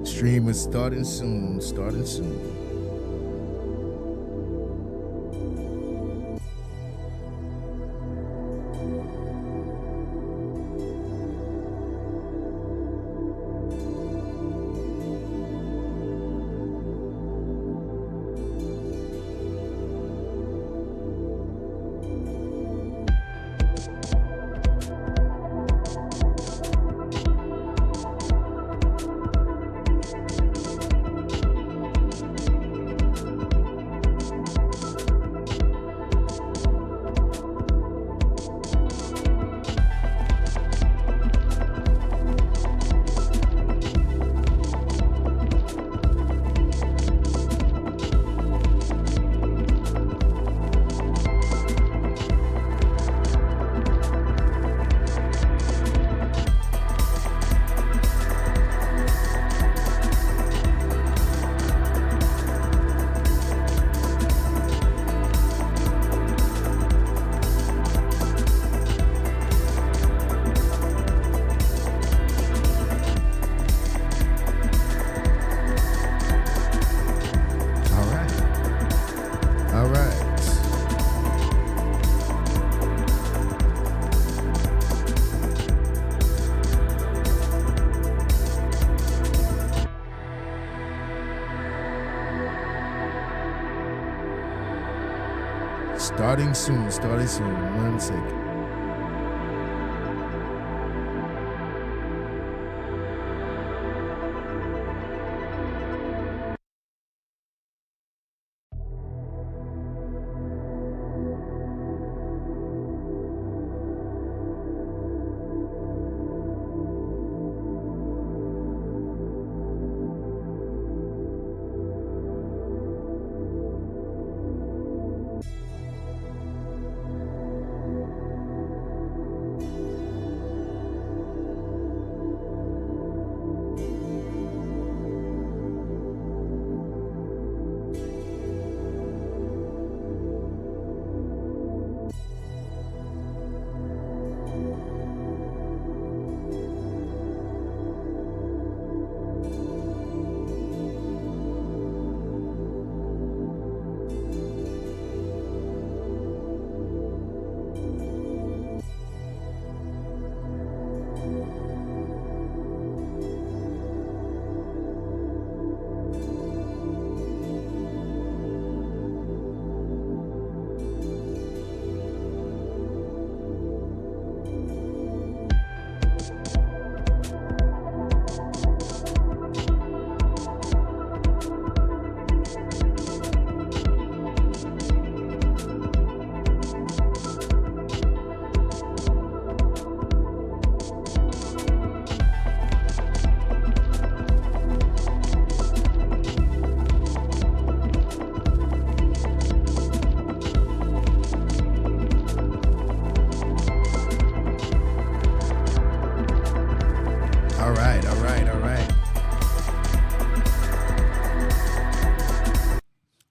Stream is starting soon. Starting soon. All right. Starting soon. Starting soon. 1 second.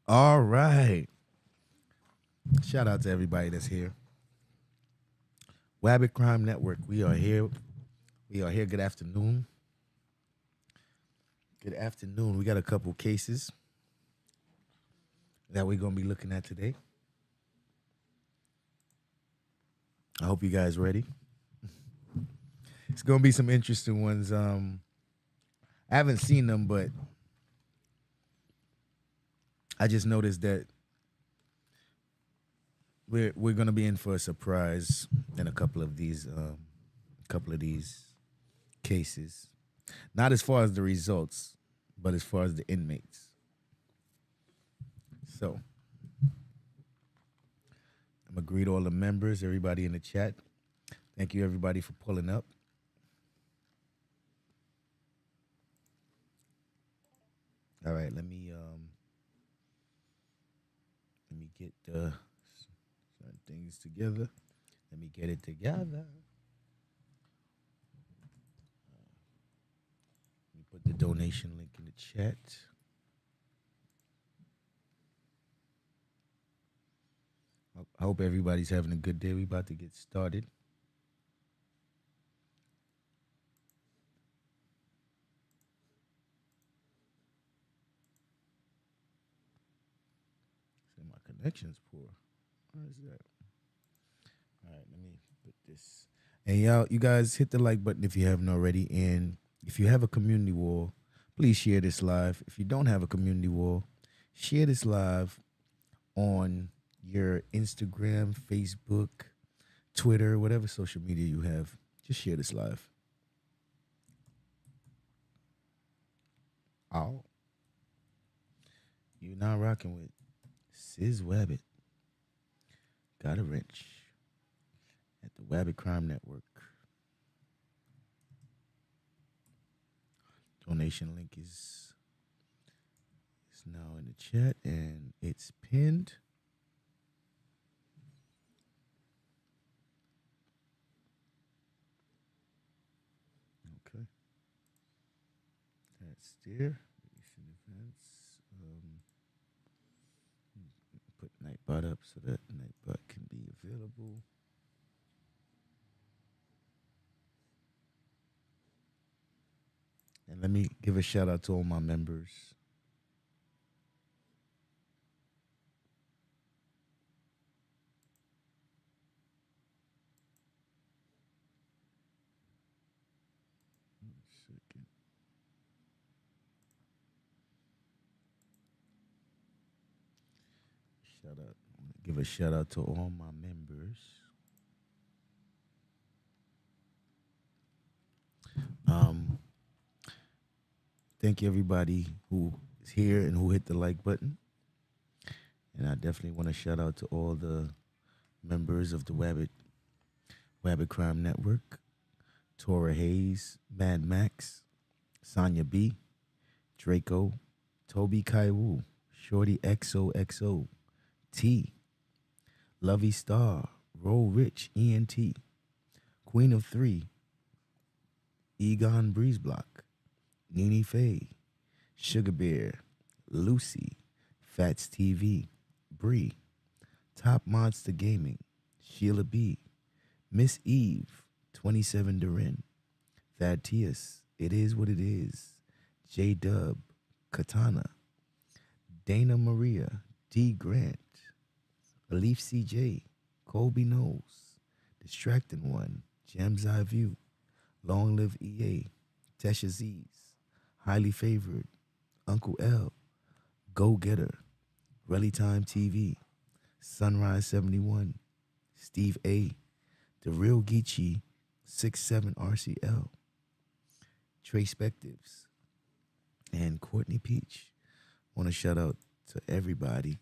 All right. Shout out to everybody that's here. Wabbit Crime Network. We are here. We are here. Good afternoon. Good afternoon. We got a couple cases that we're going to be looking at today. I hope you guys ready. It's going to be some interesting ones. I haven't seen them, but I just noticed that we're going to be in for a surprise in a couple of these cases. Not as far as the results, but as far as the inmates. So I'm going to greet all the members, everybody in the chat. Thank you, everybody, for pulling up. All right, let me get certain things together. Let me get it together. Let me put the donation link in the chat. I hope everybody's having a good day. We about to get started. connection's poor. Why is that? All right, let me put this. And y'all, you guys hit the like button if you haven't already. And if you have a community wall, please share this live. If you don't have a community wall, share this live on your Instagram, Facebook, Twitter, whatever social media you have. Just share this live. Oh, you're now rocking with Sis Wabbit. Got a wrench at the Wabbit Crime Network. Donation link is now in the chat and it's pinned. Okay. That's there. Recent events. Put Nightbot up so that Nightbot can be available. And let me give a shout out to all my members. Second. Shout out. Give a shout out to all my members. Thank you everybody who is here and who hit the like button. And I definitely want to shout out to all the members of the Wabbit Crime Network. Tora Hayes, Mad Max, Sonya B, Draco, Toby Kaiwu, Shorty XOXO, T, Lovey Star, Roll Rich, ENT, Queen of Three, Egon Breezeblock, Nene Faye, Sugar Bear, Lucy, Fats TV, Bree, Top Monster Gaming, Sheila B, Miss Eve, 27 Durin, Thaddeus, It Is What It Is, J Dub, Katana, Dana Maria, D Grant, Alif CJ, Colby Knowles, Distracting One, Jam's Eye View, Long Live EA, Tesha Z's, Highly Favored, Uncle L, Go Getter, Relly Time TV, Sunrise 71, Steve A, The Real Geechee, 67 RCL, Trey Spectives, and Courtney Peach. Want to shout out to everybody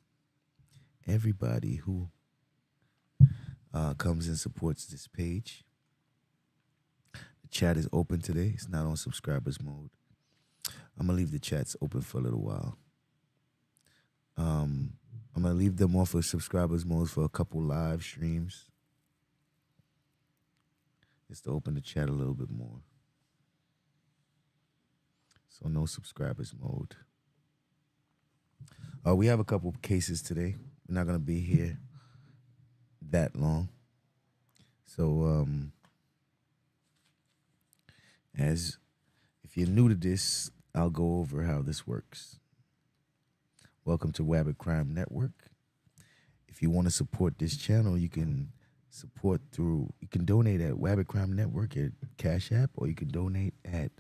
who comes and supports this page. The chat is open today. It's not on subscribers mode. I'm going to leave the chats open for a little while. I'm going to leave them off of subscribers mode for a couple live streams. Just to open the chat a little bit more. So no subscribers mode. We have a couple of cases today. We're not going to be here that long. So as if you're new to this, I'll go over how this works. Welcome to Wabbit Crime Network. If you want to support this channel, you can donate at Wabbit Crime Network at Cash App, or you can donate at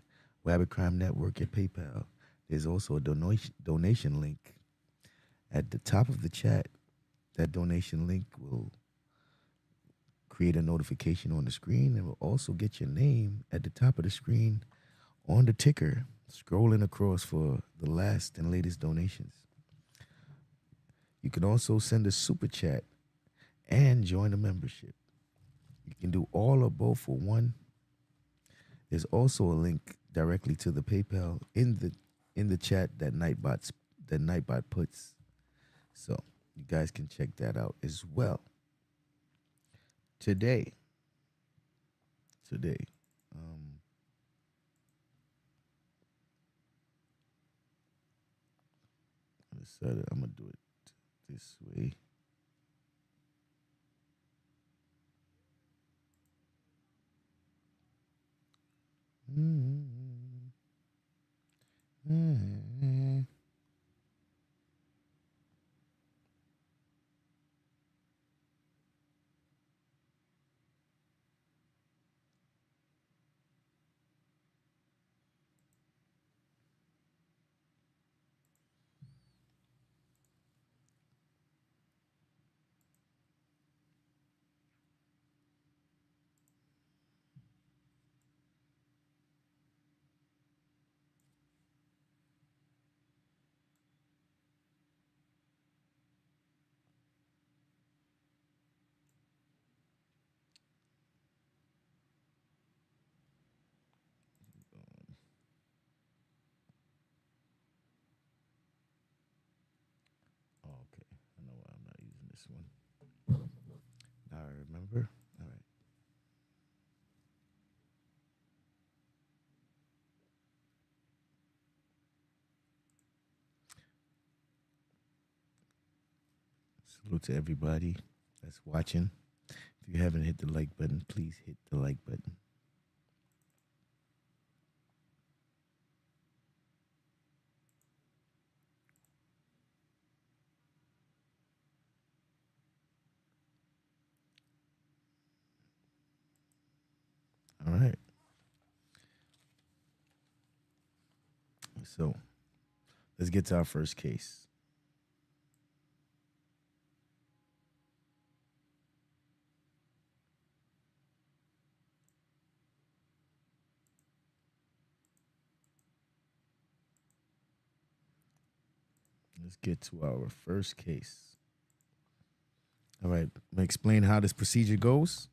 Wabbit Crime Network at PayPal. There's also a donation link at the top of the chat. That donation link will create a notification on the screen and will also get your name at the top of the screen on the ticker, scrolling across for the last and latest donations. You can also send a super chat and join a membership. You can do all or both for one. There's also a link directly to the PayPal in the chat that Nightbot puts. So you guys can check that out as well. Today, I decided I'm gonna do it this way. this one. Now I remember. All right. Salute to everybody that's watching. If you haven't hit the like button, please hit the like button. All right. So let's get to our first case. Let's get to our first case. All right. I'm going to explain how this procedure goes.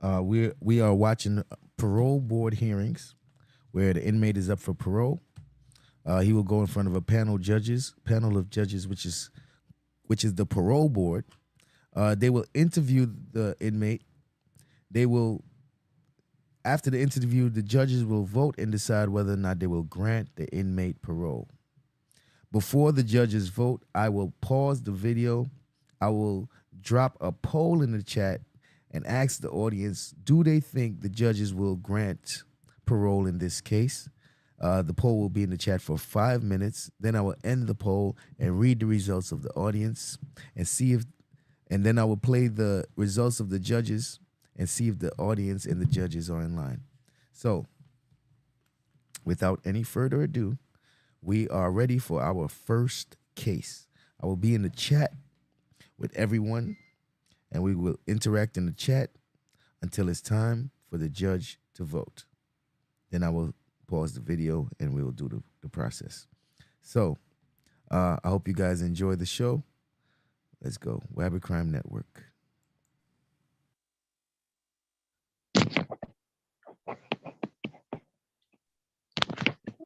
We are watching parole board hearings where the inmate is up for parole. He will go in front of a panel of judges, which is the parole board. They will interview the inmate. After the interview, the judges will vote and decide whether or not they will grant the inmate parole. Before the judges vote, I will pause the video. I will drop a poll in the chat and ask the audience, do they think the judges will grant parole in this case? The poll will be in the chat for 5 minutes. Then I will end the poll and read the results of the audience and then I will play the results of the judges and see if the audience and the judges are in line. So, without any further ado, we are ready for our first case. I will be in the chat with everyone, and we will interact in the chat until it's time for the judge to vote. Then I will pause the video and we will do the process. So, I hope you guys enjoy the show. Let's go. Wabbit Crime Network.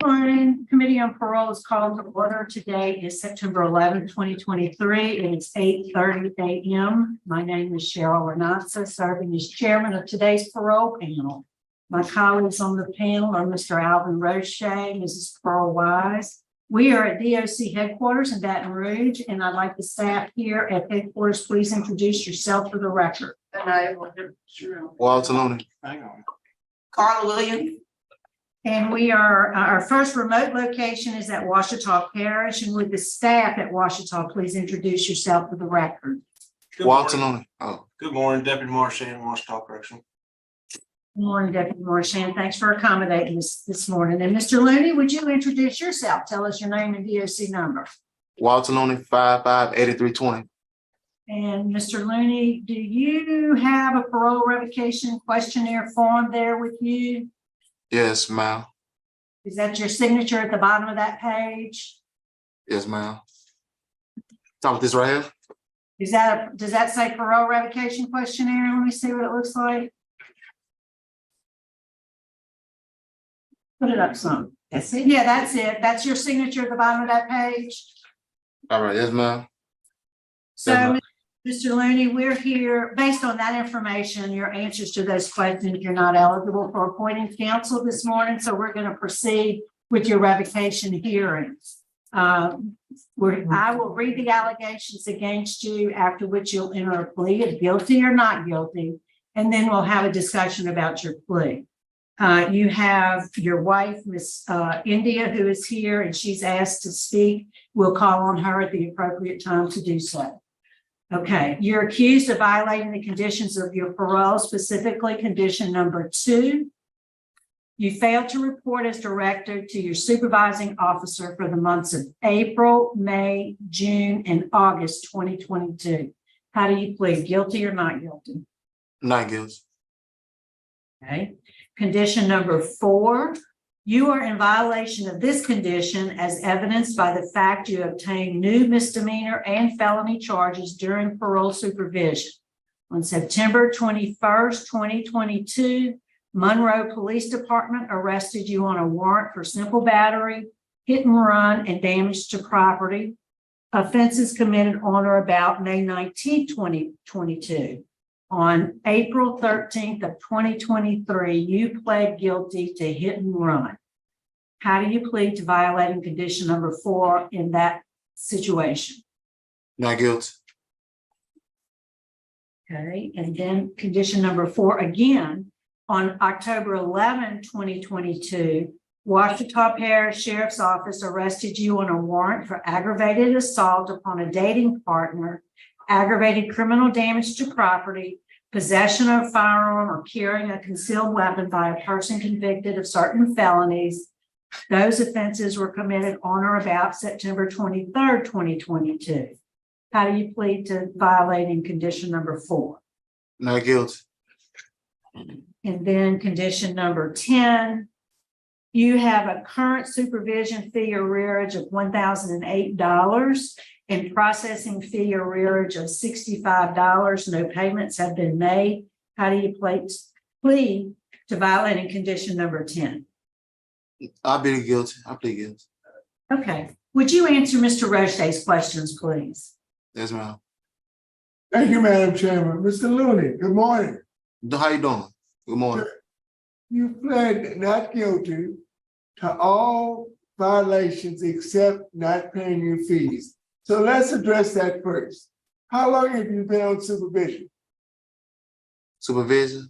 Morning. Committee on Parole is called to order. Today is September 11th, 2023. It is 8:30 a.m. My name is Cheryl Renazza, serving as chairman of today's parole panel. My colleagues on the panel are Mr. Alvin Roche, Mrs. Pearl Wise. We are at DOC headquarters in Baton Rouge, and I'd like the staff here at headquarters, please introduce yourself for the record. And I Walter Looney. hang on. Carla Williams. And we are, our first remote location is at Ouachita Parish, and with the staff at Ouachita, please introduce yourself for the record. Good Walter morning. Looney. Oh, Good morning, Deputy Marchand, Ouachita Correction. Good morning, Deputy Marchand. Thanks for accommodating us this morning. And Mr. Looney, would you introduce yourself? Tell us your name and DOC number. Walter Looney, 558320. And Mr. Looney, do you have a parole revocation questionnaire form there with you? Yes, ma'am. Is that your signature at the bottom of that page? Yes, ma'am. Talk about this right here. Does that say parole revocation questionnaire? Let me see what it looks like. Put it up some. That's it. Yeah, that's it. That's your signature at the bottom of that page. All right, yes, ma'am. So, Yes, ma'am. Mr. Looney, we're here, based on that information, your answers to those questions, you're not eligible for appointing counsel this morning, so we're going to proceed with your revocation hearings. I will read the allegations against you, after which you'll enter a plea of guilty or not guilty, and then we'll have a discussion about your plea. You have your wife, Miss India, who is here, and she's asked to speak. We'll call on her at the appropriate time to do so. Okay, you're accused of violating the conditions of your parole, specifically condition number 2. You failed to report as directed to your supervising officer for the months of April, May, June, and August 2022. How do you plead, guilty or not guilty? Not guilty. Okay. Condition number 4, you are in violation of this condition as evidenced by the fact you obtained new misdemeanor and felony charges during parole supervision. On September 21st, 2022, Monroe Police Department arrested you on a warrant for simple battery, hit and run, and damage to property. offenses committed on or about May 19, 2022. On April 13th of 2023, you pled guilty to hit and run. How do you plead to violating condition number 4 in that situation? Not guilty. Okay, and then condition number 4 again, on October 11, 2022, Ouachita Parish Sheriff's Office arrested you on a warrant for aggravated assault upon a dating partner, aggravated criminal damage to property, possession of a firearm or carrying a concealed weapon by a person convicted of certain felonies. Those offenses were committed on or about September 23rd, 2022. How do you plead to violating condition number 4? Not guilty. And then condition number 10, you have a current supervision fee arrearage of $1,008 and processing fee arrearage of $65. No payments have been made. How do you plead to violating condition number 10? I plead guilty. I plead guilty. Okay. Would you answer Mr. Roche's questions, please? Yes, ma'am. Thank you, Madam Chairman. Mr. Looney, good morning. How you doing? Good morning. You pled not guilty to all violations except not paying your fees. So let's address that first. How long have you been on supervision? Supervision.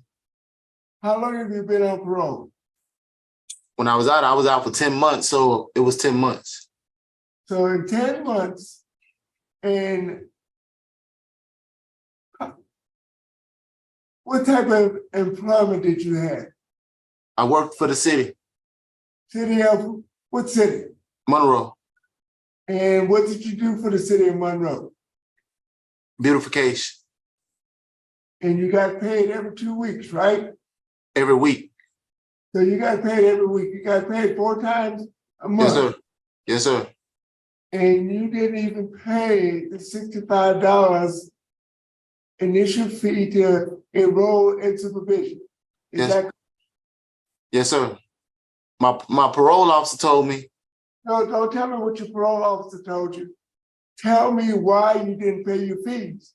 How long have you been on parole? When I was out for 10 months, so it was 10 months. So in 10 months, and what type of employment did you have? I worked for the city, City of, what city? Monroe, And what did you do for the city of Monroe? beautification, And you got paid every 2 weeks, right? every week. So you got paid every week. You got paid 4 times a month. Yes, sir. Yes, sir. And you didn't even pay the $65 initial fee to enroll in supervision. Is Yes. that, Yes, sir. My parole officer told me, no, don't tell me what your parole officer told you. Tell me why you didn't pay your fees.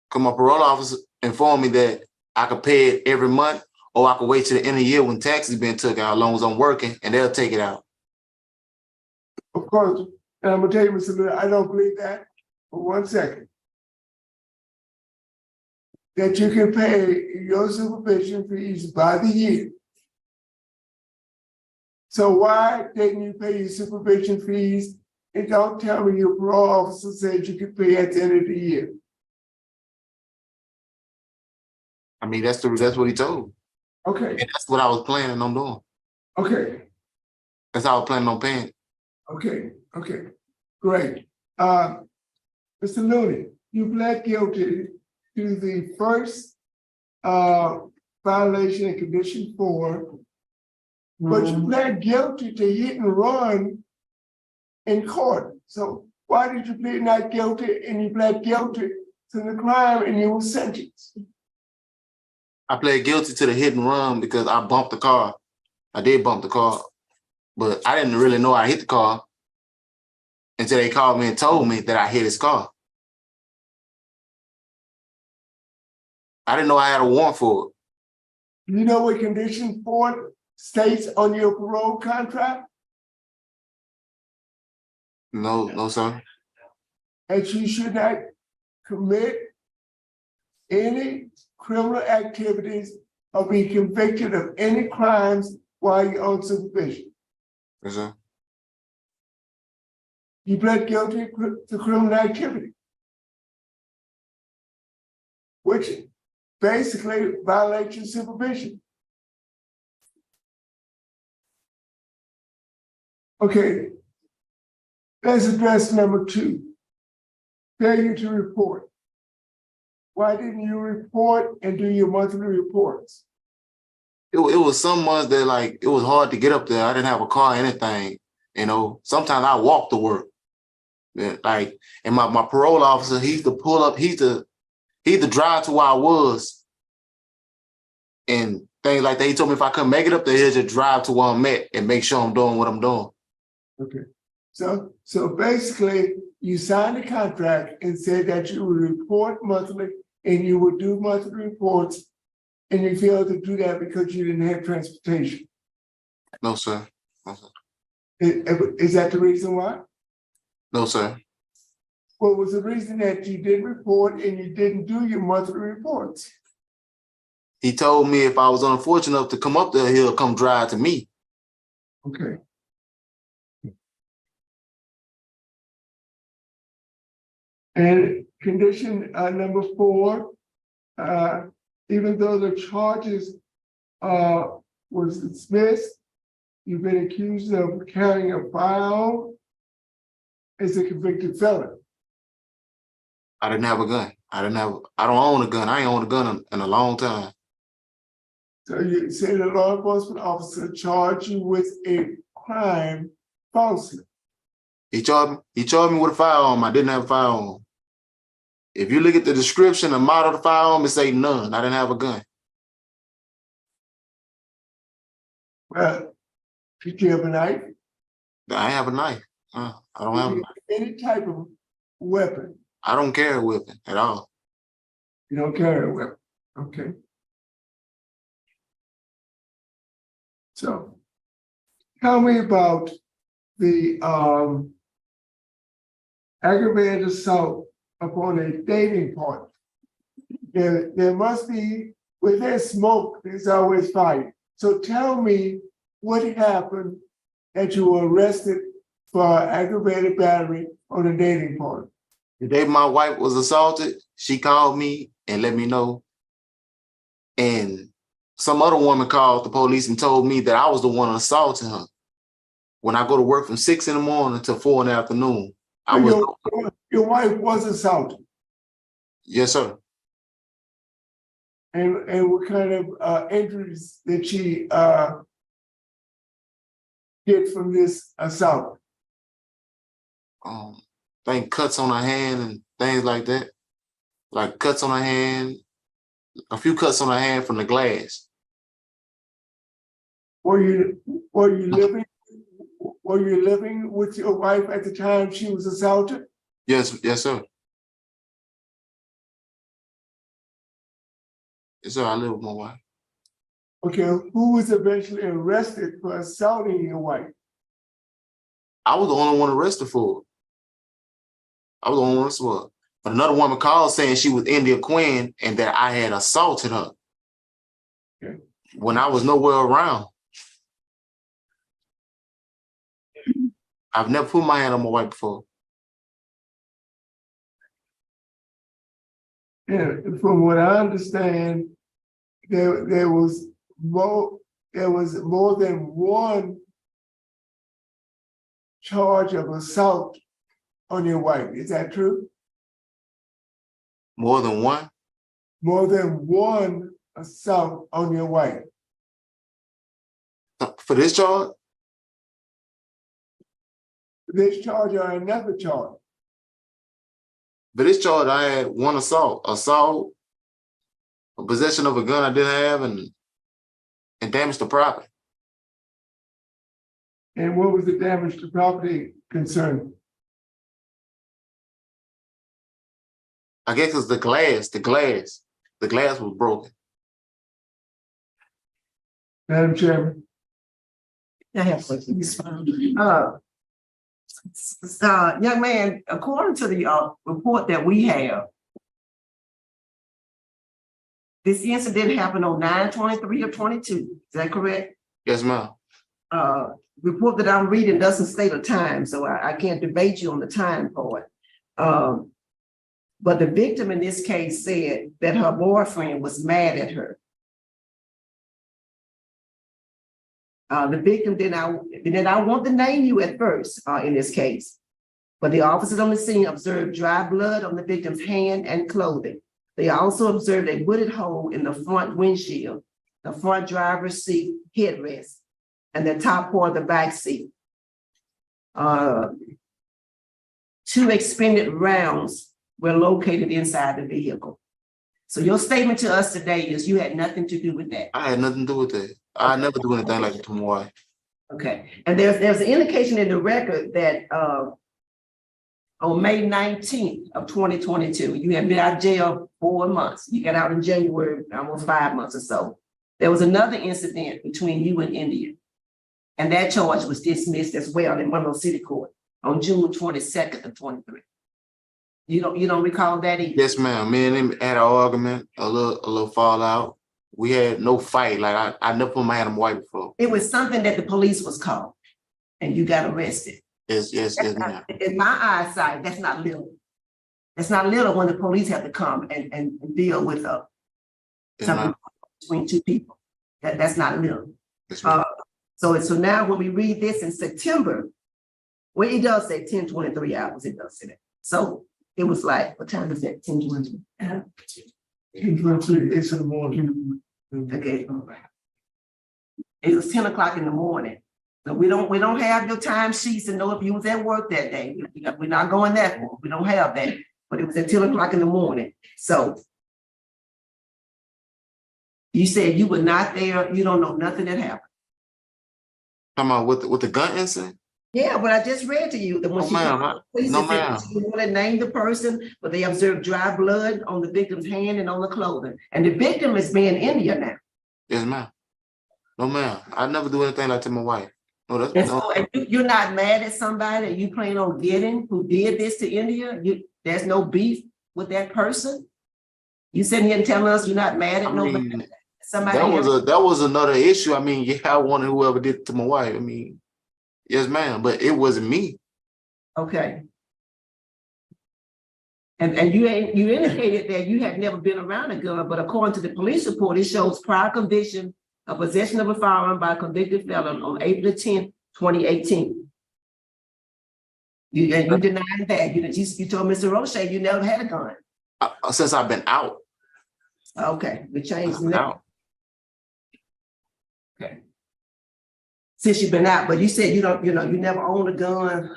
because my parole officer informed me that I could pay it every month, or I could wait till the end of the year when taxes been took out, as long as I'm working, and they'll take it out. Of course, and I'm gonna tell you, Mr. Little, I don't believe that for 1 second. That you can pay your supervision fees by the year. So why didn't you pay your supervision fees? And don't tell me your parole officer said you could pay at the end of the year. I mean, that's what he told me. Okay, And that's what I was planning on doing. okay, That's how I was planning on paying. okay, great. Mr. Looney, you pled guilty to the first violation in condition 4, but you pled guilty to hit and run in court. So why did you plead not guilty and you pled guilty to the crime and you were sentenced? I pled guilty to the hit and run because I bumped the car. I did bump the car, but I didn't really know I hit the car until they called me and told me that I hit his car. I didn't know I had a warrant for it. You know what condition 4 states on your parole contract? No, sir. That you should not commit any criminal activities or be convicted of any crimes while you're on supervision. Yes, sir. You pled guilty to criminal activity, which basically violates your supervision. Okay, let's address number 2, failure to report. Why didn't you report and do your monthly reports? It was some months that, like, it was hard to get up there. I didn't have a car or anything. You know, sometimes I walk to work. Yeah, like, and my parole officer, he's to pull up, he's to drive to where I was and things like that. He told me if I couldn't make it up there, he'll just drive to where I'm at and make sure I'm doing what I'm doing. Okay, so basically you signed a contract and said that you would report monthly and you would do monthly reports, and you failed to do that because you didn't have transportation. No, sir. No, sir. Is that the reason why? No, sir. What was the reason that you didn't report and you didn't do your monthly reports? He told me if I was unfortunate enough to come up there, he'll come drive to me. Okay. And condition number 4, even though the charges was dismissed, you've been accused of carrying a firearm as a convicted felon. I didn't have a gun. I don't own a gun. I ain't owned a gun in a long time. So you say the law enforcement officer charged you with a crime falsely. He charged me with a firearm. I didn't have a firearm. If you look at the description and model of the firearm, it say none. I didn't have a gun. Well, did you have a knife? I have a knife. I don't have a knife. Any type of weapon. I don't carry a weapon at all. You don't carry a weapon. Okay. So tell me about the aggravated assault upon a dating partner. There must be, where there's smoke, there's always fire. So tell me what happened that you were arrested for aggravated battery on a dating partner. The day my wife was assaulted, she called me and let me know. And some other woman called the police and told me that I was the one assaulting her. When I go to work from 6 in the morning to 4 in the afternoon, Your wife was assaulted. Yes, sir. And what kind of injuries did she get from this assault? I think cuts on her hand and things like that. Like cuts on her hand, a few cuts on her hand from the glass. Were you living with your wife at the time she was assaulted? Yes, sir. Yes, sir, I live with my wife. Okay, who was eventually arrested for assaulting your wife? I was the only one arrested for it. I was the only one arrested for it. But another woman called saying she was India Queen and that I had assaulted her. Okay. When I was nowhere around. I've never put my hand on my wife before. Yeah, from what I understand, there was more than one charge of assault on your wife. Is that true? More than one? More than one assault on your wife. For this charge? This charge or another charge? For this charge, I had one assault, a possession of a gun I didn't have, and damage to property. And what was the damage to property concern? I guess it's the glass. The glass was broken. Madam Chairman. I have questions. Young man, according to the report that we have, this incident happened on 9/23 of 22. Is that correct? Yes, ma'am. Report that I'm reading doesn't state a time, so I can't debate you on the time part. But the victim in this case said that her boyfriend was mad at her. The victim did not want to name you at first in this case, but the officers on the scene observed dry blood on the victim's hand and clothing. They also observed a bullet hole in the front windshield, the front driver's seat headrest, and the top part of the back seat. 2 expended rounds were located inside the vehicle. So your statement to us today is you had nothing to do with that. I had nothing to do with that. I never do anything like that to my wife. Okay, and there's an indication in the record that on May 19th of 2022. You had been out of jail 4 months. You got out in January, almost 5 months or so. There was another incident between you and India. And that charge was dismissed as well in Monroe City Court on June 22nd of 23. You don't recall that either? Yes, ma'am. Me and him had an argument, a little fallout. We had no fight. Like I never put my hand on my wife before. It was something that the police was called and you got arrested. Yes, ma'am. In my eyesight, that's not little. That's not little when the police have to come and deal with Yes, something ma'am. between two people. That's not little. Yes, ma'am. So now when we read this in September, well, it does say 10:23 hours. It does say that. So it was like, what time is it? 10:20. 10:23, it's in the morning. Okay. It was 10 o'clock in the morning. So we don't have your time sheets to know if you was at work that day. We're not going that far. We don't have that. But it was at 10 o'clock in the morning. So you said you were not there. You don't know nothing that happened. Talking about with the gun incident? Yeah, what I just read to you. That when No, ma'am. No, ma'am. she didn't want to name the person, but they observed dry blood on the victim's hand and on the clothing. And the victim is being India now. Yes, ma'am. No, ma'am. I never do anything like to my wife. No, that's And no. so if you're not mad at somebody that you plan on getting who did this to India, there's no beef with that person. You sitting here and telling us you're not mad at I nobody. mean, Somebody that was another issue. I mean, yeah, I wanted whoever did it to my wife. I mean, yes, ma'am, but it wasn't me. Okay. And you indicated that you had never been around a gun, but according to the police report, it shows prior conviction of possession of a firearm by a convicted felon on April 10th, 2018. You denied that. You told Mr. Roche you never had a gun. Since I've been out. Okay, we changed I've been that. out. Okay. Since you've been out, but you said you never owned a gun,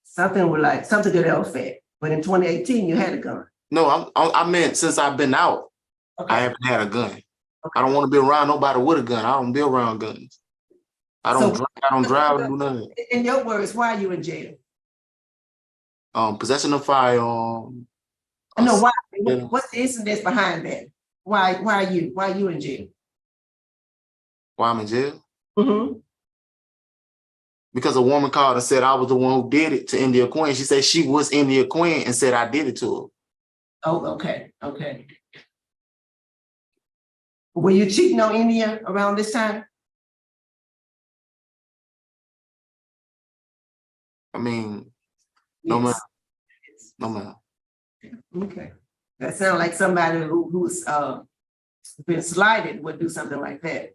something to that effect. But in 2018, you had a gun. No, I meant since I've been out, Okay. I haven't had a gun. I don't want to be around nobody with a gun. I don't be around guns. I don't drive and do nothing. In your words, why are you in jail? Possession of firearm. No, why? Yeah. What's the incident behind that? Why are you in jail? Why I'm in jail? Mm-hmm. Because a woman called and said I was the one who did it to India Queen. She said she was India Queen and said I did it to her. Oh, okay. Were you cheating on India around this time? I mean, no, ma'am. No, ma'am. Okay. That sounds like somebody who's been slighted would do something like that.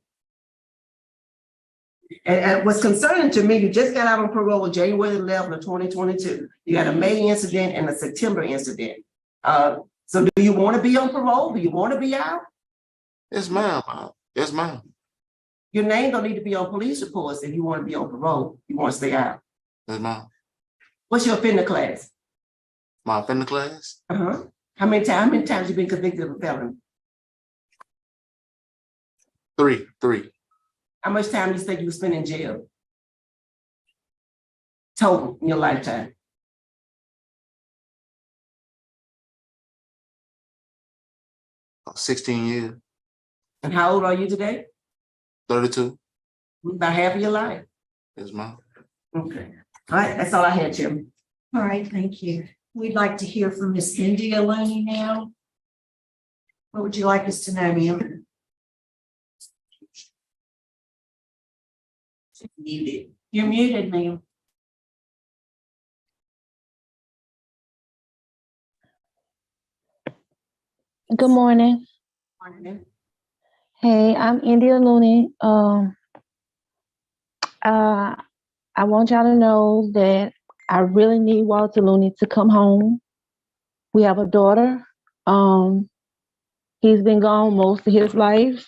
And what's concerning to me, you just got out on parole January 11th of 2022. You had a May incident and a September incident. So do you want to be on parole? Do you want to be out? Yes, ma'am. Yes, ma'am. Your name don't need to be on police reports if you want to be on parole. You want to stay out. Yes, ma'am. What's your offender class? My offender class? Uh-huh. How many times you been convicted of a felony? 3. How much time do you think you spent in jail? Total in your lifetime? 16 years. And how old are you today? 32. About half of your life. Yes, ma'am. Okay. All right, that's all I had, Jim. All right, thank you. We'd like to hear from Miss India Looney now. What would you like us to know, ma'am? Muted. You're muted, ma'am. Good morning. Hey, I'm India Looney. I want y'all to know that I really need Walter Looney to come home. We have a daughter. He's been gone most of his life.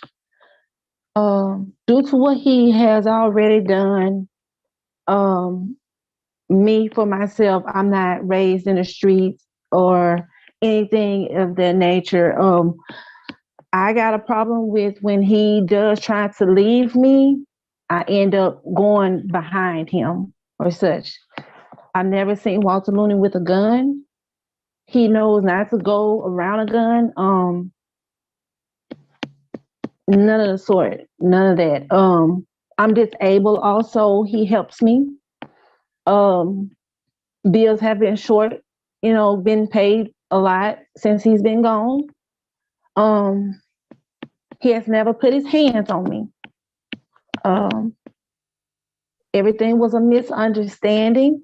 Due to what he has already done, me for myself, I'm not raised in the streets or anything of that nature. I got a problem with when he does try to leave me, I end up going behind him or such. I've never seen Walter Looney with a gun. He knows not to go around a gun. None of the sort. None of that. I'm disabled also. He helps me. Um, Bills have been short, been paid a lot since he's been gone. He has never put his hands on me. Um, Everything was a misunderstanding.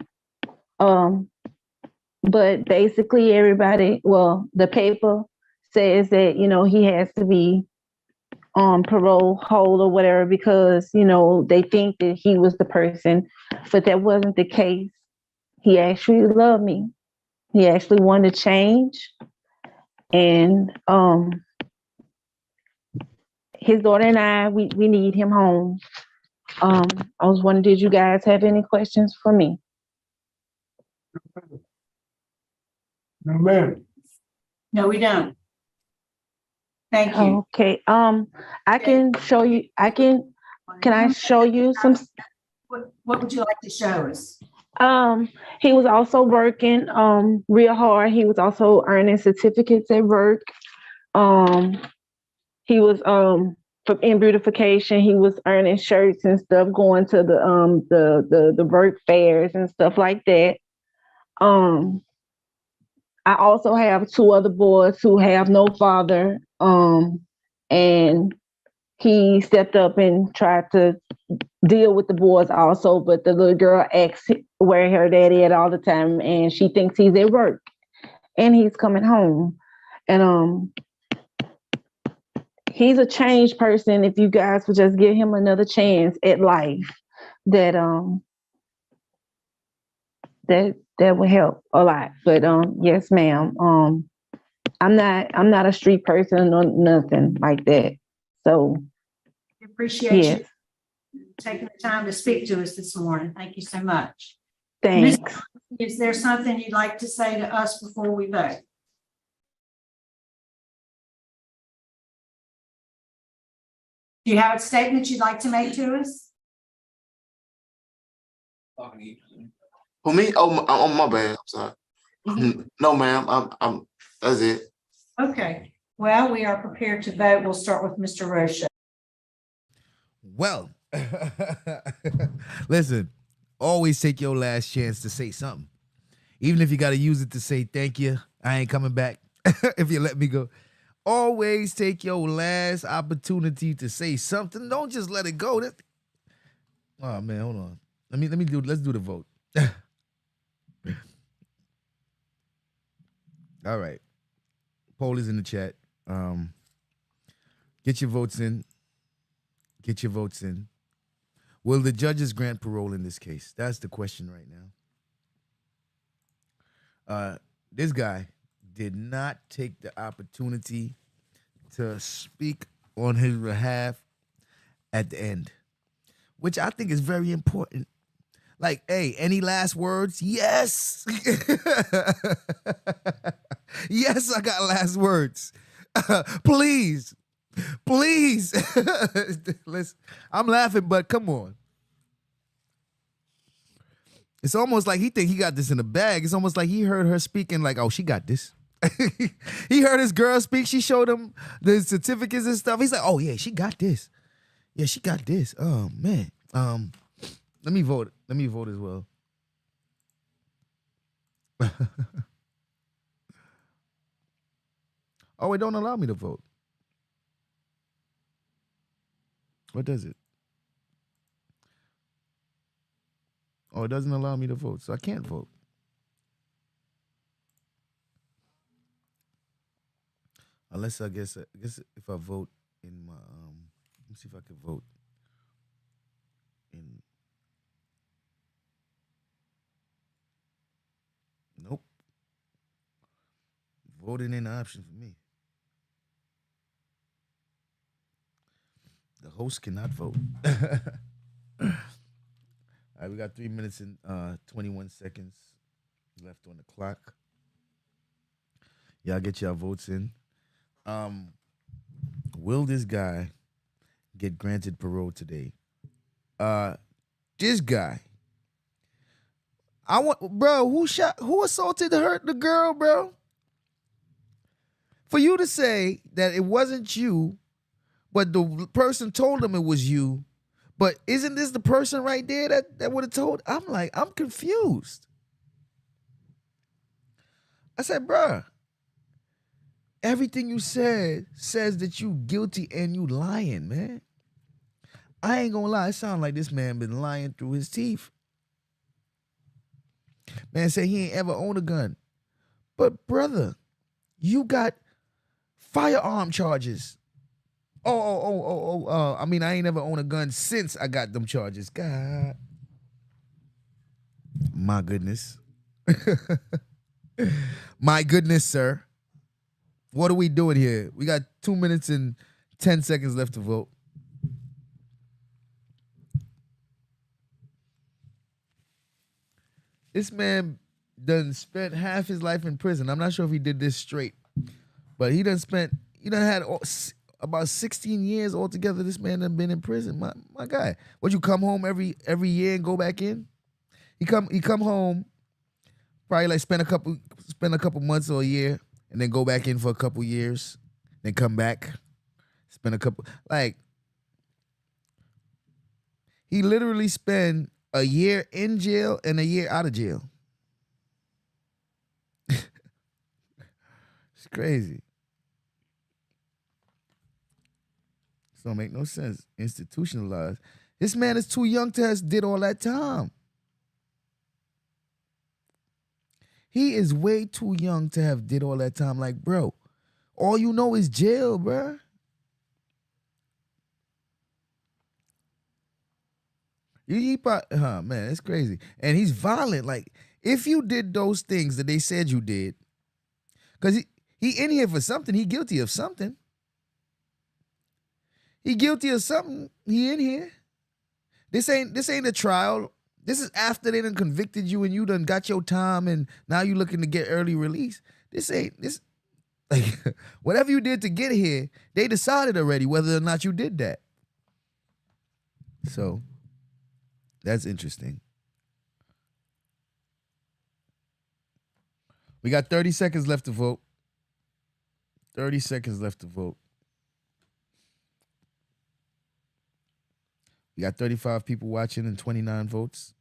But basically everybody, well, the paper says that, he has to be on parole hold or whatever because, they think that he was the person, but that wasn't the case. He actually loved me. He actually wanted to change. And his daughter and I, we need him home. I was wondering, did you guys have any questions for me? No, ma'am. No, we don't. Thank you. Okay. I can show you. Can I show you some? What would you like to show us? He was also working real hard. He was also earning certificates at work. He was in beautification. He was earning shirts and stuff, going to the work fairs and stuff like that. I also have two other boys who have no father. And he stepped up and tried to deal with the boys also, but the little girl asks where her daddy at all the time, and she thinks he's at work, and he's coming home, and he's a changed person. If you guys would just give him another chance at life, that that would help a lot. But yes, ma'am. I'm not a street person or nothing like that. So We appreciate yes, you taking the time to speak to us this morning. Thank you so much. thanks. Is there something you'd like to say to us before we vote? Do you have a statement you'd like to make to us? For me, oh my bad. I'm sorry. No, ma'am. I'm. That's it. Okay, well, we are prepared to vote. We'll start with Mr. Rocha. Well, listen, always take your last chance to say something. Even if you got to use it to say thank you, I ain't coming back if you let me go. Always take your last opportunity to say something. Don't just let it go. Oh man, hold on. Let's do the vote. All right. Poll is in the chat. Get your votes in. Get your votes in. Will the judges grant parole in this case? That's the question right now. This guy did not take the opportunity to speak on his behalf at the end, which I think is very important. Like, hey, any last words? Yes. Yes, I got last words. Please. Listen, I'm laughing, but come on. It's almost like he think he got this in the bag. It's almost like he heard her speaking like, oh, she got this. He heard his girl speak. She showed him the certificates and stuff. He's like, oh, yeah, she got this. Yeah, she got this. Oh, man. Let me vote. Let me vote as well. Oh, it don't allow me to vote. What does it? Oh, it doesn't allow me to vote, so I can't vote. Unless I guess if I vote in my let me see if I can vote in. Nope. Voting ain't an option for me. The host cannot vote. All right, we got 3 minutes and 21 seconds left on the clock. Y'all get y'all votes in. Will this guy get granted parole today? This guy, I want, bro, who assaulted the girl, bro? For you to say that it wasn't you, but the person told them it was you, but isn't this the person right there that would have told? I'm like, I'm confused. I said, bruh, everything you said says that you guilty and you lying, man. I ain't gonna lie, it sounds like this man been lying through his teeth. Man said he ain't ever owned a gun. But brother, you got firearm charges. I mean, I ain't never owned a gun since I got them charges. God. My goodness. My goodness, sir. What are we doing here? We got 2 minutes and 10 seconds left to vote. This man done spent half his life in prison. I'm not sure if he did this straight, but he done had about 16 years altogether. This man done been in prison. My guy. Would you come home every year and go back in? He come home, probably like spend a couple months or a year, and then go back in for a couple years, then come back, spend a couple, like, he literally spent a year in jail and a year out of jail. It's crazy. This don't make no sense. Institutionalized. This man is too young to have did all that time. He is way too young to have did all that time. Like, bro, all you know is jail, bro. Man, it's crazy. And he's violent. Like, if you did those things that they said you did, because he in here for something. He guilty of something. He guilty of something. He in here. This ain't a trial. This is after they done convicted you and you done got your time and now you looking to get early release. Like, whatever you did to get here, they decided already whether or not you did that. So, that's interesting. We got 30 seconds left to vote. 30 seconds left to vote. We got 35 people watching and 29 votes.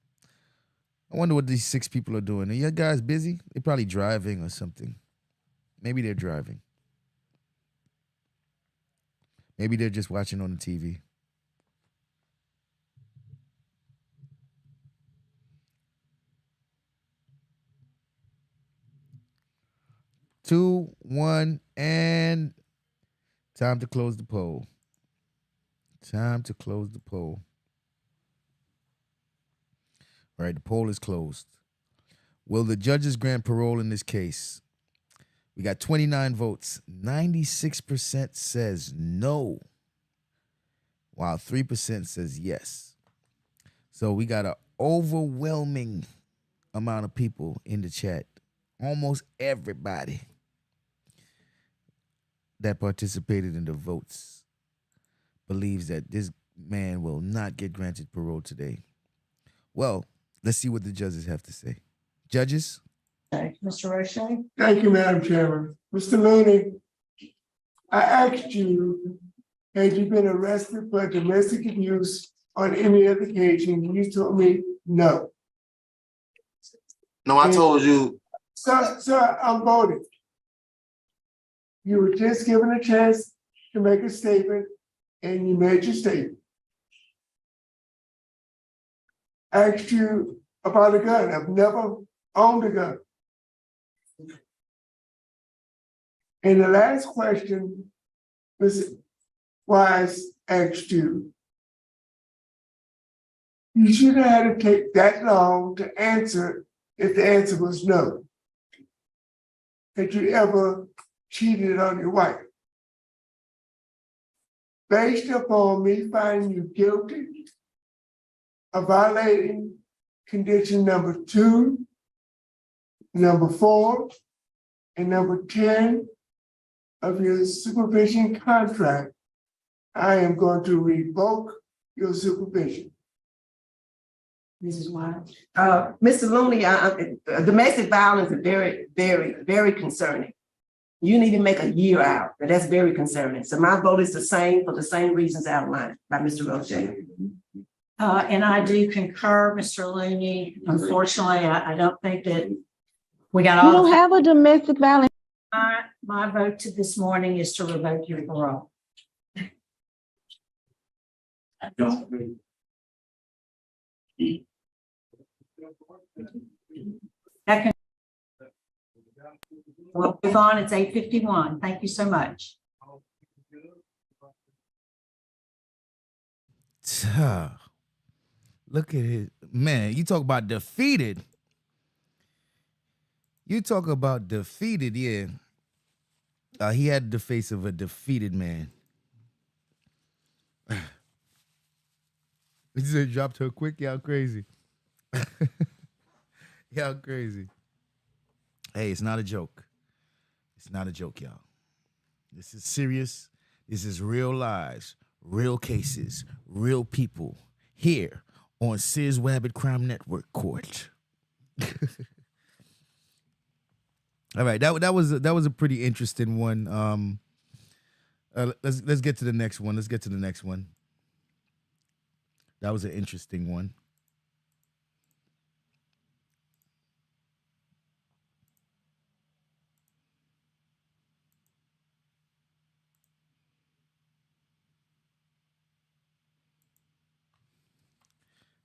I wonder what these 6 people are doing. Are you guys busy? They're probably driving or something. Maybe they're driving. Maybe they're just watching on the TV. Two, one, and time to close the poll. Time to close the poll. All right, the poll is closed. Will the judges grant parole in this case? We got 29 votes. 96% says no, while 3% says yes. So we got an overwhelming amount of people in the chat. Almost everybody that participated in the votes believes that this man will not get granted parole today. Well, let's see what the judges have to say. Judges? Okay, Mr. Roche? Thank you, Madam Chairman. Mr. Looney, I asked you, had you been arrested for domestic abuse on any other occasion? You told me no. No, I told you, Sir, I'm voting. You were just given a chance to make a statement and you made your statement. I asked you about a gun. I've never owned a gun. And the last question, Ms. Wise asked you, you shouldn't have had to take that long to answer if the answer was no. Had you ever cheated on your wife? Based upon me finding you guilty of violating condition number 2, number 4, and number 10 of your supervision contract, I am going to revoke your supervision. Mrs. White? Mr. Looney, domestic violence is very, very, very concerning. You need to make a year out, but that's very concerning. So my vote is the same for the same reasons outlined by Mr. Roche. And I do concur, Mr. Looney. Unfortunately, I don't think that we got We all. don't have a domestic violence. My vote to this morning is to revoke your parole. That can. We'll move on. It's 8:51. Thank you so much. Look at it, man. You talk about defeated. You talk about defeated, yeah. He had the face of a defeated man. He said dropped her quick. Y'all crazy. Y'all crazy. Hey, it's not a joke. It's not a joke, y'all. This is serious. This is real lives, real cases, real people here on Sears Wabbit Crime Network Court. All right, that was a pretty interesting one. Let's get to the next one. That was an interesting one.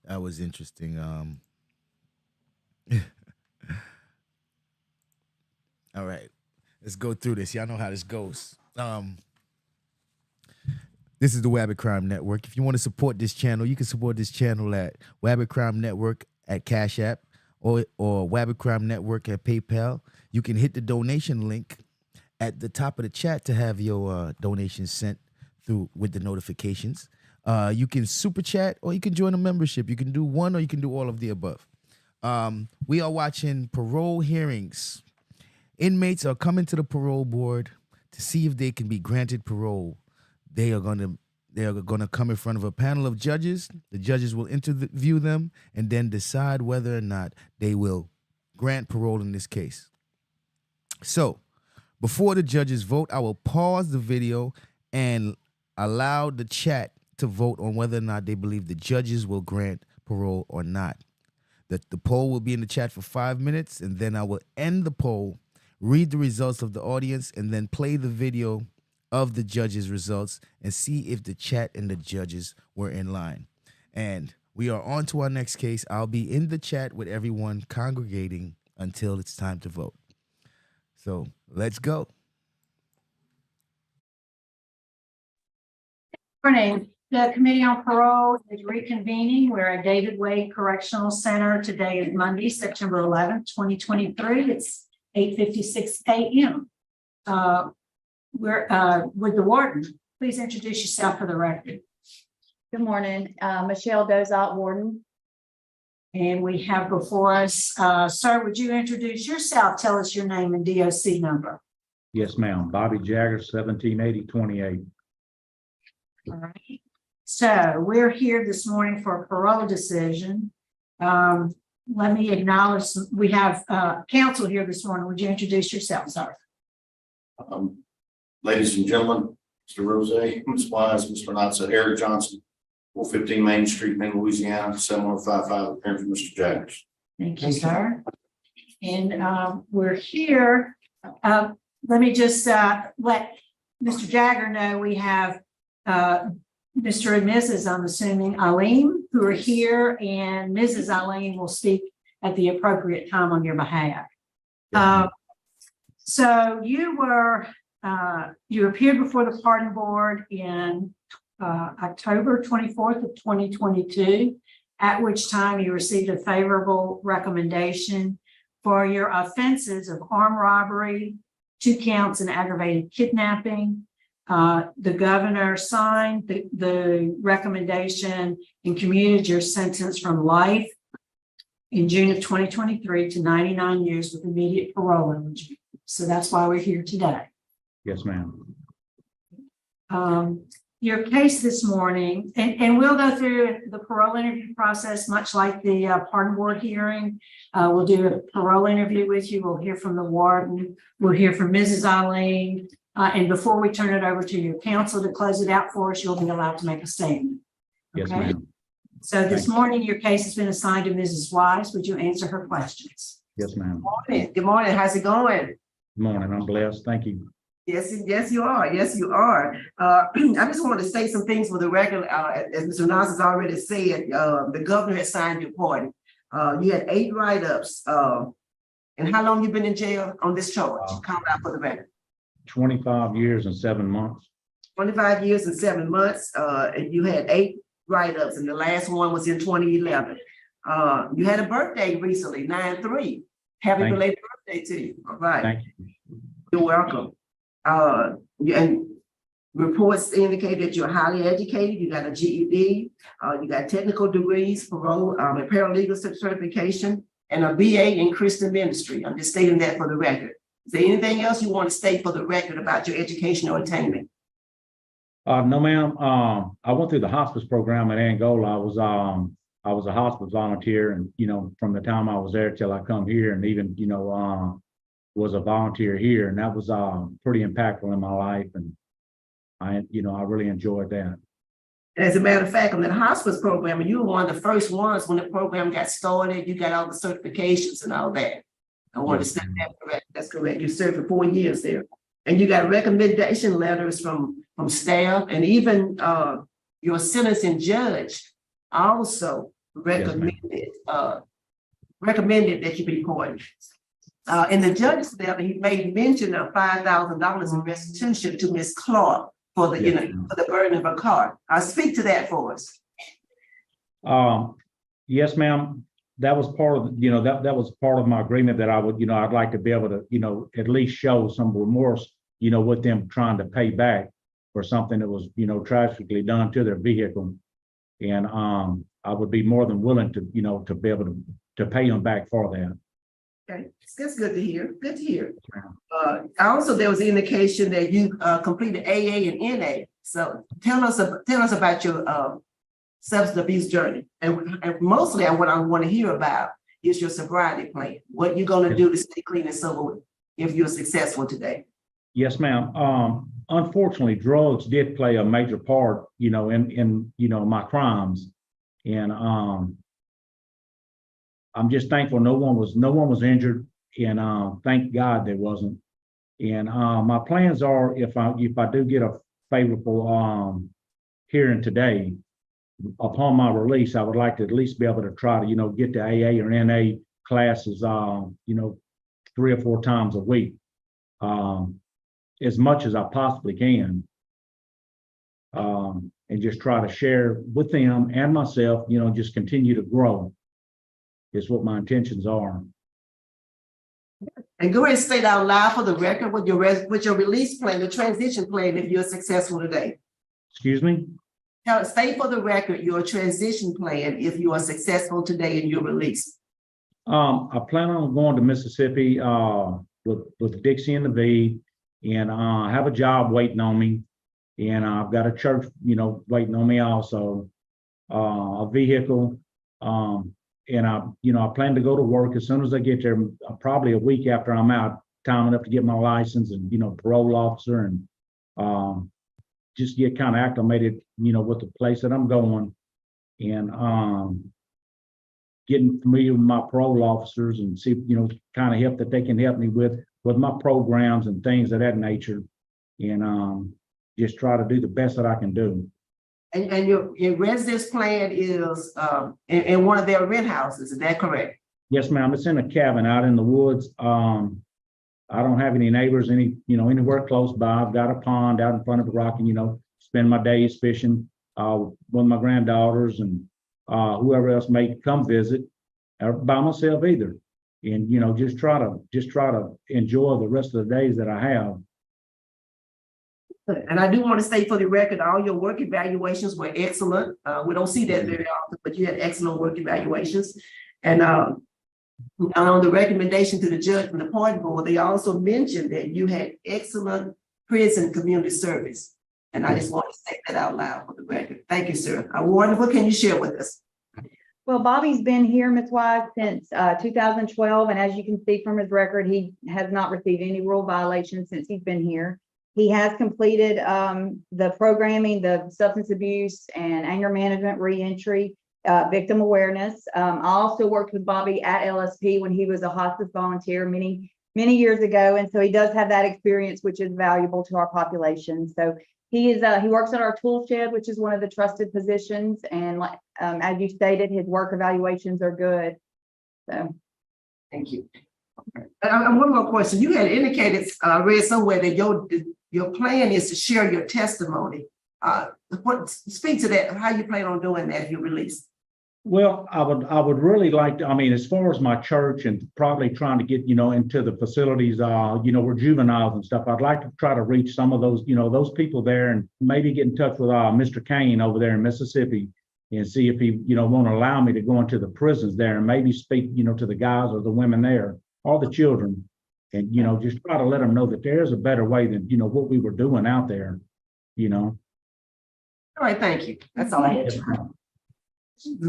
That was interesting. All right, let's go through this. Y'all know how this goes. This is the Wabbit Crime Network. If you want to support this channel, you can support this channel at Wabbit Crime Network at Cash App or Wabbit Crime Network at PayPal. You can hit the donation link at the top of the chat to have your donations sent through with the notifications. You can super chat or you can join a membership. You can do one or you can do all of the above. We are watching parole hearings. Inmates are coming to the parole board to see if they can be granted parole. They are gonna come in front of a panel of judges. The judges will interview them and then decide whether or not they will grant parole in this case. So, before the judges vote, I will pause the video and allow the chat to vote on whether or not they believe the judges will grant parole or not. The poll will be in the chat for 5 minutes, and then I will end the poll, read the results of the audience, and then play the video of the judges' results and see if the chat and the judges were in line. And we are on to our next case. I'll be in the chat with everyone congregating until it's time to vote. So let's go. Morning. The Committee on Parole is reconvening. We're at David Wade Correctional Center. Today is Monday, September 11th, 2023. It's 8:56 a.m. We're with the warden. Please introduce yourself for the record. Good morning, Michelle Dozalt, warden. And we have before us, sir, would you introduce yourself? Tell us your name and DOC number. Yes, ma'am. Bobby Jagger, 178028. All right. So we're here this morning for a parole decision. Let me acknowledge we have counsel here this morning. Would you introduce yourself, sir? Ladies and gentlemen, Mr. Rose, Ms. Wise, Mr. Knotts, Eric Johnson, 415 Main Street, Maine, Louisiana, 7155, appearing for Mr. Jaggers. Thank you, sir. And we're here. Let me just let Mr. Jagger know we have Mr. and Mrs. I'm assuming Alim, who are here, and Mrs. Alim will speak at the appropriate time on your behalf. So you were you appeared before the pardon board in October 24th of 2022, at which time you received a favorable recommendation for your offenses of armed robbery, 2 counts in aggravated kidnapping. The governor signed the recommendation and commuted your sentence from life in June of 2023 to 99 years with immediate parole eligibility. So that's why we're here today. Yes, ma'am. your case this morning, and we'll go through the parole interview process, much like the pardon board hearing. We'll do a parole interview with you. We'll hear from the warden. We'll hear from Mrs. Eileen. And before we turn it over to your counsel to close it out for us, you'll be allowed to make a statement. Yes, Okay? ma'am. So this morning, your case has been assigned to Mrs. Wise. Would you answer her questions? Yes, ma'am. Good morning. How's it going? Good morning. I'm blessed. Thank you. Yes, yes, you are. Yes, you are. I just wanted to say some things for the record. As Mr. Nas has already said, the governor has signed your pardon. You had 8 write-ups. And how long you been in jail on this charge? Call it out for the record. 25 years and 7 months. 25 years and 7 months. And you had 8 write-ups, and the last one was in 2011. You had a birthday recently, 9/3. Happy Thank belated birthday to you. All right. Thank you. You're welcome. And reports indicate that you're highly educated. You got a GED, you got technical degrees, parole, a paralegal certification, and a BA in Christian ministry. I'm just stating that for the record. Is there anything else you want to state for the record about your educational attainment? No, ma'am. I went through the hospice program at Angola. I was a hospice volunteer, and from the time I was there till I come here, and even was a volunteer here, and that was pretty impactful in my life, and I really enjoyed that. As a matter of fact, in the hospice program, you were one of the first ones when the program got started. You got all the certifications and all that. I want to say that correct. That's correct. You served for 4 years there, and you got recommendation letters from staff, and even your sentencing judge also recommended that you be pardoned. In the judge's letter, he made mention of $5,000 in restitution to Ms. Clark for the for the burden of her car. Speak to that for us. Yes, ma'am. That was part of that was part of my agreement that I would I'd like to be able to at least show some remorse with them trying to pay back for something that was tragically done to their vehicle, and I would be more than willing to to be able to pay them back for that. Okay, that's good to hear. Good to hear. Also, there was an indication that you completed AA and NA. So tell us about your substance abuse journey, and mostly what I want to hear about is your sobriety plan. What you're going to do to stay clean and sober if you're successful today. Yes, ma'am. Unfortunately, drugs did play a major part, in my crimes, and I'm just thankful no one was injured, and thank God there wasn't. And my plans are, if I do get a favorable hearing today, upon my release, I would like to at least be able to try to get to AA or NA classes 3 or 4 times a week, as much as I possibly can, and just try to share with them and myself, just continue to grow. Is what my intentions are. And go ahead and state out loud for the record with your release plan, the transition plan, if you're successful today. Excuse me? State for the record your transition plan if you are successful today in your release. I plan on going to Mississippi with Dixie and the V, and I have a job waiting on me, and I've got a church, waiting on me also, a vehicle, and I plan to go to work as soon as I get there, probably a week after I'm out, time enough to get my license and, parole officer, and just get kind of acclimated, with the place that I'm going, and getting familiar with my parole officers and see, kind of help that they can help me with my programs and things of that nature, and just try to do the best that I can do. And your residence plan is in one of their rent houses, is that correct? Yes, ma'am. It's in a cabin out in the woods. I don't have any neighbors, anywhere close by. I've got a pond out in front of the rock, and spend my days fishing with my granddaughters and whoever else may come visit, or by myself either. And just try to enjoy the rest of the days that I have. And I do want to state for the record, all your work evaluations were excellent. We don't see that very often, but you had excellent work evaluations. And on the recommendation to the judge from the pardon board, they also mentioned that you had excellent prison community service. And I just want to say that out loud for the record. Thank you, sir. Warden, what can you share with us? Well, Bobby's been here, Ms. Wise, since 2012, and as you can see from his record, he has not received any rule violations since he's been here. He has completed the programming, the substance abuse and anger management, reentry, victim awareness. I also worked with Bobby at LSP when he was a hospice volunteer many years ago, and so he does have that experience, which is valuable to our population. So he works at our tool shed, which is one of the trusted positions, and as you stated, his work evaluations are good. So, Thank you. And one more question. You had indicated, read somewhere that your plan is to share your testimony. Speak to that. How you plan on doing that if you release? Well, I would really like to, I mean, as far as my church and probably trying to get, into the facilities, where juveniles and stuff, I'd like to try to reach some of those, those people there and maybe get in touch with Mr. Kane over there in Mississippi and see if he, won't allow me to go into the prisons there and maybe speak, to the guys or the women there, or the children, and, just try to let them know that there's a better way than, what we were doing out there, All right, thank you. That's all I had.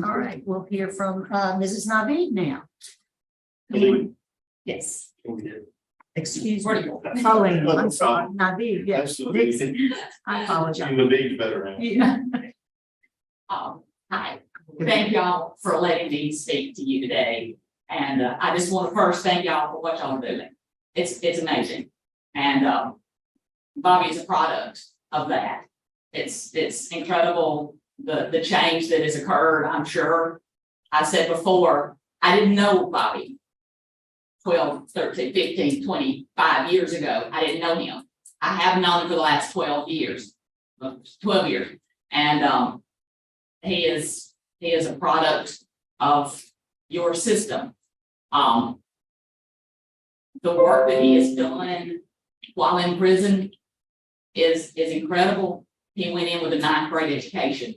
All right, we'll hear from Mrs. Naveed now. Yes. Excuse me. Pauline, I'm sorry, Naveed, yes. I apologize. Naveed's better. Yeah. Hi, thank y'all for letting me speak to you today. And I just want to first thank y'all for what y'all are doing. It's amazing. And Bobby is a product of that. It's incredible, the change that has occurred, I'm sure. I said before, I didn't know Bobby 12, 13, 15, 25 years ago. I didn't know him. I have known him for the last 12 years. And he is a product of your system. The work that he has done while in prison is incredible. He went in with a 9th grade education.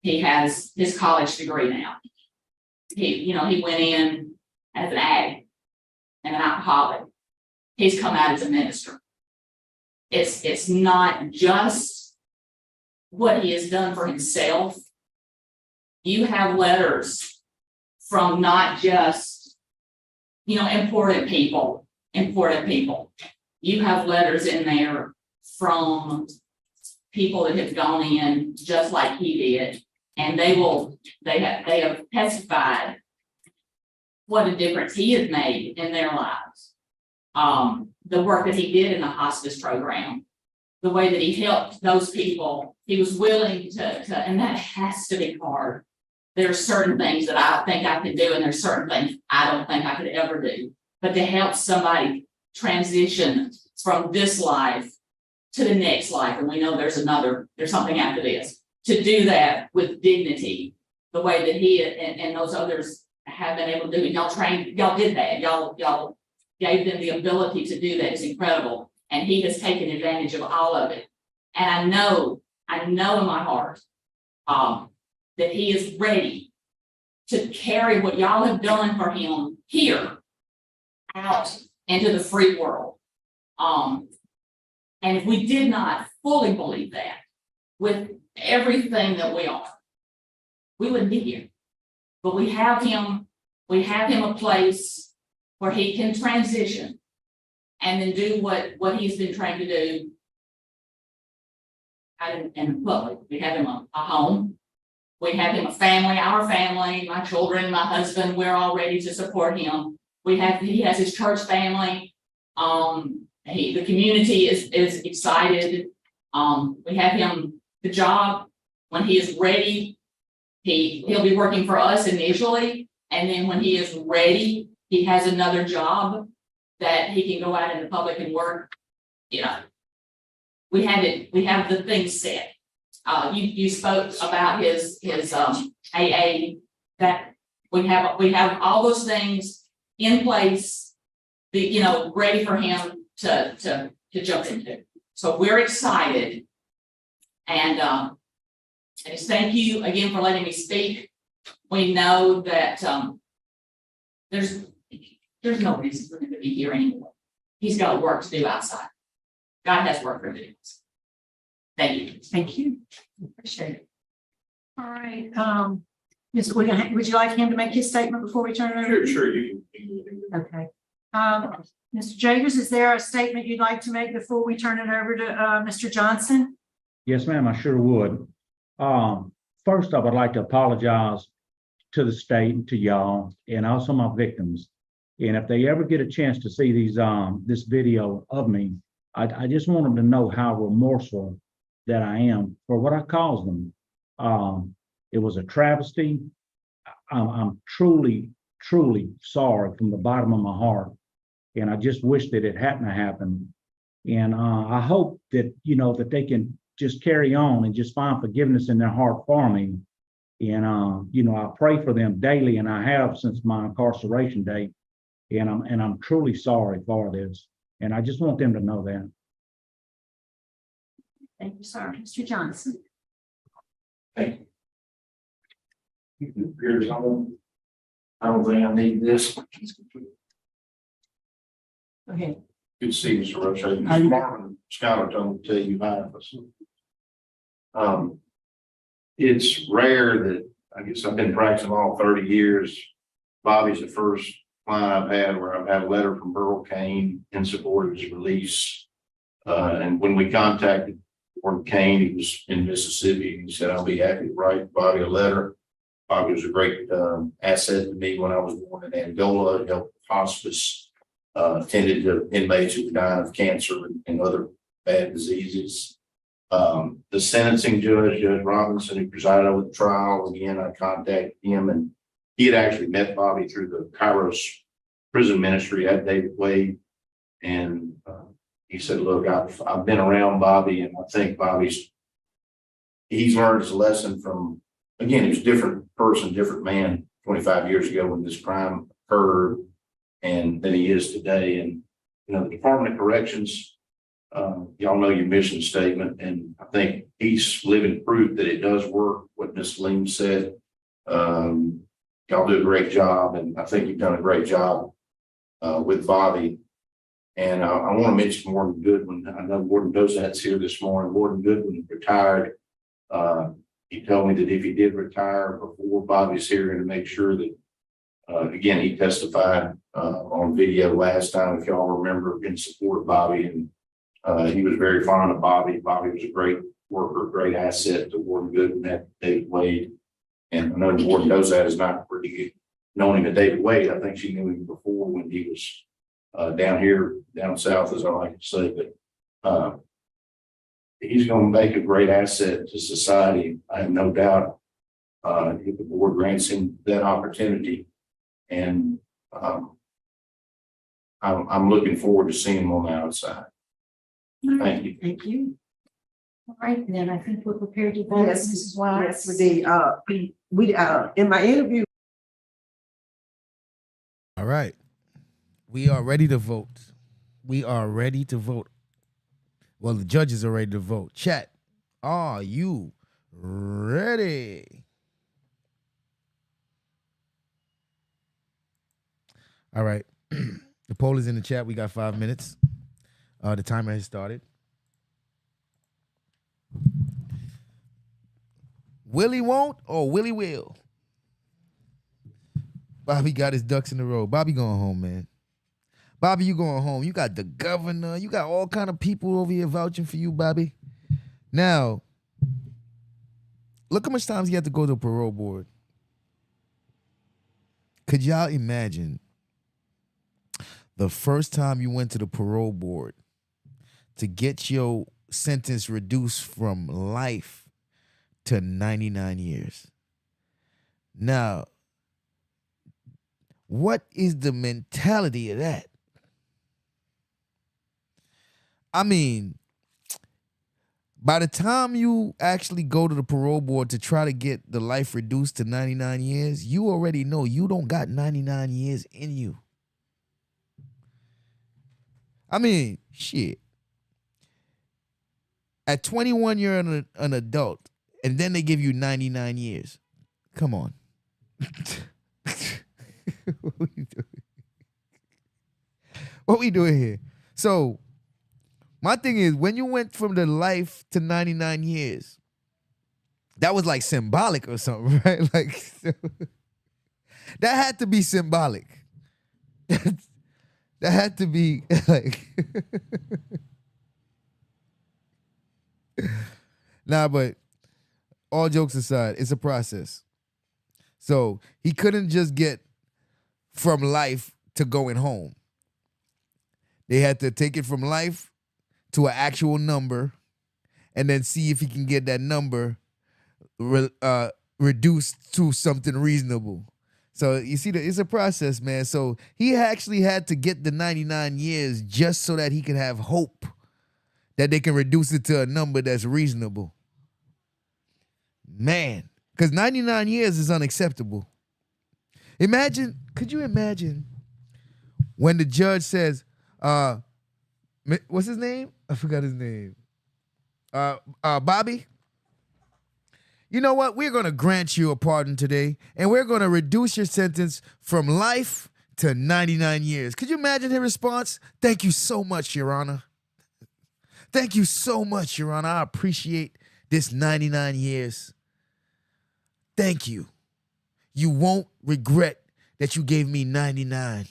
He has his college degree now. He went in as an ag and an alcoholic. He's come out as a minister. It's not just what he has done for himself. You have letters from not just, important people. You have letters in there from people that have gone in just like he did, and they have testified what a difference he has made in their lives. The work that he did in the hospice program, the way that he helped those people, he was willing to, and that has to be hard. There are certain things that I think I can do, and there's certain things I don't think I could ever do. But to help somebody transition from this life to the next life, and we know there's something after this, to do that with dignity, the way that he and those others have been able to do it. Y'all did that. Y'all gave them the ability to do that. It's incredible. And he has taken advantage of all of it. And I know in my heart that he is ready to carry what y'all have done for him here out into the free world. And if we did not fully believe that with everything that we are, we wouldn't be here. But we have him a place where he can transition and then do what he's been trained to do out in the public. We have him a home. We have him a family, our family, my children, my husband. We're all ready to support him. He has his church family. The community is excited. We have him the job when he is ready. He'll be working for us initially, and then when he is ready, he has another job that he can go out in the public and work. We have the things set. You spoke about his AA, that we have all those things in place, ready for him to jump into. So we're excited, and I just thank you again for letting me speak. We know that there's no reason for him to be here anymore. He's got work to do outside. God has work for him to do. Thank you. Thank you. Appreciate it. All right, would you like him to make his statement before we turn it over? Sure, you can. Okay. Mr. Jagers, is there a statement you'd like to make before we turn it over to, Mr. Johnson? Yes, ma'am, I sure would. First off, I'd like to apologize to the state and to y'all and also my victims. And if they ever get a chance to see these, this video of me, I just want them to know how remorseful that I am for what I caused them. It was a travesty. I'm truly, truly sorry from the bottom of my heart. And I just wish that it hadn't happened. And I hope that, you know, that they can just carry on and just find forgiveness in their heart for me. And, you know, I pray for them daily, and I have since my incarceration date. And I'm truly sorry for this. And I just want them to know that. Thank you, sir. Mr. Johnson. Here's home. I don't think I need this. Go ahead. Good to see you, Mr. Roche. Marvin Schuyler told me to tell you hi. It's rare that, I guess I've been practicing all 30 years. Bobby's the first client I've had where I've had a letter from Burl Kane in support of his release. And when we contacted Warden Kane, he was in Mississippi, and he said, I'll be happy to write Bobby a letter. Bobby was a great asset to me when I was born in Angola. He helped with hospice, tended to inmates who died of cancer and other bad diseases. The sentencing judge, Judge Robinson, who presided over the trial, again, I contacted him, and he had actually met Bobby through the Kairos prison ministry at David Wade. And he said, look, I've been around Bobby, and I think he's learned his lesson from, again, he was a different person, different man 25 years ago when this crime occurred, and than he is today. And, you know, the Department of Corrections, y'all know your mission statement, and I think he's living proof that it does work, what Ms. Leem said. Y'all do a great job, and I think you've done a great job with Bobby. And I want to mention Warden Goodwin. I know Warden Dozat's here this morning. Warden Goodwin retired. He told me that if he did retire before Bobby's here, to make sure that, again, he testified on video last time, if y'all remember, in support of Bobby. And he was very fond of Bobby. Bobby was a great worker, great asset to Warden Goodwin at David Wade. And I know Warden Dozat is not pretty good knowing him at David Wade. I think she knew him before when he was down here, down south, as I like to say. But he's going to make a great asset to society. I have no doubt if the board grants him that opportunity. And I'm looking forward to seeing him on the outside. Thank you. Thank you. All right, then I think we're prepared to vote. Yes, Mrs. Wise. yes, we in my interview. All right. We are ready to vote. We are ready to vote. Well, the judges are ready to vote. Chat, are you ready? All right. The poll is in the chat. We got 5 minutes. The timer has started. Willie won't or Willie will? Bobby got his ducks in a row. Bobby going home, man. Bobby, you going home. You got the governor. You got all kind of people over here vouching for you, Bobby. Now, look how much times you have to go to a parole board. Could y'all imagine the first time you went to the parole board to get your sentence reduced from life to 99 years? Now, what is the mentality of that? I mean, by the time you actually go to the parole board to try to get the life reduced to 99 years, you already know you don't got 99 years in you. I mean, shit. At 21, you're an adult, and then they give you 99 years. Come on. What we doing here? So, My thing is, when you went from the life to 99 years, that was like symbolic or something, right? Like, that had to be symbolic. That had to be like, nah, but all jokes aside, it's a process. So he couldn't just get from life to going home. They had to take it from life to an actual number and then see if he can get that number reduced to something reasonable. So you see, it's a process, man. So he actually had to get the 99 years just so that he could have hope that they can reduce it to a number that's reasonable. Man, because 99 years is unacceptable. Could you imagine when the judge says, what's his name? I forgot his name. Bobby, you know what? We're going to grant you a pardon today, and we're going to reduce your sentence from life to 99 years. Could you imagine his response? Thank you so much, Your Honor. Thank you so much, Your Honor. I appreciate this 99 years. Thank you. You won't regret that you gave me 99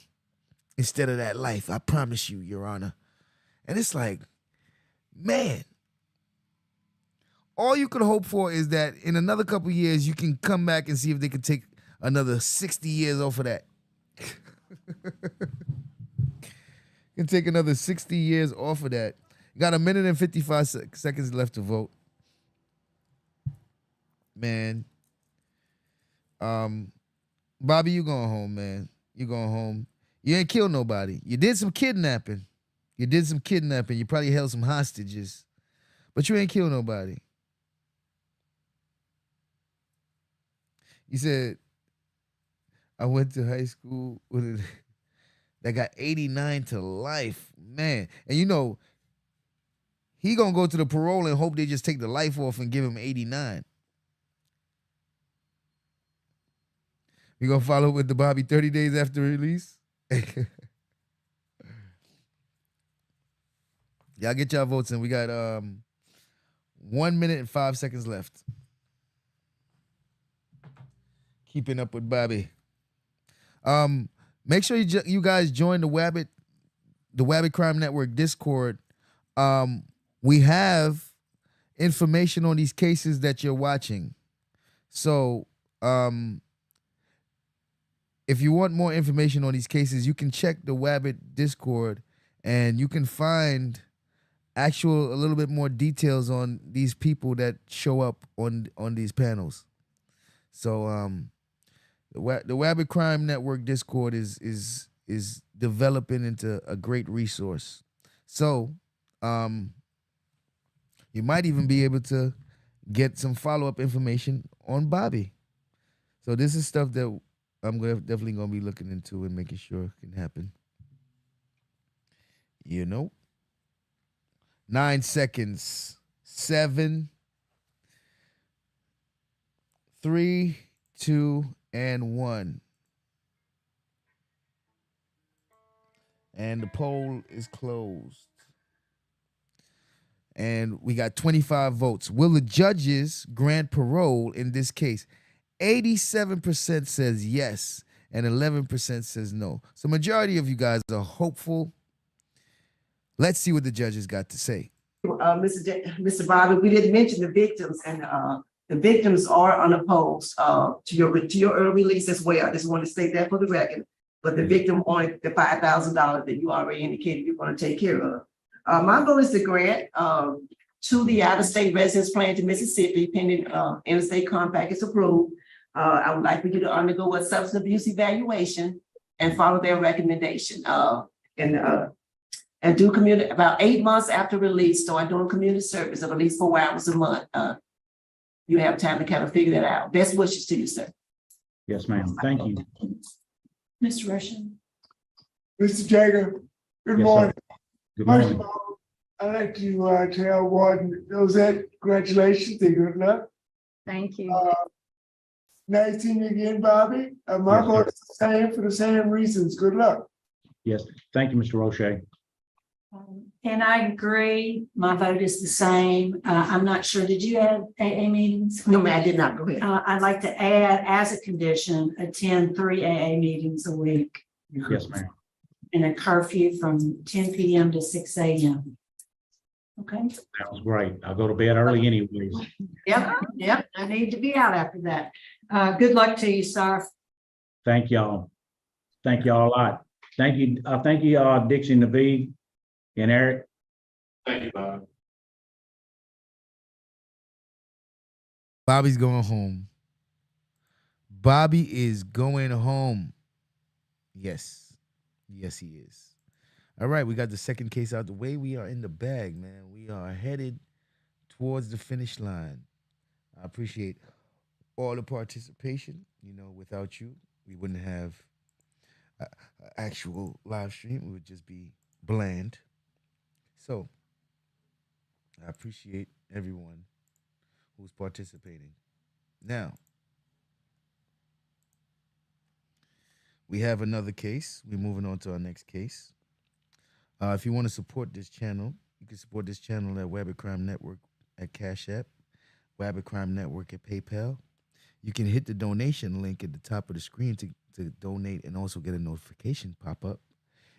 instead of that life. I promise you, Your Honor. And it's like, man, all you could hope for is that in another couple of years, you can come back and see if they could take another 60 years off of that. Can take another 60 years off of that. Got a minute and 55 seconds left to vote. Man. Bobby, you going home, man. You going home. You ain't killed nobody. You did some kidnapping. You probably held some hostages. But you ain't killed nobody. You said, I went to high school with that got 89 to life. Man. And you know, he gonna go to the parole and hope they just take the life off and give him 89. We gonna follow with the Bobby 30 days after release? Y'all get y'all votes in. We got 1 minute and 5 seconds left. Keeping up with Bobby. Make sure you guys join the Wabbit Crime Network Discord. We have information on these cases that you're watching. So if you want more information on these cases, you can check the Wabbit Discord and you can find a little bit more details on these people that show up on these panels. So the Wabbit Crime Network Discord is developing into a great resource. So you might even be able to get some follow-up information on Bobby. So this is stuff that I'm definitely going to be looking into and making sure it can happen. You know? 9 seconds. 7, 3, 2, and 1. And the poll is closed. And we got 25 votes. Will the judges grant parole in this case? 87% says yes, and 11% says no. So majority of you guys are hopeful. Let's see what the judges got to say. Mr. Bobby, we didn't mention the victims, and the victims are unopposed to your early release as well. I just want to state that for the record. But the victim wanted the $5,000 that you already indicated you're going to take care of. My goal is to grant to the out-of-state residence plan to Mississippi pending interstate compact is approved. I would like for you to undergo a substance abuse evaluation and follow their recommendation. And do community about 8 months after release. Start doing community service of at least 4 hours a month. You have time to kind of figure that out. Best wishes to you, sir. Yes, ma'am. Thank you. Mr. Russian. Mr. Jager, good Yes, morning. sir. Good First morning. of all, I'd like to tell Warden Rosette, congratulations and good luck. Thank you. Nice seeing you again, Bobby. My Yes, vote is the same for the same reasons. Good luck. Yes, thank you, Mr. Roche. And I agree. My vote is the same. I'm not sure. Did you add AA meetings? No, ma'am, I did not. Go ahead. I'd like to add as a condition, attend 3 AA meetings a week. Yes, ma'am. And a curfew from 10 PM to 6 AM. Okay. That was great. I'll go to bed early anyways. Yep. I need to be out after that. Good luck to you, sir. Thank y'all. Thank y'all a lot. Thank you, Dixie, Naveed, and Eric. Thank you, Bob. Bobby's going home. Bobby is going home. Yes. Yes, he is. All right, we got the second case out the way. We are in the bag, man. We are headed towards the finish line. I appreciate all the participation. You know, without you, we wouldn't have an actual live stream. It would just be bland. So I appreciate everyone who's participating. Now, we have another case. We're moving on to our next case. If you want to support this channel, you can support this channel at Wabbit Crime Network at Cash App, Wabbit Crime Network at PayPal. You can hit the donation link at the top of the screen to donate and also get a notification pop up.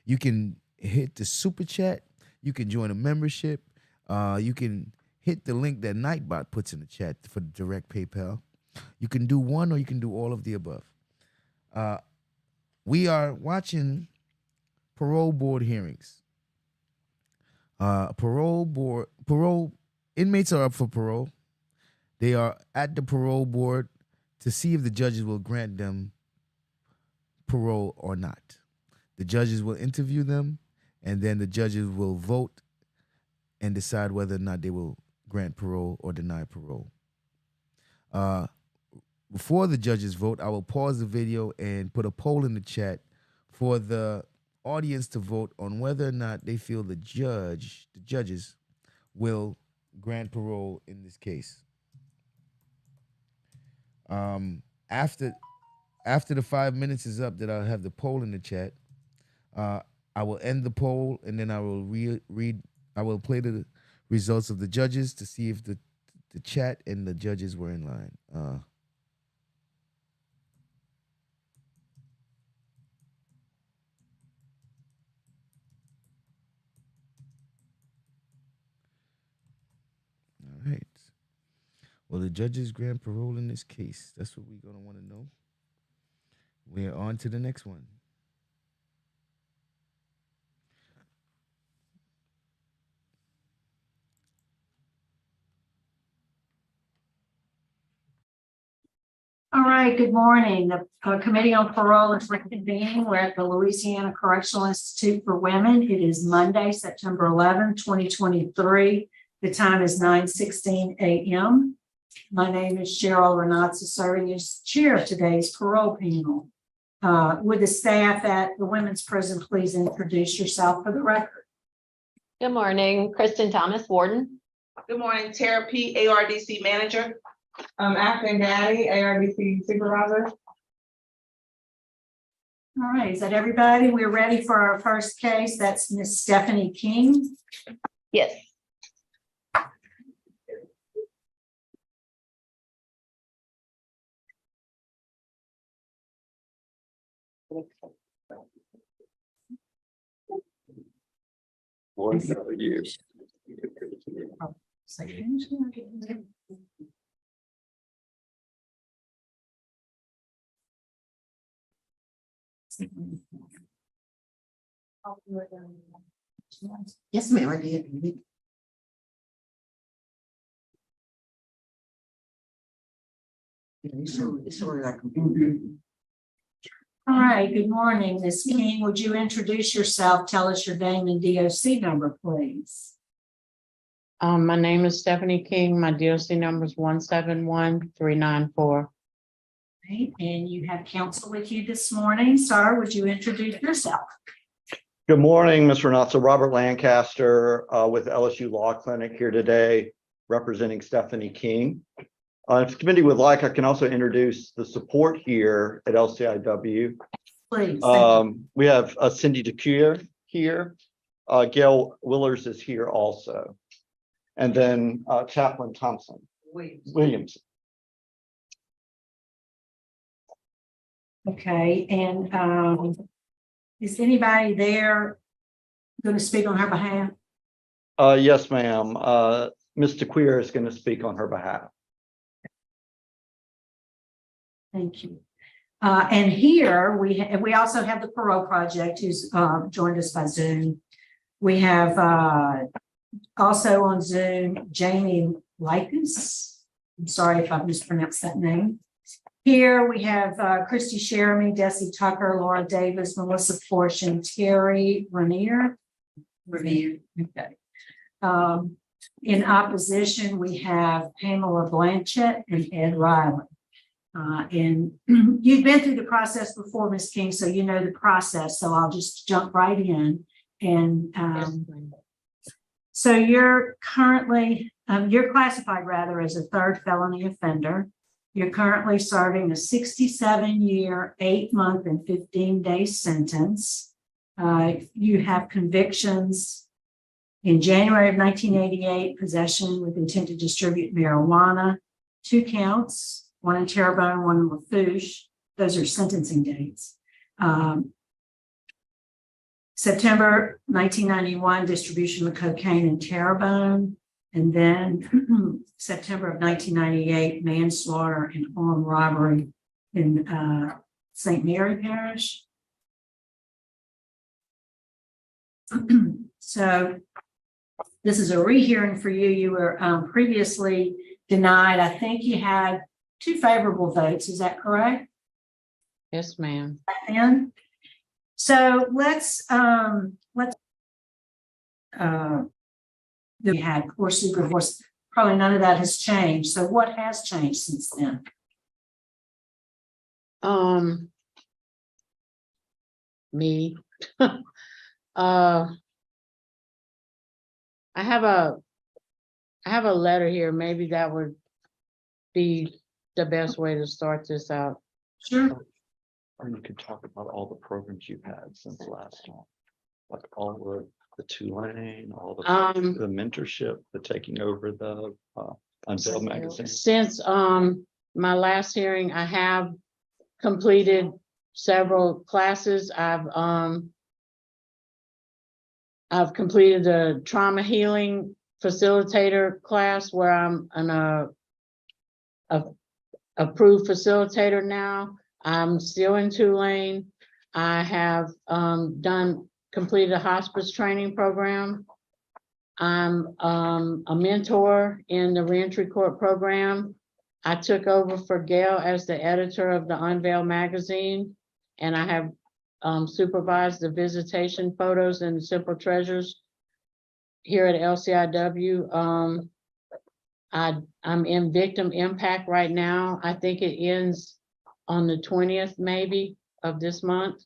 You can hit the super chat. You can join a membership. You can hit the link that Nightbot puts in the chat for direct PayPal. You can do one or you can do all of the above. We are watching parole board hearings. Parole inmates are up for parole. They are at the parole board to see if the judges will grant them parole or not. The judges will interview them, and then the judges will vote and decide whether or not they will grant parole or deny parole. Before the judges vote, I will pause the video and put a poll in the chat for the audience to vote on whether or not they feel the judges will grant parole in this case. After the 5 minutes is up that I'll have the poll in the chat, I will end the poll and then I will I will play the results of the judges to see if the chat and the judges were in line. All right. Well, the judges grant parole in this case. That's what we're going to want to know. We're on to the next one. All right, good morning. The Committee on Parole is reconvening. We're at the Louisiana Correctional Institute for Women. It is Monday, September 11, 2023. The time is 9:16 a.m. My name is Cheryl Renatza, serving as chair of today's parole panel. Would the staff at the women's prison please introduce yourself for the record? Good morning, Kristen Thomas, Warden. Good morning, Tara P, ARDC Manager. Acting Daddy, ARDC Supervisor. All right, is that everybody? We're ready for our first case. That's Miss Stephanie King. Yes. Yes, ma'am, I did. It's showing like. All right, good morning, Ms. King. Would you introduce yourself? Tell us your name and DOC number, please. My name is Stephanie King. My DOC number is 171394. Right, and you have counsel with you this morning. Sir, would you introduce yourself? Good morning, Mr. Renatza. Robert Lancaster with LSU Law Clinic here today, representing Stephanie King. If the committee would like, I can also introduce the support here at LCIW. Please. We have Cindy DeCuire here, Gail Willers is here also. And then Chaplain Thompson Williams. Okay, and is anybody there going to speak on her behalf? Yes, ma'am. Ms. Queer is going to speak on her behalf. Thank you. And here we also have the Parole Project who's joined us by Zoom. We have also on Zoom Jamie Likus. I'm sorry if I mispronounced that name. Here we have Christy Sheremy, Desi Tucker, Laura Davis, Melissa Portion, Terry Rainier. Okay. In opposition, we have Pamela Blanchett and Ed Riley. And you've been through the process before, Ms. King, so you know the process. So I'll just jump right in. And so you're currently, you're classified rather as a third felony offender. You're currently serving a 67-year, 8-month, and 15-day sentence. You have convictions in January of 1988, possession with intent to distribute marijuana, 2 counts, 1 in Terrebonne, 1 in Lafourche. Those are sentencing dates. September 1991, distribution of cocaine in Terrebonne. And then September of 1998, manslaughter and armed robbery in St. Mary Parish. So this is a rehearing for you. You were previously denied. I think you had 2 favorable votes. Is that correct? Yes, ma'am. And so let's we had core super divorce. Probably none of that has changed. So what has changed since then? Me. I have a letter here. Maybe that would be the best way to start this out. Sure. Or you could talk about all the programs you've had since the last time, like all the Tulane, all the mentorship, the taking over the Unveiled magazine. Since my last hearing, I have completed several classes. I've completed a trauma healing facilitator class where I'm an approved facilitator now. I'm still in Tulane. I have completed a hospice training program. I'm a mentor in the reentry court program. I took over for Gail as the editor of the Unveiled magazine, and I have supervised the visitation photos and Simple Treasures here at LCIW. I'm in victim impact right now. I think it ends on the 20th maybe of this month.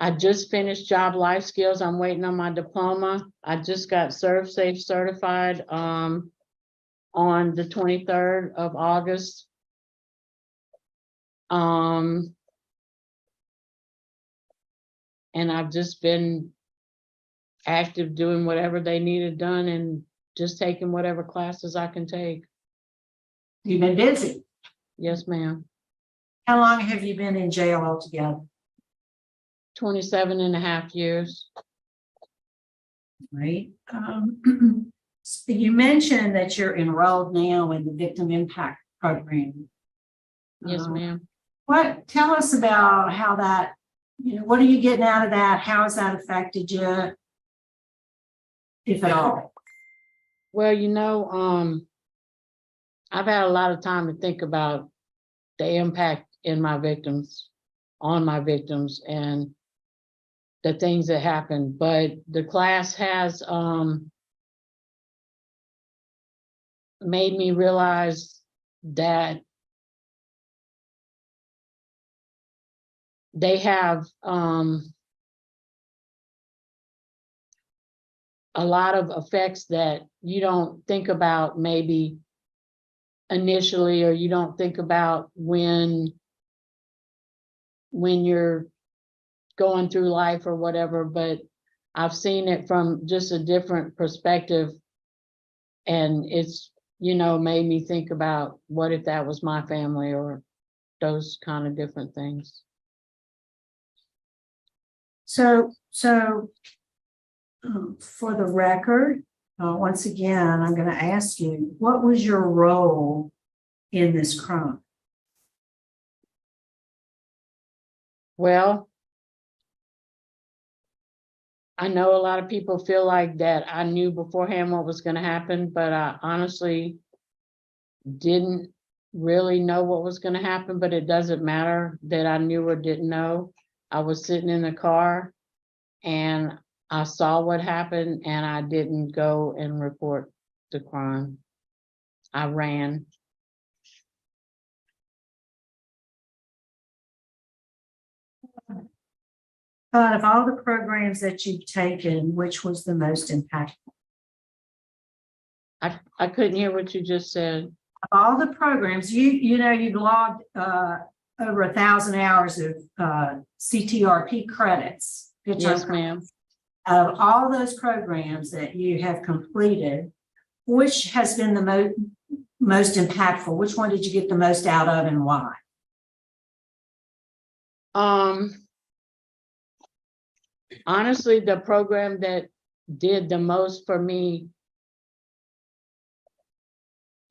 I just finished job life skills. I'm waiting on my diploma. I just got ServSafe certified on the 23rd of August. And I've just been active doing whatever they needed done and just taking whatever classes I can take. You've been busy. Yes, ma'am. How long have you been in jail altogether? 27.5 years. Right. So you mentioned that you're enrolled now in the victim impact program. Yes, ma'am. Tell us about how that, what are you getting out of that? How has that affected you, if at all? Well, I've had a lot of time to think about the impact on my victims and the things that happened, but the class has made me realize that they have a lot of effects that you don't think about maybe initially, or you don't think about when you're going through life or whatever, but I've seen it from just a different perspective. And it's, made me think about what if that was my family or those kind of different things. So, for the record, once again, I'm going to ask you, what was your role in this crime? Well, I know a lot of people feel like that I knew beforehand what was going to happen, but I honestly didn't really know what was going to happen, but it doesn't matter that I knew or didn't know. I was sitting in the car and I saw what happened and I didn't go and report the crime. I ran. Out of all the programs that you've taken, which was the most impactful? I couldn't hear what you just said. Of all the programs, you've logged over 1,000 hours of CTRP credits. Yes, ma'am. Of all those programs that you have completed, which has been the most impactful? Which one did you get the most out of and why? Honestly, the program that did the most for me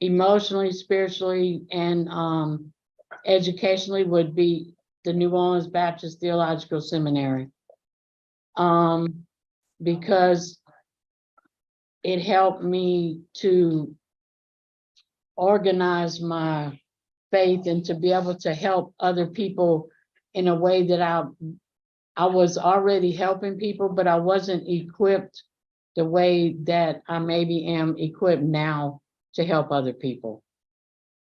emotionally, spiritually, and educationally would be the New Orleans Baptist Theological Seminary. Because it helped me to organize my faith and to be able to help other people in a way that I was already helping people, but I wasn't equipped the way that I maybe am equipped now to help other people.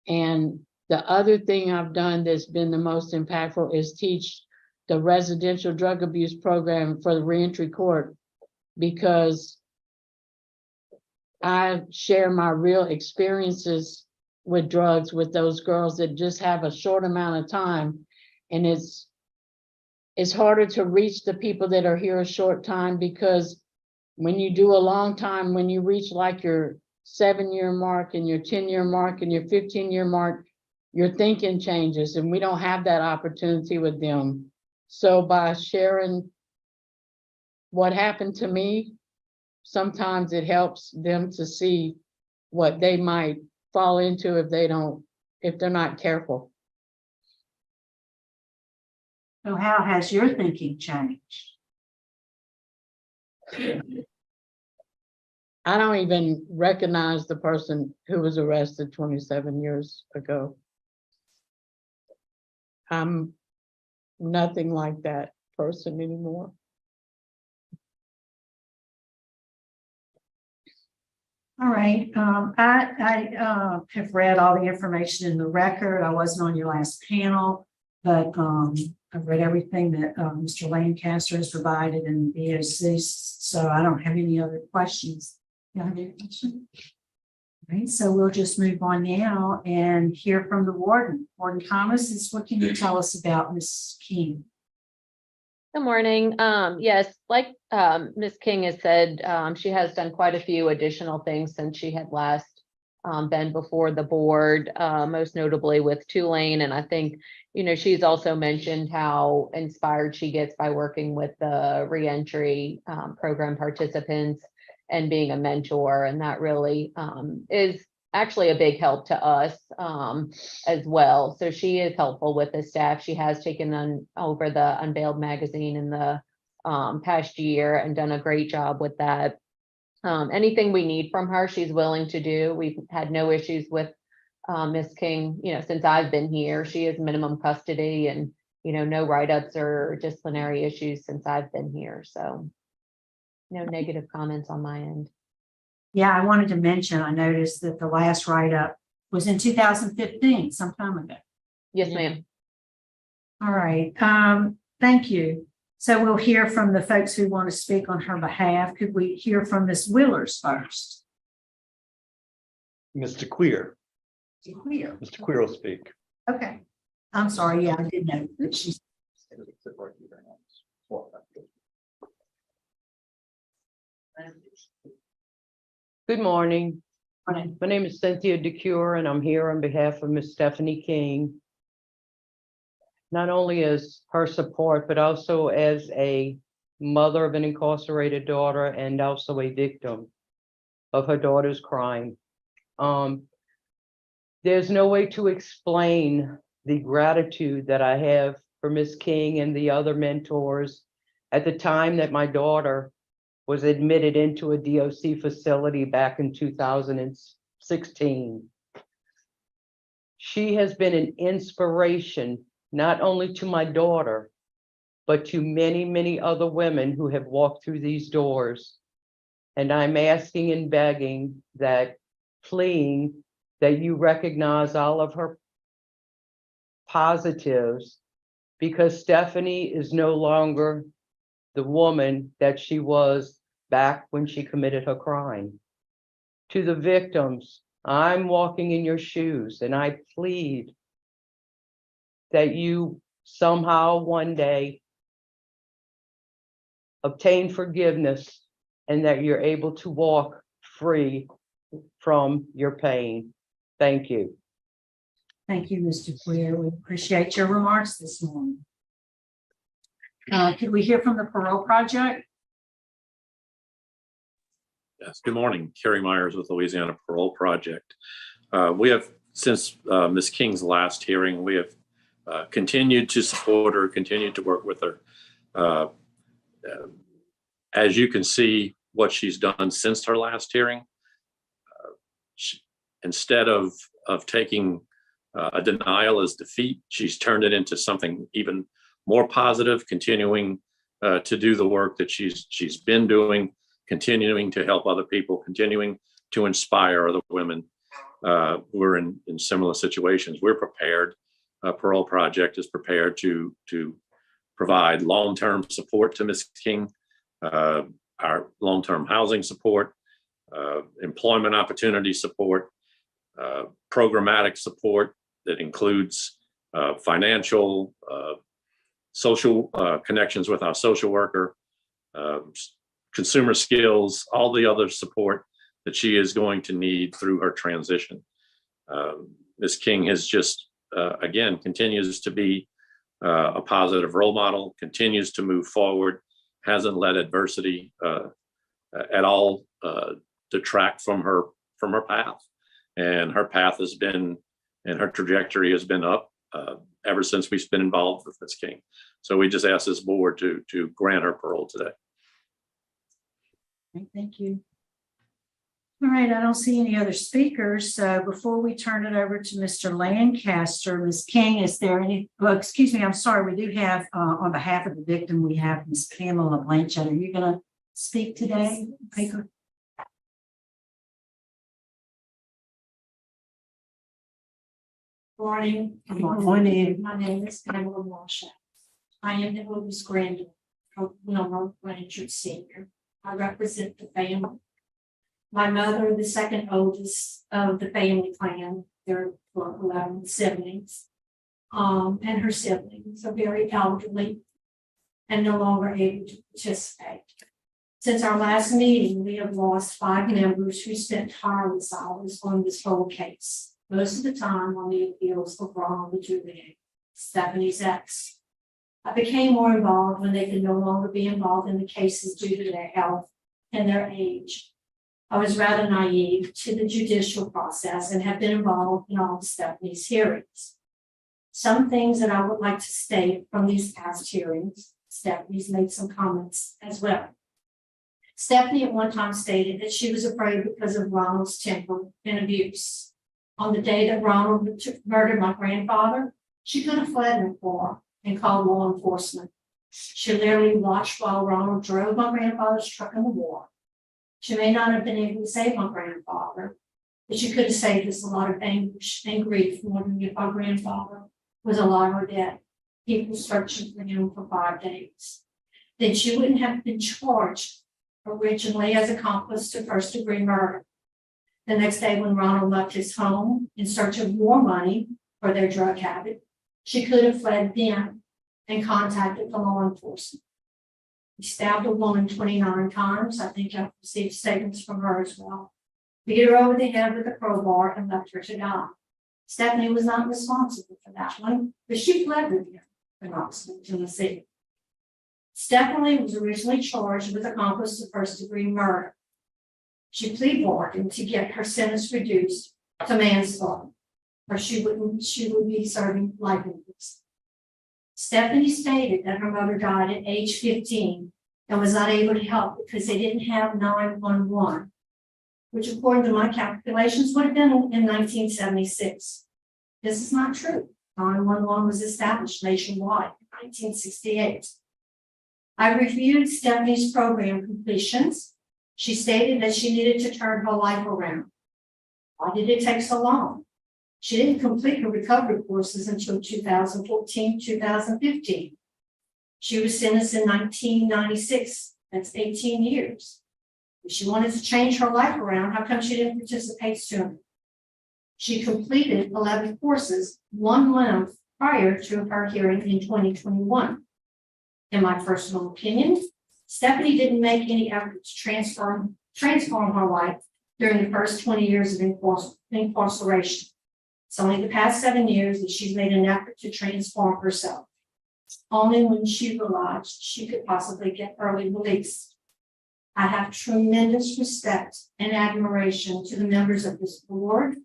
And the other thing I've done that's been the most impactful is teach the residential drug abuse program for the reentry court, because I share my real experiences with drugs with those girls that just have a short amount of time. And it's harder to reach the people that are here a short time, because when you do a long time, when you reach like your 7-year mark and your 10-year mark and your 15-year mark, your thinking changes, and we don't have that opportunity with them. So by sharing what happened to me, sometimes it helps them to see what they might fall into if they're not careful. So how has your thinking changed? I don't even recognize the person who was arrested 27 years ago. I'm nothing like that person anymore. All right. I have read all the information in the record. I wasn't on your last panel, but I've read everything that Mr. Lancaster has provided in the BOC, so I don't have any other questions. You have any questions? All right, so we'll just move on now and hear from the warden. Warden Thomas, what can you tell us about Ms. King? Good morning. Yes, like Ms. King has said, she has done quite a few additional things since she had last been before the board, most notably with Tulane. And I think, she's also mentioned how inspired she gets by working with the reentry program participants and being a mentor. And that really is actually a big help to us as well. So she is helpful with the staff. She has taken over the Unveiled magazine in the past year and done a great job with that. Anything we need from her, she's willing to do. We've had no issues with Ms. King, since I've been here. She is minimum custody and, no write-ups or disciplinary issues since I've been here. So no negative comments on my end. Yeah, I wanted to mention, I noticed that the last write-up was in 2015, some time ago. Yes, ma'am. All right, thank you. So we'll hear from the folks who want to speak on her behalf. Could we hear from Ms. Willers first? Mr. Queer. Queer. Mr. Queer will speak. Okay. I'm sorry, yeah, I did know that she's. Good morning. My name is Cynthia DeCure, and I'm here on behalf of Miss Stephanie King. Not only as her support, but also as a mother of an incarcerated daughter and also a victim of her daughter's crime. There's no way to explain the gratitude that I have for Miss King and the other mentors at the time that my daughter was admitted into a DOC facility back in 2016. She has been an inspiration, not only to my daughter, but to many, many other women who have walked through these doors. And I'm asking and begging that, pleading that you recognize all of her positives, because Stephanie is no longer the woman that she was back when she committed her crime. To the victims, I'm walking in your shoes, and I plead that you somehow one day obtain forgiveness and that you're able to walk free from your pain. Thank you. Thank you, Mr. Queer. We appreciate your remarks this morning. Could we hear from the Parole Project? Yes, good morning. Kerry Myers with Louisiana Parole Project. We have, since Ms. King's last hearing, we have continued to support her, continued to work with her. As you can see, what she's done since her last hearing, instead of taking a denial as defeat, she's turned it into something even more positive, continuing to do the work that she's been doing, continuing to help other people, continuing to inspire other women who are in similar situations. We're prepared. Parole Project is prepared to provide long-term support to Ms. King, our long-term housing support, employment opportunity support, programmatic support that includes financial, social connections with our social worker, consumer skills, all the other support that she is going to need through her transition. Ms. King has just, again, continues to be a positive role model, continues to move forward, hasn't let adversity at all detract from her path. And her path has been, and her trajectory has been up ever since we've been involved with Ms. King. So we just ask this board to grant her parole today. Thank you. All right, I don't see any other speakers. So before we turn it over to Mr. Lancaster, Ms. King, is there any, well, excuse me, I'm sorry, we do have, on behalf of the victim, we have Ms. Pamela Blanchett. Are you going to speak today? Good morning. Good morning. My name is Pamela Blanchett. I am the oldest granddaughter of Wilmer Blanchard Sr. I represent the family. My mother, the second oldest of the family clan, they're 11 siblings, and her siblings are very elderly and no longer able to participate. Since our last meeting, we have lost 5 members who spent tireless hours on this whole case, most of the time on the appeals of Ronald Juliet, Stephanie's ex. I became more involved when they could no longer be involved in the cases due to their health and their age. I was rather naive to the judicial process and have been involved in all of Stephanie's hearings. Some things that I would like to state from these past hearings, Stephanie's made some comments as well. Stephanie at one time stated that she was afraid because of Ronald's temper and abuse. On the day that Ronald murdered my grandfather, she could have fled in war and called law enforcement. She literally watched while Ronald drove my grandfather's truck in the war. She may not have been able to save my grandfather, but she could have saved us a lot of anguish and grief, wondering if our grandfather was alive or dead. People searching for him for 5 days. Then she wouldn't have been charged originally as accomplice to first-degree murder. The next day when Ronald left his home in search of more money for their drug habit, she could have fled then and contacted the law enforcement. He stabbed a woman 29 times. I think I've received statements from her as well. Beat her over the head with a crowbar and left her to die. Stephanie was not responsible for that one, but she fled with him in Knoxville, Tennessee. Stephanie was originally charged with accomplice to first-degree murder. She pleaded bargained to get her sentence reduced to manslaughter, or she would be serving life in prison. Stephanie stated that her mother died at age 15 and was not able to help because they didn't have 911, which according to my calculations would have been in 1976. This is not true. 911 was established nationwide in 1968. I reviewed Stephanie's program completions. She stated that she needed to turn her life around. Why did it take so long? She didn't complete her recovery courses until 2014, 2015. She was sentenced in 1996. That's 18 years. If she wanted to change her life around, how come she didn't participate sooner? She completed 11 courses 1 month prior to her hearing in 2021. In my personal opinion, Stephanie didn't make any effort to transform her life during the first 20 years of incarceration. It's only the past 7 years that she's made an effort to transform herself. Only when she realized she could possibly get early release. I have tremendous respect and admiration to the members of this board,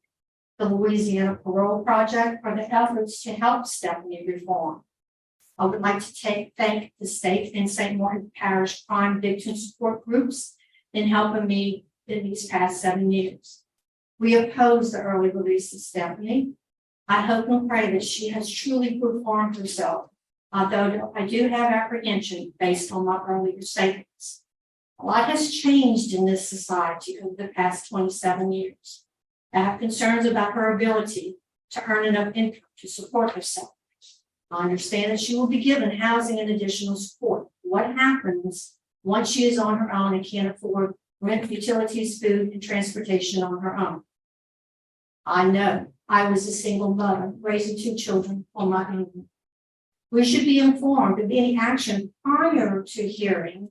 the Louisiana Parole Project, for the efforts to help Stephanie reform. I would like to thank the state and St. Martin Parish crime victim support groups in helping me in these past 7 years. We oppose the early release of Stephanie. I hope and pray that she has truly reformed herself, although I do have apprehension based on my earlier statements. A lot has changed in this society over the past 27 years. I have concerns about her ability to earn enough income to support herself. I understand that she will be given housing and additional support. What happens once she is on her own and can't afford rent, utilities, food, and transportation on her own? I know I was a single mother raising 2 children on my own. We should be informed of any action prior to hearing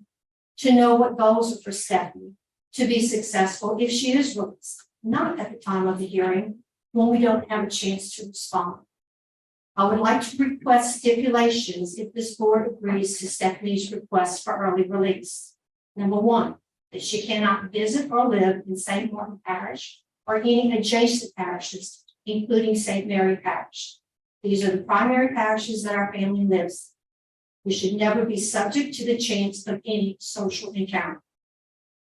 to know what goals are for Stephanie to be successful if she is released, not at the time of the hearing when we don't have a chance to respond. I would like to request stipulations if this board agrees to Stephanie's request for early release. Number 1, that she cannot visit or live in St. Martin Parish or any adjacent parishes, including St. Mary Parish. These are the primary parishes that our family lives in. We should never be subject to the chance of any social encounter.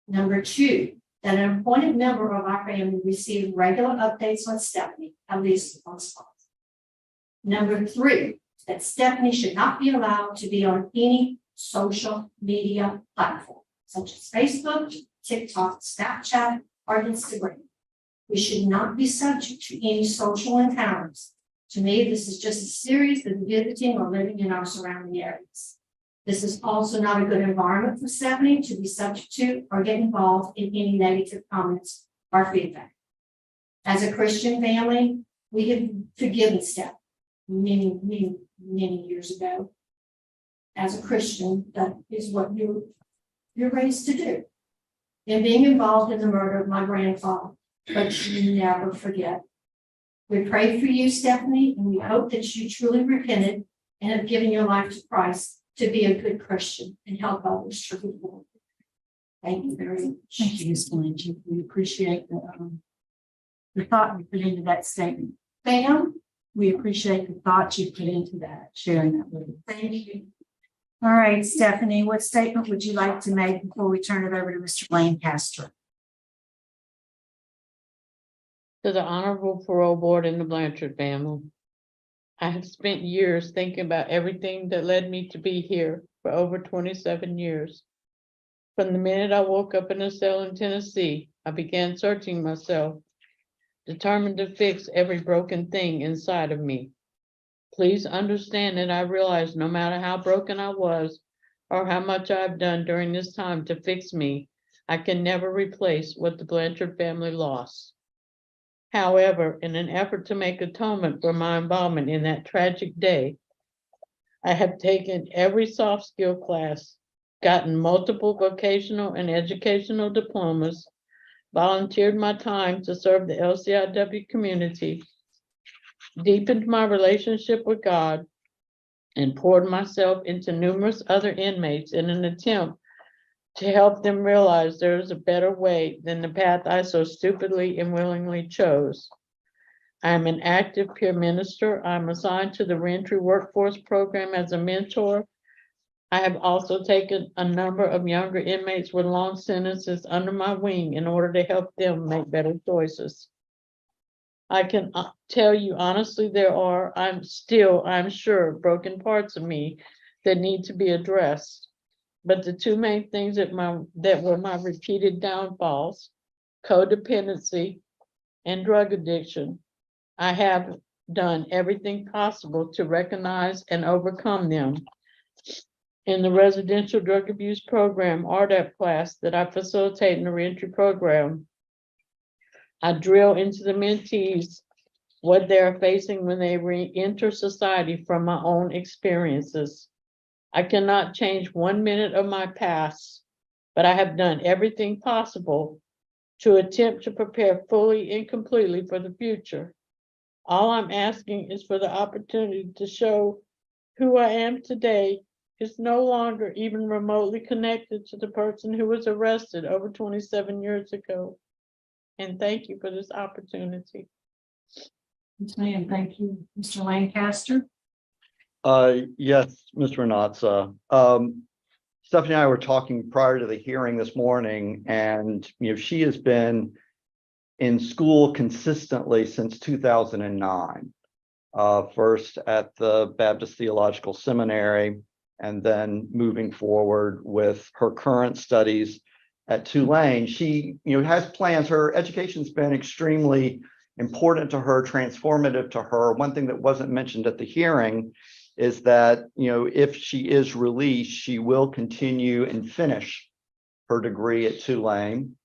Number 2, that an appointed member of our family receive regular updates on Stephanie, at least once a month. Number 3, that Stephanie should not be allowed to be on any social media platform, such as Facebook, TikTok, Snapchat, or Instagram. We should not be subject to any social encounters. To me, this is just as serious as visiting or living in our surrounding areas. This is also not a good environment for Stephanie to be subject to or get involved in any negative comments or feedback. As a Christian family, we have forgiven Stephanie many years ago. As a Christian, that is what you're raised to do. And being involved in the murder of my grandfather, but you never forget. We pray for you, Stephanie, and we hope that you truly repented and have given your life to Christ to be a good Christian and help others to be born. Thank you very much. Thank you, Ms. Lindsay. We appreciate the thought you put into that statement. Pam, we appreciate the thought you put into that, sharing that with us. Thank you. All right, Stephanie, what statement would you like to make before we turn it over to Mr. Lancaster? To the Honorable Parole Board and the Blanchard family. I have spent years thinking about everything that led me to be here for over 27 years. From the minute I woke up in a cell in Tennessee, I began searching myself, determined to fix every broken thing inside of me. Please understand that I realize no matter how broken I was or how much I've done during this time to fix me, I can never replace what the Blanchard family lost. However, in an effort to make atonement for my involvement in that tragic day, I have taken every soft skill class gotten multiple vocational and educational diplomas, volunteered my time to serve the LCIW community, deepened my relationship with God, and poured myself into numerous other inmates in an attempt to help them realize there is a better way than the path I so stupidly and willingly chose. I am an active peer minister. I'm assigned to the Reentry Workforce Program as a mentor. I have also taken a number of younger inmates with long sentences under my wing in order to help them make better choices. I can tell you honestly, I'm sure, broken parts of me that need to be addressed. But the two main things that were my repeated downfalls, codependency and drug addiction, I have done everything possible to recognize and overcome them. In the residential drug abuse program, RDAP class that I facilitate in the reentry program, I drill into the mentees what they're facing when they re-enter society from my own experiences. I cannot change 1 minute of my past, but I have done everything possible to attempt to prepare fully and completely for the future. All I'm asking is for the opportunity to show who I am today is no longer even remotely connected to the person who was arrested over 27 years ago. And thank you for this opportunity. Yes, ma'am. Thank you, Mr. Lancaster. Yes, Mr. Natsa. Stephanie and I were talking prior to the hearing this morning, and she has been in school consistently since 2009. First at the Baptist Theological Seminary, and then moving forward with her current studies at Tulane. She has plans. Her education's been extremely important to her, transformative to her. One thing that wasn't mentioned at the hearing is that if she is released, she will continue and finish her degree at Tulane.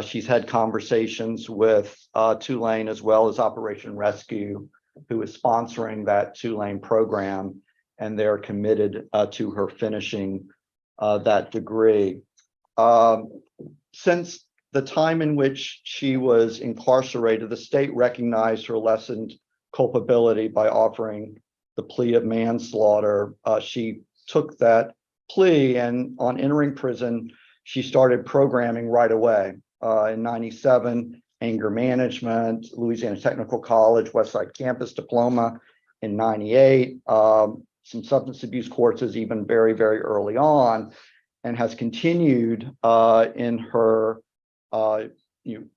She's had conversations with Tulane as well as Operation Rescue, who is sponsoring that Tulane program, and they're committed to her finishing that degree. Since the time in which she was incarcerated, the state recognized her lessened culpability by offering the plea of manslaughter. She took that plea, and on entering prison, she started programming right away. In 97, anger management, Louisiana Technical College, Westside Campus diploma in 98, some substance abuse courses even very, very early on, and has continued in her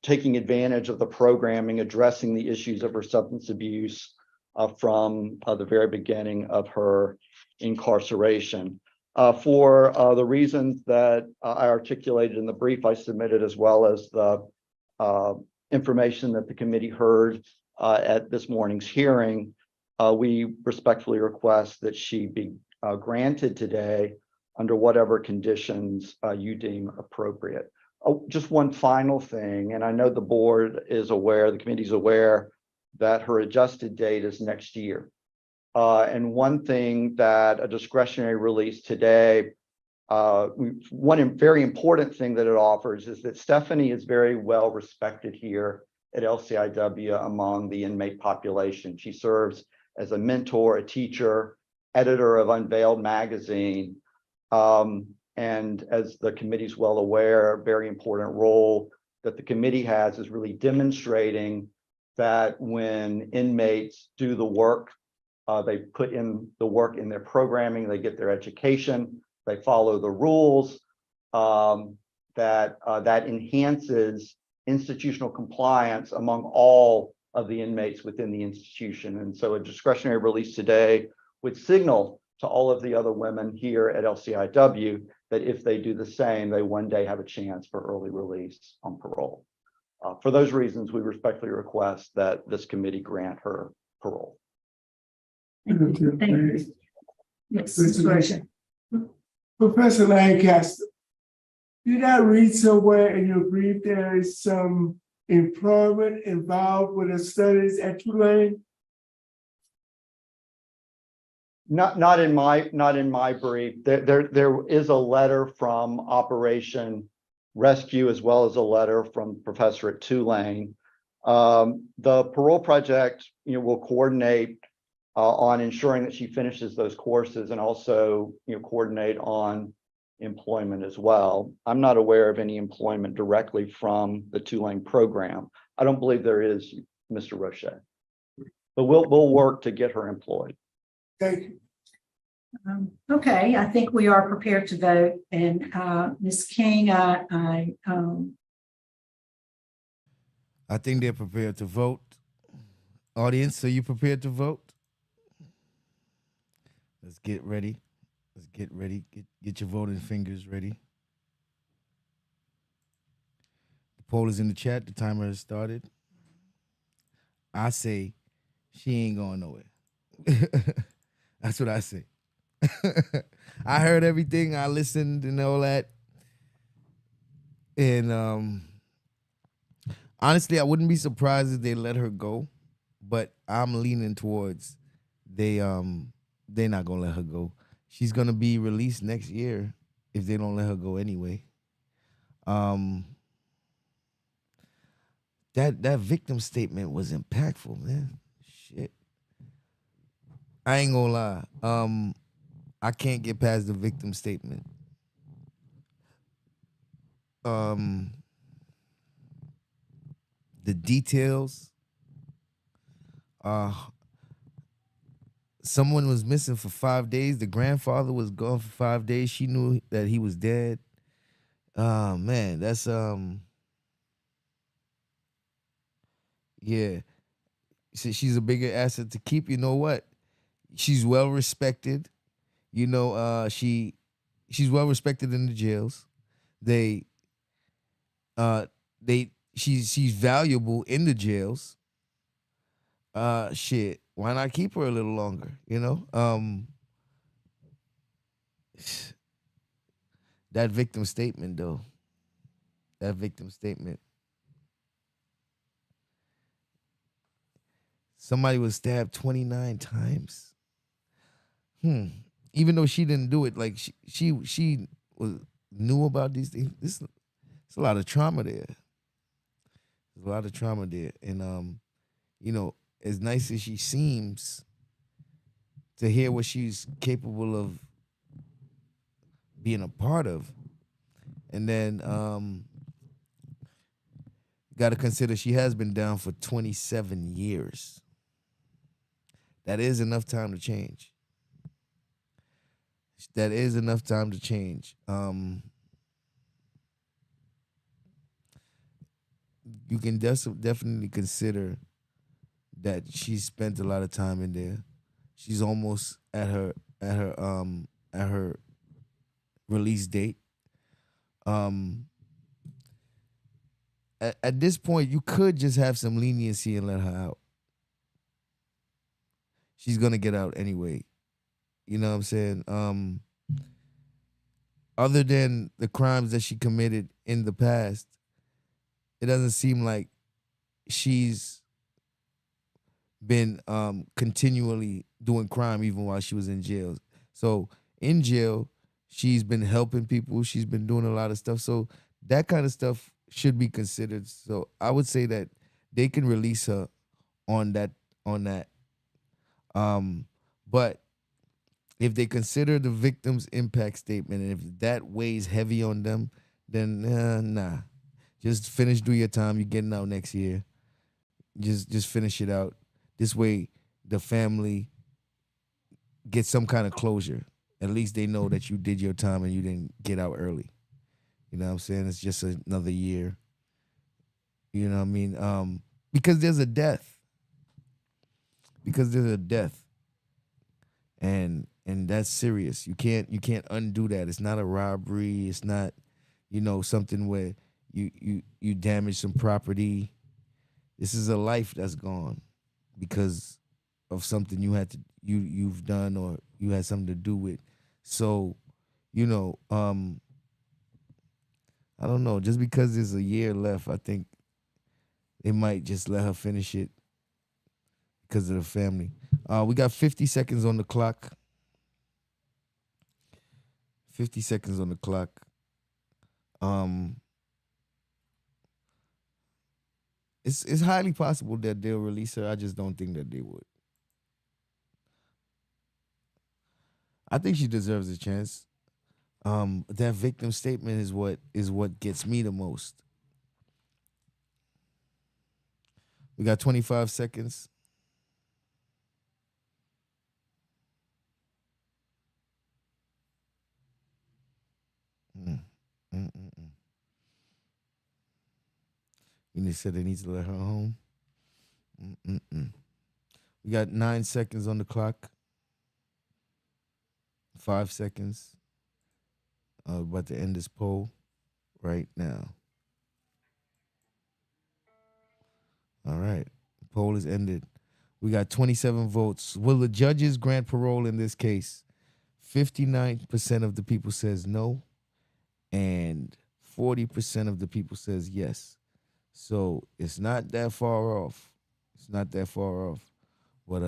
taking advantage of the programming, addressing the issues of her substance abuse from the very beginning of her incarceration. For the reasons that I articulated in the brief I submitted, as well as the information that the committee heard at this morning's hearing, we respectfully request that she be granted today under whatever conditions you deem appropriate. Oh, just one final thing, and I know the board is aware, the committee is aware that her adjusted date is next year. And one thing that a discretionary release today, one very important thing that it offers is that Stephanie is very well respected here at LCIW among the inmate population. She serves as a mentor, a teacher, editor of Unveiled magazine. And as the committee's well aware, a very important role that the committee has is really demonstrating that when inmates do the work, they put in the work in their programming, they get their education, they follow the rules, that enhances institutional compliance among all of the inmates within the institution. And so a discretionary release today would signal to all of the other women here at LCIW that if they do the same, they one day have a chance for early release on parole. For those reasons, we respectfully request that this committee grant her parole. Thank you. Yes, Mr. Grosjean. Professor Lancaster, did I read somewhere in your brief there is some employment involved with the studies at Tulane? Not in my brief. There is a letter from Operation Rescue as well as a letter from professor at Tulane. The parole project, will coordinate on ensuring that she finishes those courses and also, coordinate on employment as well. I'm not aware of any employment directly from the Tulane program. I don't believe there is, Mr. Roche. But we'll work to get her employed. Thank you. Okay, I think we are prepared to vote. And Ms. King, I think they're prepared to vote. Audience, are you prepared to vote? Let's get ready. Let's get ready. Get your voting fingers ready. The poll is in the chat. The timer has started. I say she ain't going nowhere. That's what I say. I heard everything. I listened and all that. And honestly, I wouldn't be surprised if they let her go. But I'm leaning towards they're not gonna let her go. She's gonna be released next year if they don't let her go anyway. That victim statement was impactful, man. Shit. I ain't gonna lie. I can't get past the victim statement. The details. Someone was missing for 5 days. The grandfather was gone for 5 days. She knew that he was dead. Man, that's yeah. She's a bigger asset to keep. You know what? She's well respected. She's well respected in the jails. She's valuable in the jails. Shit, why not keep her a little longer? That victim statement though. That victim statement. Somebody was stabbed 29 times. Even though she didn't do it, like she was knew about these things. There's a lot of trauma there. There's a lot of trauma there. And as nice as she seems, to hear what she's capable of being a part of. And then got to consider she has been down for 27 years. That is enough time to change. That is enough time to change. You can definitely consider that she spent a lot of time in there. She's almost at her release date. At this point, you could just have some leniency and let her out. She's gonna get out anyway. You know what I'm saying? Other than the crimes that she committed in the past, it doesn't seem like she's been continually doing crime even while she was in jail. So in jail, she's been helping people. She's been doing a lot of stuff. So that kind of stuff should be considered. So I would say that they can release her on that. But if they consider the victim's impact statement and if that weighs heavy on them, then nah. Just finish, do your time. You're getting out next year. Just finish it out. This way, the family gets some kind of closure. At least they know that you did your time and you didn't get out early. You know what I'm saying? It's just another year. You know what I mean? Because there's a death. And that's serious. You can't undo that. It's not a robbery. It's not, something where you damage some property. This is a life that's gone because of something you've done or you had something to do with. So, I don't know. Just because there's a year left, I think they might just let her finish it because of the family. We got 50 seconds on the clock. 50 seconds on the clock. It's highly possible that they'll release her. I just don't think that they would. I think she deserves a chance. That victim statement is what gets me the most. We got 25 seconds. Mm, mm, mm, mm. You said they need to let her home. Mm, mm, mm. We got 9 seconds on the clock. 5 seconds. About to end this poll right now. All right. Poll is ended. We got 27 votes. Will the judges grant parole in this case? 59% of the people says no, and 40% of the people says yes. So it's not that far off. It's not that far off. But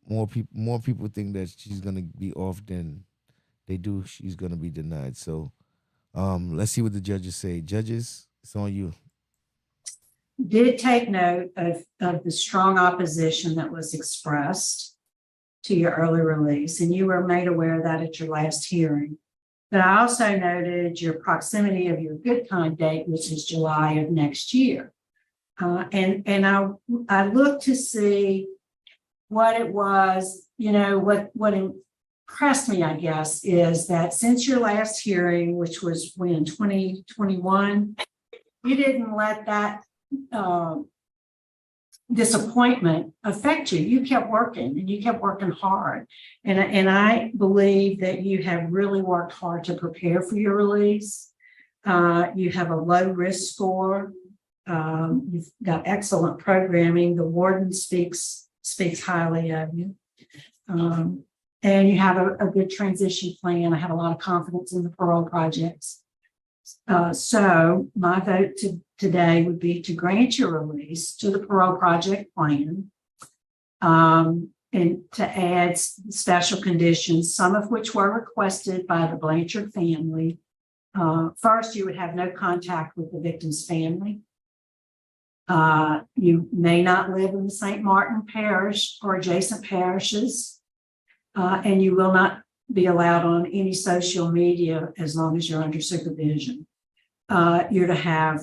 more people think that she's gonna be off than they do she's gonna be denied. So let's see what the judges say. Judges, it's on you. Did take note of the strong opposition that was expressed to your early release, and you were made aware of that at your last hearing. But I also noted your proximity of your good time date, which is July of next year. And I looked to see what it was, what impressed me, I guess, is that since your last hearing, which was when 2021, you didn't let that disappointment affect you. You kept working and you kept working hard. And I believe that you have really worked hard to prepare for your release. You have a low risk score. You've got excellent programming. The warden speaks highly of you. And you have a good transition plan. I have a lot of confidence in the parole projects. So my vote today would be to grant your release to the parole project plan, and to add special conditions, some of which were requested by the Blanchard family. First, you would have no contact with the victim's family. You may not live in the St. Martin parish or adjacent parishes, and you will not be allowed on any social media as long as you're under supervision. You're to have,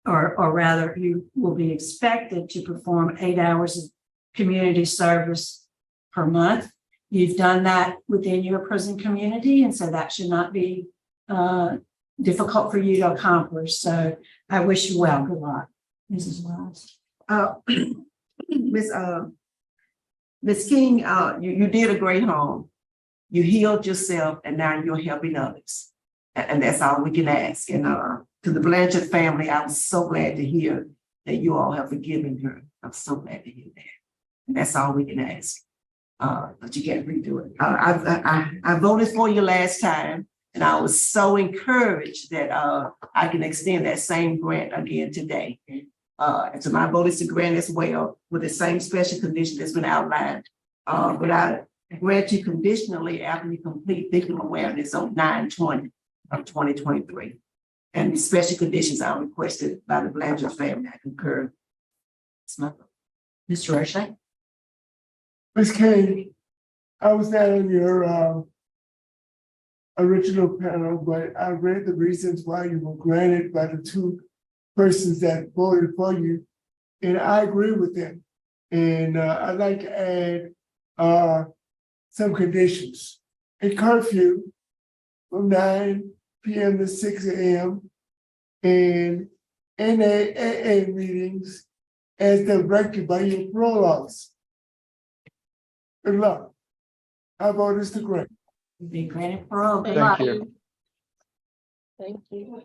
or rather, you will be expected to perform 8 hours of community service per month. You've done that within your prison community, and so that should not be difficult for you to accomplish. So I wish you well. Good luck, Mrs. Wells. Ms. King, you did a great home. You healed yourself, and now you're helping others. And that's all we can ask. And to the Blanchard family, I was so glad to hear that you all have forgiven her. I'm so glad to hear that. And that's all we can ask. But you can't redo it. I voted for you last time, and I was so encouraged that I can extend that same grant again today. And so my vote is to grant as well with the same special condition that's been outlined. But I grant you conditionally after you complete victim awareness on 9/20 of 2023. And the special conditions are requested by the Blanchard family. I concur. Mr. Roche? Ms. King, I was not on your original panel, but I read the reasons why you were granted by the two persons that voted for you, and I agree with them. And I'd like to add some conditions. A curfew from 9 p.m. to 6 a.m. and NAAA meetings as directed by your parole officer. Good luck. How about this to grant? Be granted parole. Good Thank luck. you. Thank you.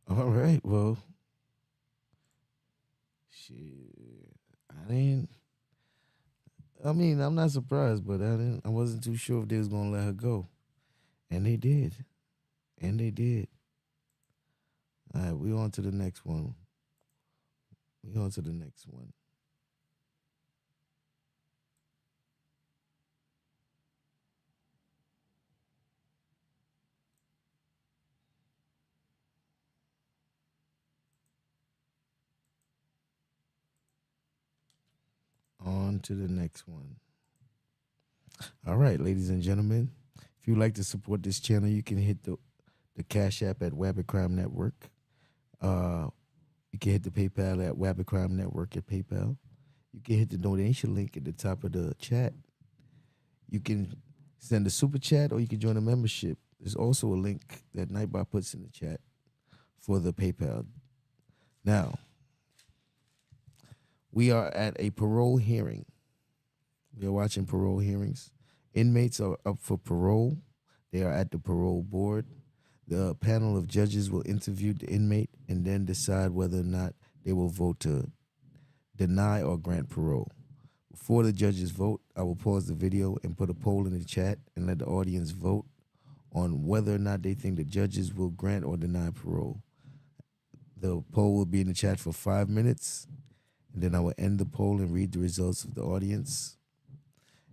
All right. Well, shit. I'm not surprised, but I wasn't too sure if they was gonna let her go. And they did. All right, we on to the next one. on to the next one. All right, ladies and gentlemen, if you'd like to support this channel, you can hit the Cash App at Wabbit Crime Network. You can hit the PayPal at Wabbit Crime Network at PayPal. You can hit the donation link at the top of the chat. You can send a super chat or you can join a membership. There's also a link that Nightbot puts in the chat for the PayPal. Now, we are at a parole hearing. We are watching parole hearings. Inmates are up for parole. They are at the parole board. The panel of judges will interview the inmate and then decide whether or not they will vote to deny or grant parole. Before the judges vote, I will pause the video and put a poll in the chat and let the audience vote on whether or not they think the judges will grant or deny parole. The poll will be in the chat for 5 minutes, and then I will end the poll and read the results of the audience.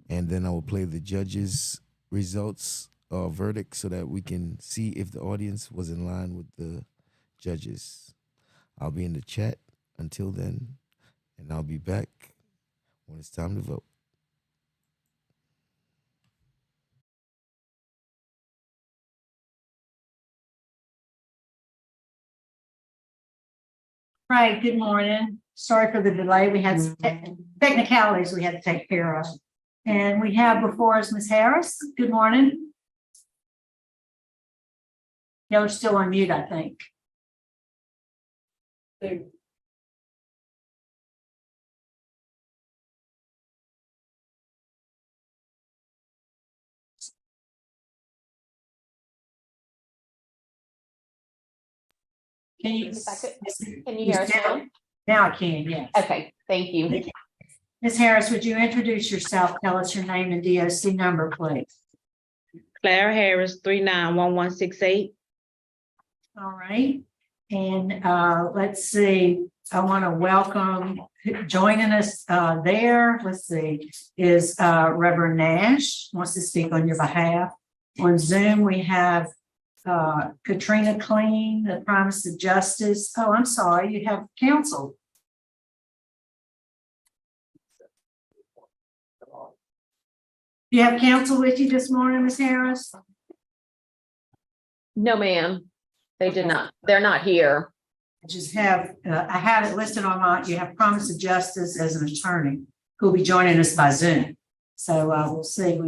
And then I will play the judges' results or verdict so that we can see if the audience was in line with the judges. I'll be in the chat until then, and I'll be back when it's time to vote. Right, good morning. Sorry for the delay. We had some technicalities we had to take care of. And we have before us Ms. Harris. Good morning. Y'all are still on mute, I think. Can you hear us now? Now I can, yes. Okay, thank you. Ms. Harris, would you introduce yourself? Tell us your name and DOC number, please. Claire Harris, 391168. All right. And let's see. I want to welcome joining us there. Let's see, is Reverend Nash wants to speak on your behalf. On Zoom, we have Katrina Clean, the Promise of Justice. Oh, I'm sorry, you have counsel. You have counsel with you this morning, Ms. Harris? No, ma'am. They did not. They're not here. Just have, I have it listed on my, you have Promise of Justice as an attorney who will be joining us by Zoom. So we'll see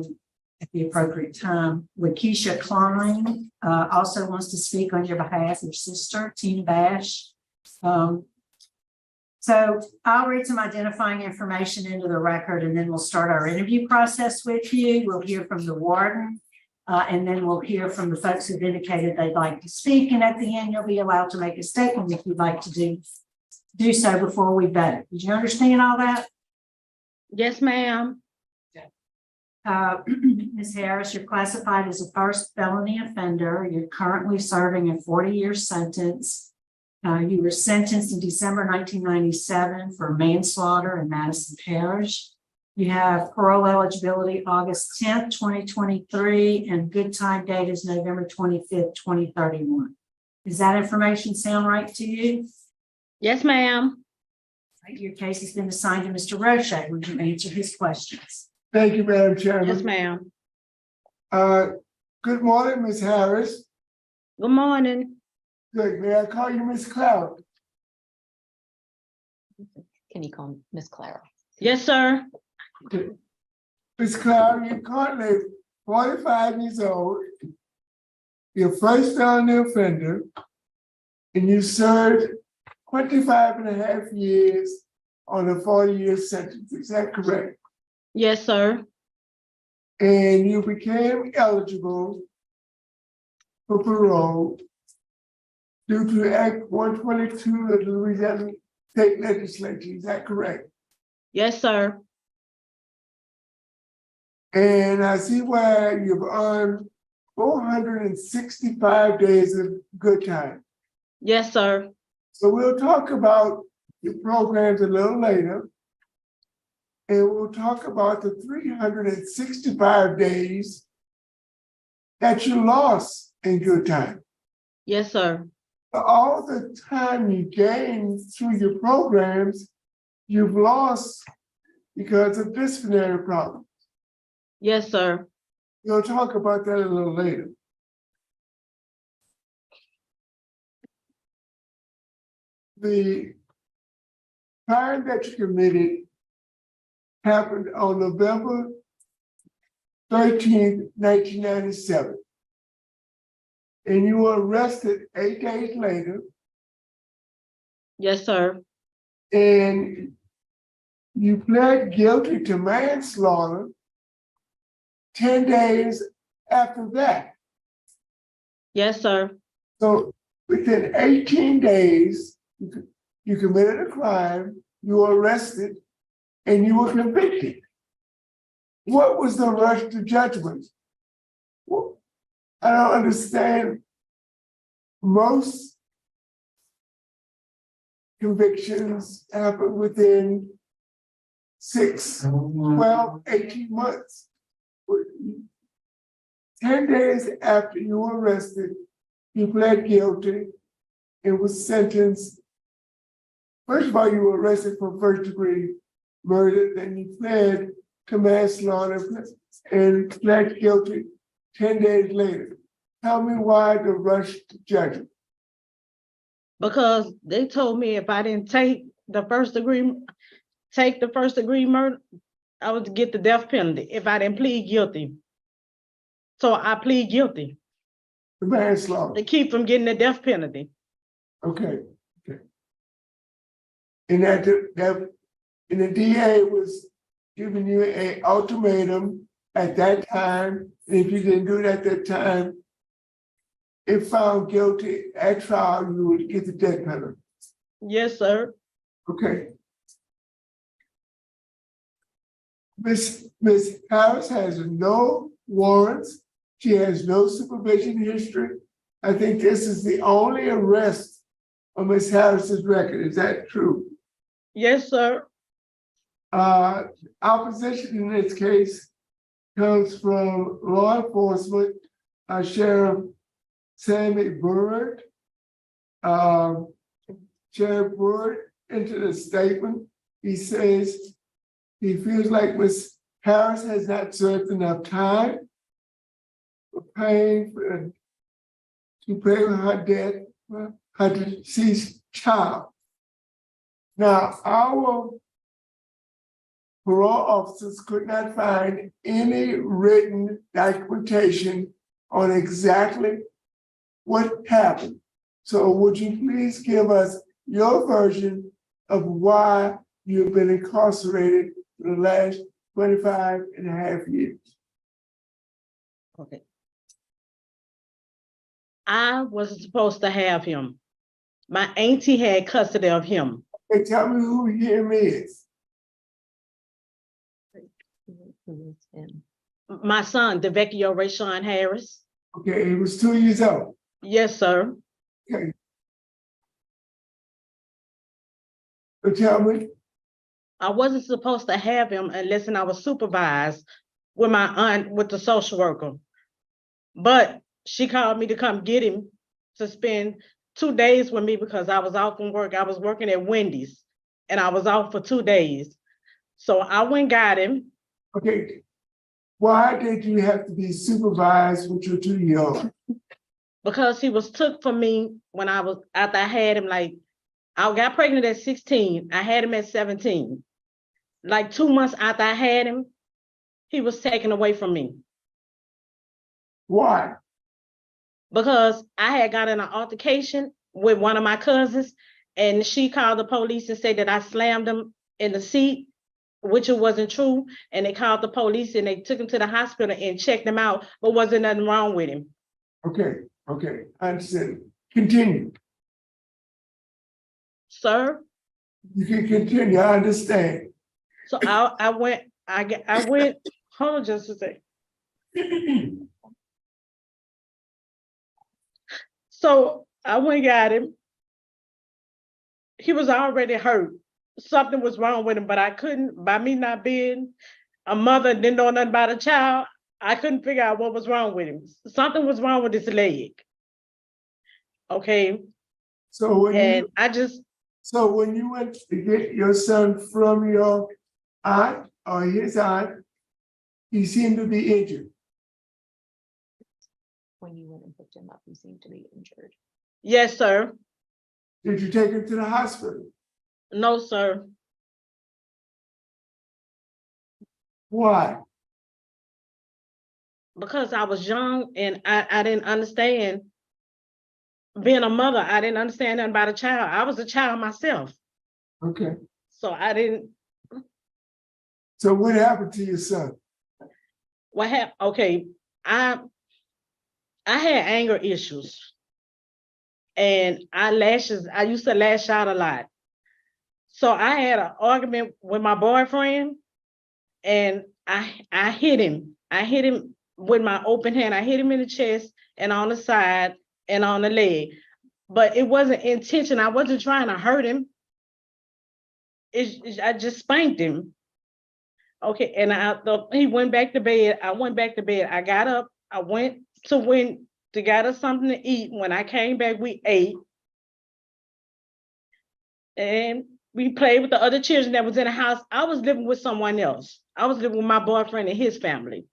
at the appropriate time. Lakeisha Klein also wants to speak on your behalf, your sister, Tina Bash. So I'll read some identifying information into the record and then we'll start our interview process with you. We'll hear from the warden and then we'll hear from the folks who've indicated they'd like to speak. And at the end, you'll be allowed to make a statement if you'd like to do so before we vote. Did you understand all that? Yes, ma'am. Ms. Harris, you're classified as a first felony offender. You're currently serving a 40-year sentence. You were sentenced in December 1997 for manslaughter in Madison Parish. You have parole eligibility August 10th, 2023, and good time date is November 25th, 2031. Does that information sound right to you? Yes, ma'am. Your case has been assigned to Mr. Roche. Would you answer his questions? Thank you, Madam Chairman. Yes, ma'am. Good morning, Ms. Harris. Good morning. Good. May I call you Ms. Clara? Can you call Miss Clara? Yes, sir. Ms. Clara, you're currently 45 years old. You're first felony offender, and you served 25 and a half years on a 40-year sentence. Is that correct? Yes, sir. And you became eligible for parole due to Act 122 of the Louisiana State Legislature. Is that correct? Yes, sir. And I see where you've earned 465 days of good time. Yes, sir. So we'll talk about your programs a little later. And we'll talk about the 365 days that you lost in good time. Yes, sir. All the time you gained through your programs, you've lost because of disciplinary problems. Yes, sir. We'll talk about that a little later. The crime that you committed happened on November 13th, 1997. And you were arrested 8 days later, Yes, sir. and you pled guilty to manslaughter 10 days after that. Yes, sir. So within 18 days, you committed a crime, you were arrested, and you were convicted. What was the rush to judgment? Well, I don't understand. Most convictions happen within 6, 12, 18 months. 10 days after you were arrested, you pled guilty and was sentenced. First of all, you were arrested for first-degree murder, then you pled to manslaughter and pled guilty 10 days later. Tell me why the rush to judgment? Because they told me if I didn't take the first degree murder, I would get the death penalty if I didn't plead guilty. So I plead guilty The manslaughter. to keep from getting the death penalty. Okay. And and the DA was giving you an ultimatum at that time. And if you didn't do it at that time, if found guilty at trial, you would get the death penalty. Yes, sir. Okay. Miss Harris has no warrants. She has no supervision history. I think this is the only arrest on Miss Harris's record. Is that true? Yes, sir. Opposition in this case comes from law enforcement, Sheriff Sammy Bird. Sheriff Bird entered a statement. He says he feels like Miss Harris has not served enough time for paying to pay for her debt, her deceased child. Now, our parole officers could not find any written documentation on exactly what happened. So would you please give us your version of why you've been incarcerated for the last 25 and a half years? Okay. I wasn't supposed to have him. My auntie had custody of him. Hey, tell me who him is. My son, DeVecchio Rayshawn Harris. Okay, he was 2 years old. Yes, sir. Okay. So tell me. I wasn't supposed to have him unless I was supervised with my aunt, with the social worker. But she called me to come get him to spend 2 days with me because I was out from work. I was working at Wendy's and I was out for 2 days. So I went and got him. Okay. Why did you have to be supervised with your 2-year-old? Because he was took from me when after I had him, like, I got pregnant at 16. I had him at 17. Like 2 months after I had him, he was taken away from me. Why? Because I had got in an altercation with one of my cousins and she called the police and said that I slammed him in the seat, which it wasn't true. And they called the police and they took him to the hospital and checked him out, but wasn't nothing wrong with him. Okay, I understand. Continue. Sir? You can continue, I understand. So I went, hold on just a second. So I went and got him. He was already hurt. Something was wrong with him, but I couldn't, by me not being a mother, didn't know nothing about a child, I couldn't figure out what was wrong with him. Something was wrong with his leg. Okay. So when and you, I just so when you went to get your son from your aunt or his aunt, he seemed to be injured. When you went and picked him up, he seemed to be injured. Yes, sir. Did you take him to the hospital? No, sir. Why? Because I was young and I didn't understand. Being a mother, I didn't understand nothing about a child. I was a child myself. Okay. So I didn't, So what happened to your son? what happened? Okay, I had anger issues. And I used to lash out a lot. So I had an argument with my boyfriend and I hit him. I hit him with my open hand. I hit him in the chest and on the side and on the leg. But it wasn't intention. I wasn't trying to hurt him. I just spanked him. Okay, and he went back to bed. I went back to bed. I got up. I went to get us something to eat. When I came back, we ate. And we played with the other children that was in the house. I was living with someone else. I was living with my boyfriend and his family.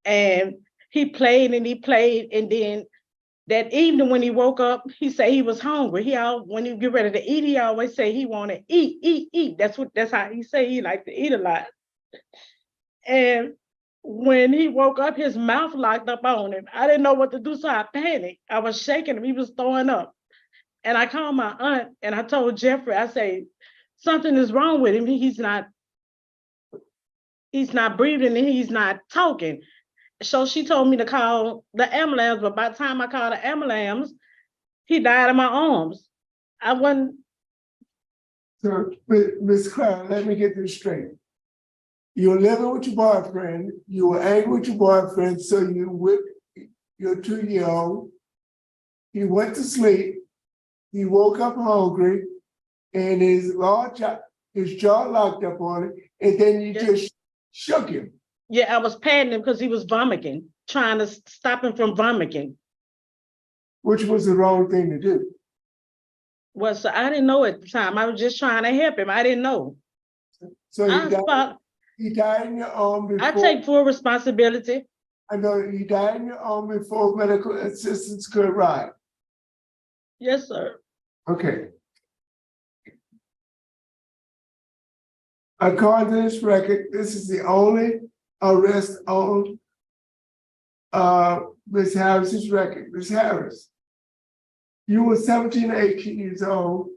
And he played, and then that evening when he woke up, he said he was hungry. When he get ready to eat, he always say he want to eat. That's how he say he like to eat a lot. And when he woke up, his mouth locked up on him. I didn't know what to do, so I panicked. I was shaking him. He was throwing up. And I called my aunt and I told Jeffrey, I say, something is wrong with him. He's not breathing and he's not talking. So she told me to call the ambulance, but by the time I called the ambulance, he died in my arms. I wasn't. So, Ms. Cloud, let me get this straight. You were living with your boyfriend, you were angry with your boyfriend, so you whipped your 2-year-old. He went to sleep, he woke up hungry, and his jaw locked up on it, and then you just shook him. Yeah, I was patting him because he was vomiting, trying to stop him from vomiting. Which was the wrong thing to do. Well, so I didn't know at the time. I was just trying to help him. I didn't know. So he died in your arm before. I take full responsibility. I know he died in your arm before medical assistance could arrive. Yes, sir. Okay. According to this record, this is the only arrest on Ms. Harris's record. Ms. Harris, you were 17 or 18 years old,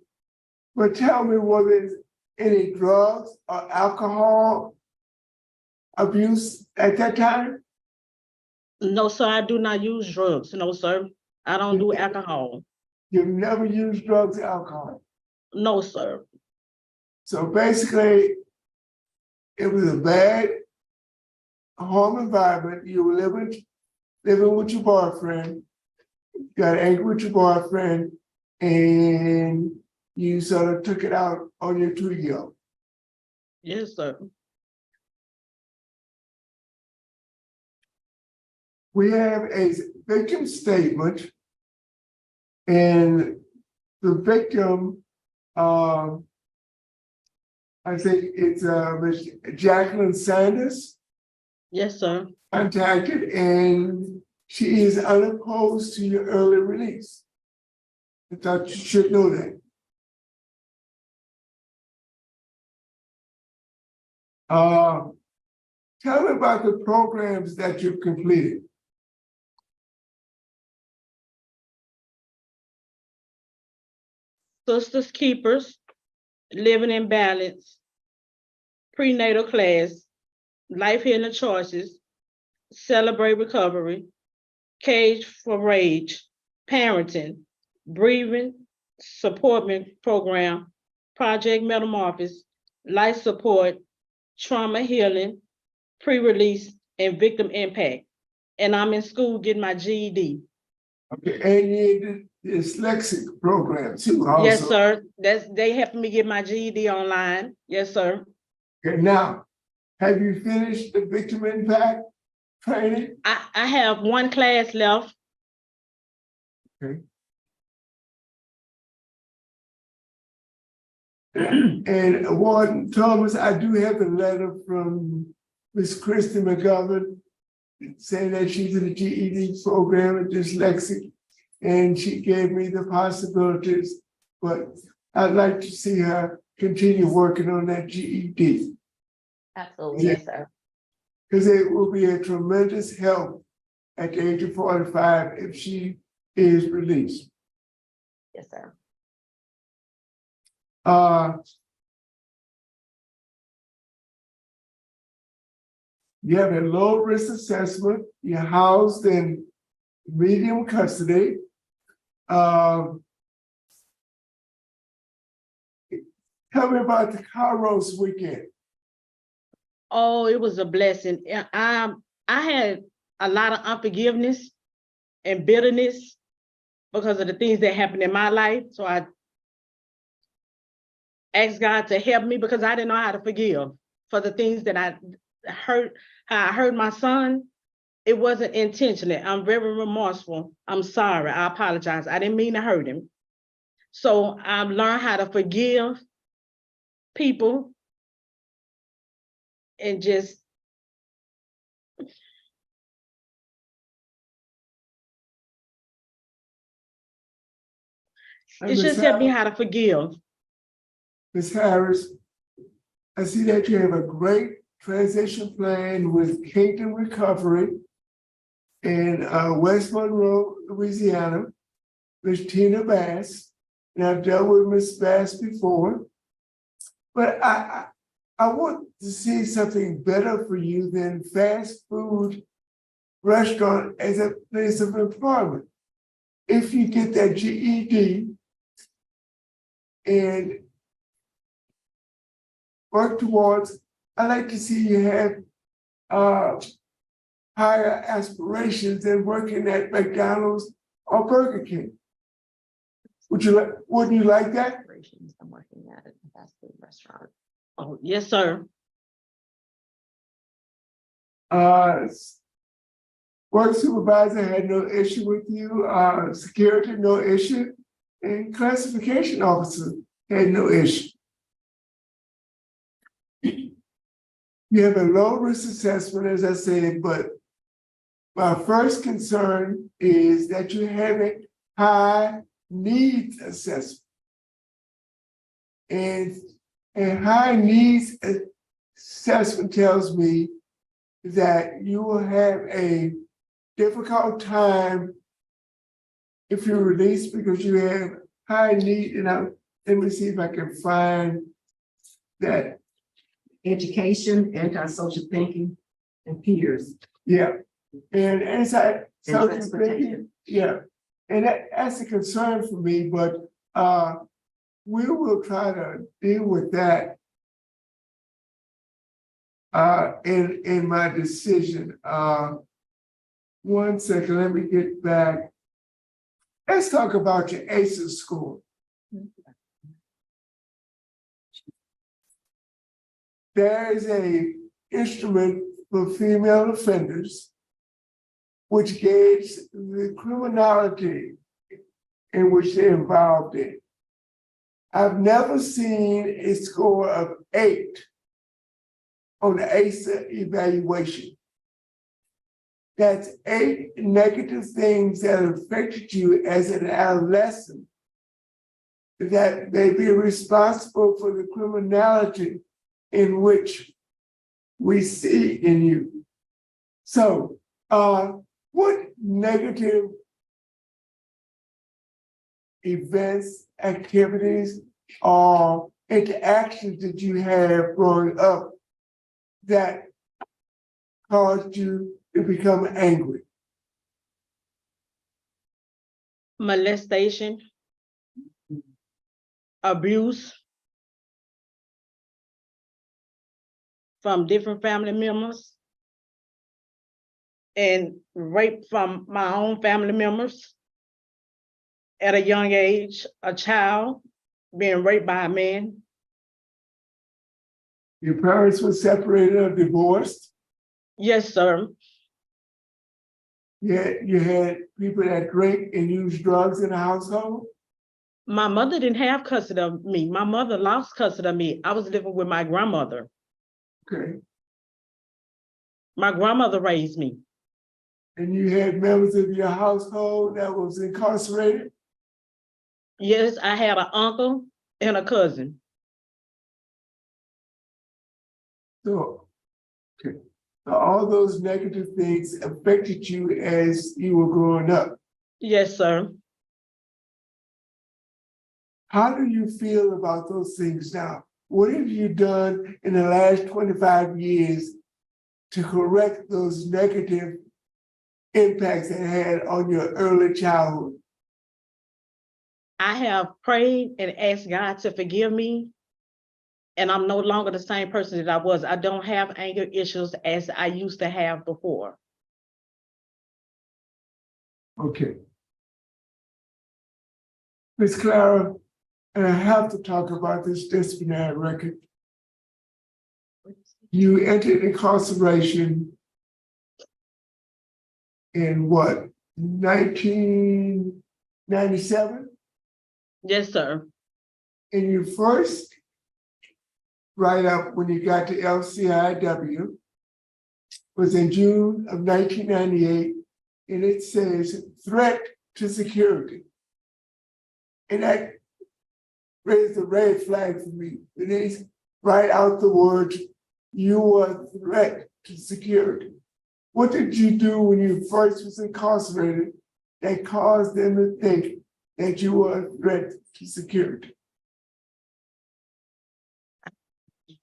but tell me, was there any drugs or alcohol abuse at that time? No, sir, I do not use drugs. No, sir. I don't do alcohol. You've never used drugs or alcohol? No, sir. So basically, it was a bad home environment. You were living with your boyfriend, got angry with your boyfriend, and you sort of took it out on your 2-year-old. Yes, sir. We have a victim statement, and the victim, I think it's Ms. Jacqueline Sanders. Yes, sir. Contacted, and she is unopposed to your early release. I thought you should know that. Tell me about the programs that you've completed. Sisters Keepers, Living in Balance, Prenatal Class, Life Healing Choices, Celebrate Recovery, Cage for Rage, Parenting, Breathing Support Program, Project Metamorphosis, Life Support, Trauma Healing, Pre-Release, and Victim Impact. And I'm in school getting my GED. Okay, and you did the dyslexic program too, also. Yes, sir. They helping me get my GED online. Yes, sir. Okay, now, have you finished the victim impact training? I have one class left. Okay. And Warden Thomas, I do have a letter from Miss Christy McGovern saying that she's in the GED program at dyslexic, and she gave me the possibilities, but I'd like to see her continue working on that GED. Absolutely, yes, sir. Because it will be a tremendous help at the age of 45 if she is released. Yes, sir. You have a low risk assessment, you're housed in medium custody. Tell me about the Kairos weekend. Oh, it was a blessing. I had a lot of unforgiveness and bitterness because of the things that happened in my life. So I asked God to help me because I didn't know how to forgive for the things that I hurt, how I hurt my son. It wasn't intentionally. I'm very remorseful. I'm sorry. I apologize. I didn't mean to hurt him. So I've learned how to forgive people and just it's just helped me how to forgive. Ms. Harris, I see that you have a great transition plan with Kingdom Recovery in West Monroe, Louisiana, Ms. Tina Bass, and I've dealt with Ms. Bass before. But I want to see something better for you than fast food restaurant as a place of employment. If you get that GED and work towards, I like to see you have higher aspirations than working at McDonald's or Burger King. Wouldn't you like that? I'm working at a fast food restaurant. Oh, yes, sir. Work supervisor had no issue with you, security, no issue, and classification officer had no issue. You have a low risk assessment, as I said, but my first concern is that you have a high needs assessment. And a high needs assessment tells me that you will have a difficult time if you're released because you have high need. And let me see if I can find that. Education, antisocial thinking, and peers. Yeah. And antisocial transportation. thinking, yeah. And that's a concern for me, but we will try to deal with that in my decision. 1 second, let me get back. Let's talk about your ACEs score. There is a instrument for female offenders which gauges the criminality in which they're involved in. I've never seen a score of 8 on the ACE evaluation. That's 8 negative things that affected you as an adolescent that may be responsible for the criminality in which we see in you. So, what negative events, activities, or interactions did you have growing up that caused you to become angry? Molestation, abuse from different family members, and rape from my own family members at a young age, a child being raped by a man. Your parents were separated or divorced? Yes, sir. You had people that drink and use drugs in the household? My mother didn't have custody of me. My mother lost custody of me. I was living with my grandmother. Okay. My grandmother raised me. And you had members of your household that was incarcerated? Yes, I had an uncle and a cousin. So, okay. So all those negative things affected you as you were growing up. Yes, sir. How do you feel about those things now? What have you done in the last 25 years to correct those negative impacts it had on your early childhood? I have prayed and asked God to forgive me, and I'm no longer the same person that I was. I don't have anger issues as I used to have before. Okay. Ms. Clara, and I have to talk about this disciplinary record. You entered incarceration in what, 1997? Yes, sir. And your first write-up when you got to LCIW was in June of 1998, and it says threat to security. And that raised a red flag for me. Denise, write out the words, you are a threat to security. What did you do when you first was incarcerated that caused them to think that you were a threat to security?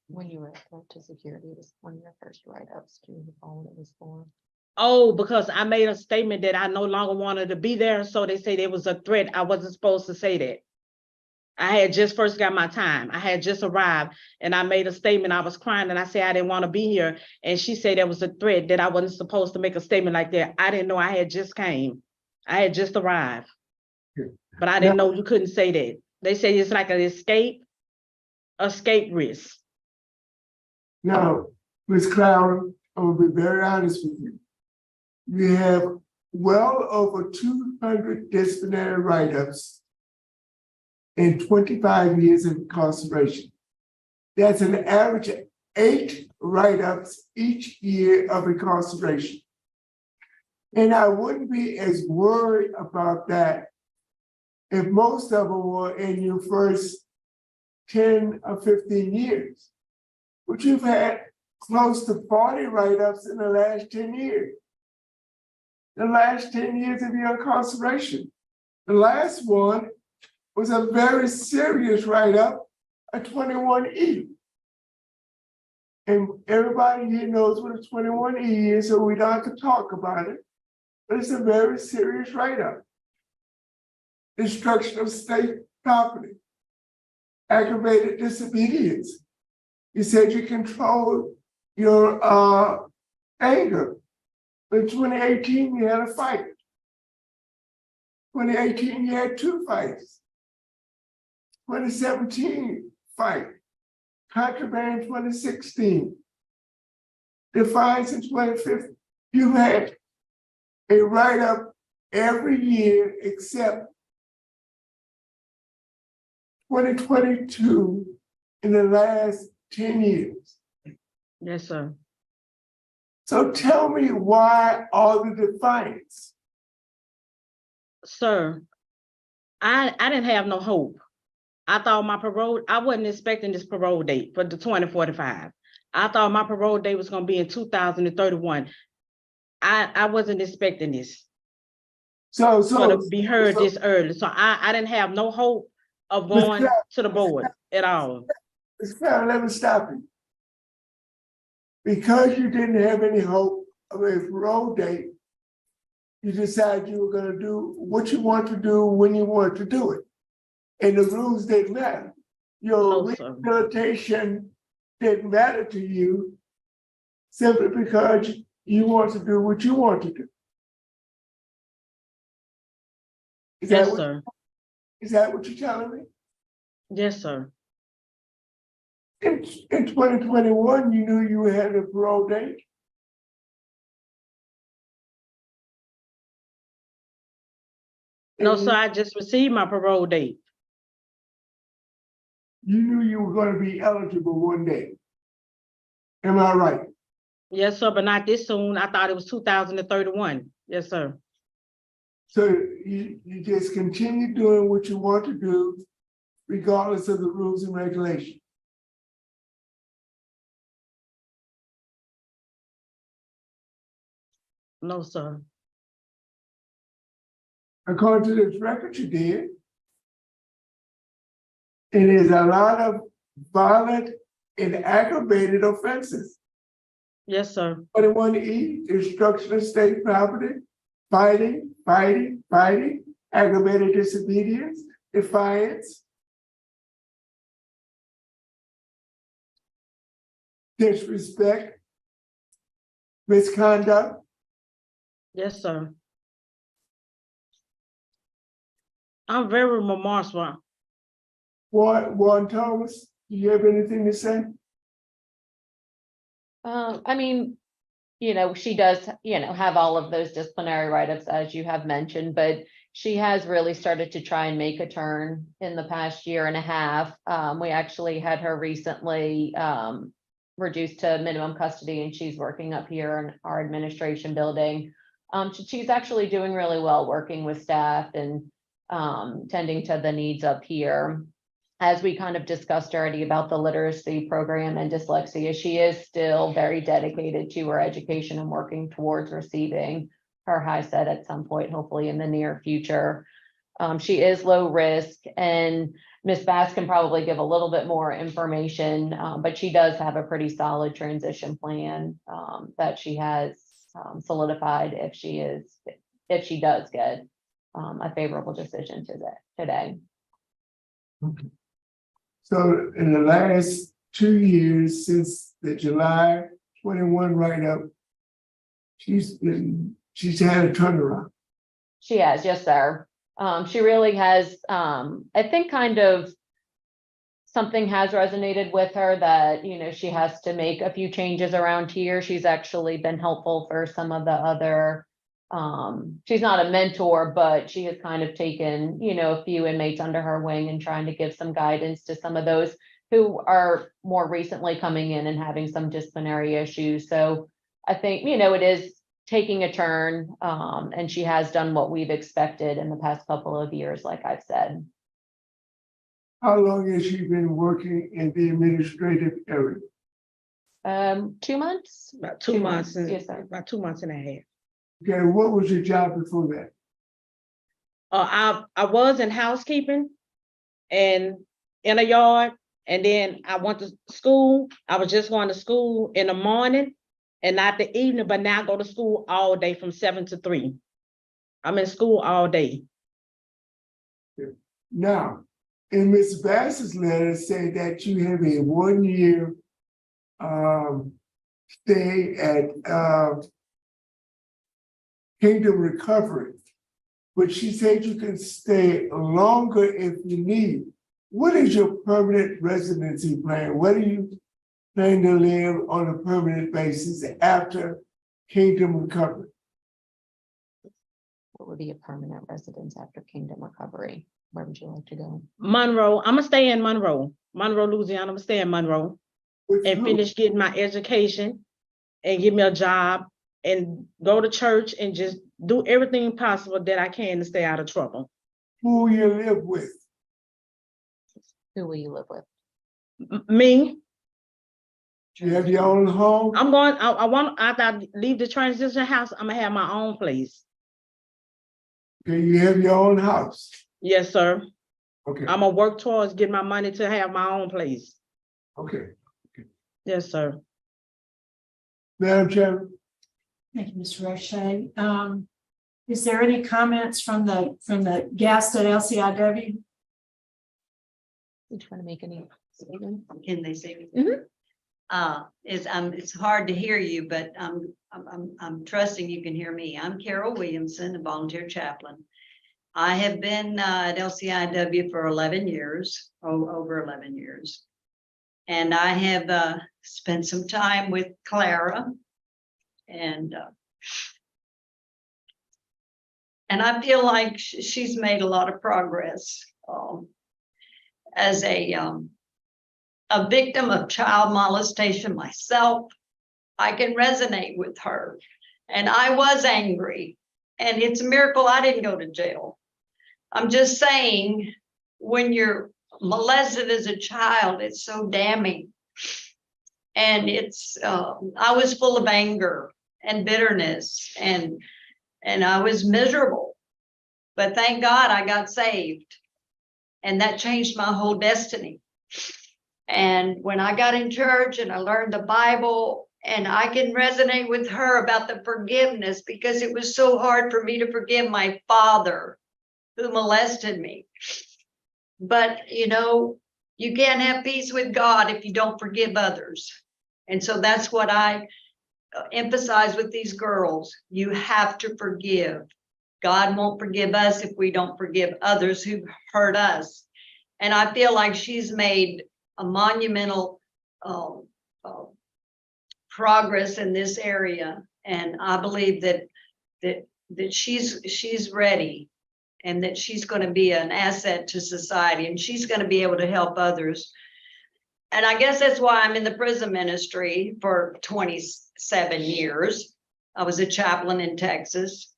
When you were a threat to security, it was one of your first write-ups. Do you recall what it was for? Oh, because I made a statement that I no longer wanted to be there, so they say there was a threat. I wasn't supposed to say that. I had just first got my time. I had just arrived, and I made a statement. I was crying, and I said I didn't want to be here. And she said there was a threat, that I wasn't supposed to make a statement like that. I didn't know I had just came. I had just arrived, but I didn't know you couldn't say that. They say it's like an escape risk. Now, Ms. Clara, I'm gonna be very honest with you. You have well over 200 disciplinary write-ups and 25 years of incarceration. That's an average of 8 write-ups each year of incarceration. And I wouldn't be as worried about that if most of them were in your first 10 or 15 years. But you've had close to 40 write-ups in the last 10 years. The last 10 years of your incarceration. The last one was a very serious write-up, a 21E. And everybody here knows what a 21E is, so we don't have to talk about it. But it's a very serious write-up. Destruction of state property, aggravated disobedience. You said you controlled your anger. In 2018, you had a fight. 2018, you had 2 fights. 2017, fight. Contraband 2016. Defiance in 2015. You had a write-up every year except 2022 in the last 10 years. Yes, sir. So tell me why all the defiance? Sir, I didn't have no hope. I thought my parole, I wasn't expecting this parole date for the 2045. I thought my parole date was gonna be in 2031. I wasn't expecting this. So to be heard this early. So I didn't have no hope of going to the board at all. Ms. Clara, let me stop you. Because you didn't have any hope of a parole date, you decided you were gonna do what you want to do when you want to do it. And the rules didn't matter. Your rehabilitation didn't matter to you simply because you want to do what you want to do. Yes, sir. Is that what you're telling me? Yes, sir. In 2021, you knew you had a parole date. No, sir, I just received my parole date. you knew you were gonna be eligible one day. Am I right? Yes, sir, but not this soon. I thought it was 2031. Yes, sir. So you just continue doing what you want to do regardless of the rules and regulations. No, sir. According to this record you did. It is a lot of violent and aggravated offenses. Yes, sir. 21E, destruction of state property, fighting, aggravated disobedience, defiance, disrespect, misconduct. Yes, sir. I'm very remorseful. Warren Thomas, do you have anything to say? I mean, you know, she does, you know, have all of those disciplinary write-ups, as you have mentioned, but she has really started to try and make a turn in the past year and a half. We actually had her recently reduced to minimum custody, and she's working up here in our administration building. She's actually doing really well working with staff and tending to the needs up here. As we kind of discussed already about the literacy program and dyslexia, she is still very dedicated to her education and working towards receiving her high set at some point, hopefully in the near future. She is low risk, and Ms. Bass can probably give a little bit more information, but she does have a pretty solid transition plan that she has solidified if she does get a favorable decision today. Okay. So in the last 2 years, since the July 21 write-up, she's had a turnaround. She has, yes, sir. She really has, I think kind of something has resonated with her that, you know, she has to make a few changes around here. She's actually been helpful for some of the other, she's not a mentor, but she has kind of taken, you know, a few inmates under her wing and trying to give some guidance to some of those who are more recently coming in and having some disciplinary issues. So I think, you know, it is taking a turn, and she has done what we've expected in the past couple of years, like I've said. How long has she been working in the administrative area? 2 months? About 2 months. Yes, sir. About 2 months and a half. Okay, what was your job before that? I was in housekeeping and in a yard, and then I went to school. I was just going to school in the morning and not the evening, but now I go to school all day from 7 to 3. I'm in school all day. Now, in Ms. Bass's letter, say that you have a 1-year stay at Kingdom Recovery, but she said you can stay longer if you need. What is your permanent residency plan? Where do you plan to live on a permanent basis after Kingdom Recovery? What would be a permanent residence after Kingdom Recovery? Where would you like to go? Monroe. I'm gonna stay in Monroe, Louisiana. I'm gonna stay in Monroe and finish getting my education and get me a job and go to church and just do everything possible that I can to stay out of trouble. Who will you live with? Who will you live with? Me. Do you have your own home? I'm going, I want, after I leave the transition house, I'm gonna have my own place. Okay, you have your own house. Yes, sir. Okay. I'm gonna work towards getting my money to have my own place. Okay. Yes, sir. Madam Chairman. Thank you, Mr. Roche. Is there any comments from the guest at LCIW? You trying to make any statement? Can they say? Mhm. It's hard to hear you, but I'm trusting you can hear me. I'm Carol Williamson, a volunteer chaplain. I have been at LCIW for 11 years, over 11 years. And I have spent some time with Clara, and I feel like she's made a lot of progress as a a victim of child molestation myself. I can resonate with her. And I was angry. And it's a miracle I didn't go to jail. I'm just saying, when you're molested as a child, it's so damning. And I was full of anger and bitterness, and I was miserable. But thank God I got saved. And that changed my whole destiny. And when I got in church and I learned the Bible, and I can resonate with her about the forgiveness, because it was so hard for me to forgive my father who molested me. But you can't have peace with God if you don't forgive others. And so that's what I emphasize with these girls. You have to forgive. God won't forgive us if we don't forgive others who hurt us. And I feel like she's made a monumental progress in this area. And I believe that she's ready, and that she's going to be an asset to society, and she's going to be able to help others. And I guess that's why I'm in the prison ministry for 27 years. I was a chaplain in Texas,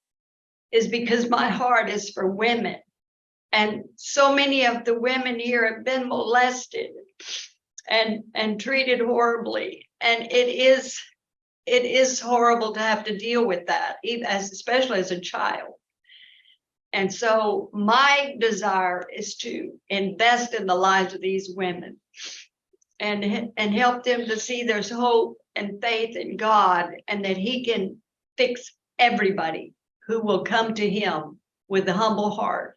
is because my heart is for women. And so many of the women here have been molested and treated horribly. And it is horrible to have to deal with that, especially as a child. And so my desire is to invest in the lives of these women and help them to see there's hope and faith in God, and that He can fix everybody who will come to Him with a humble heart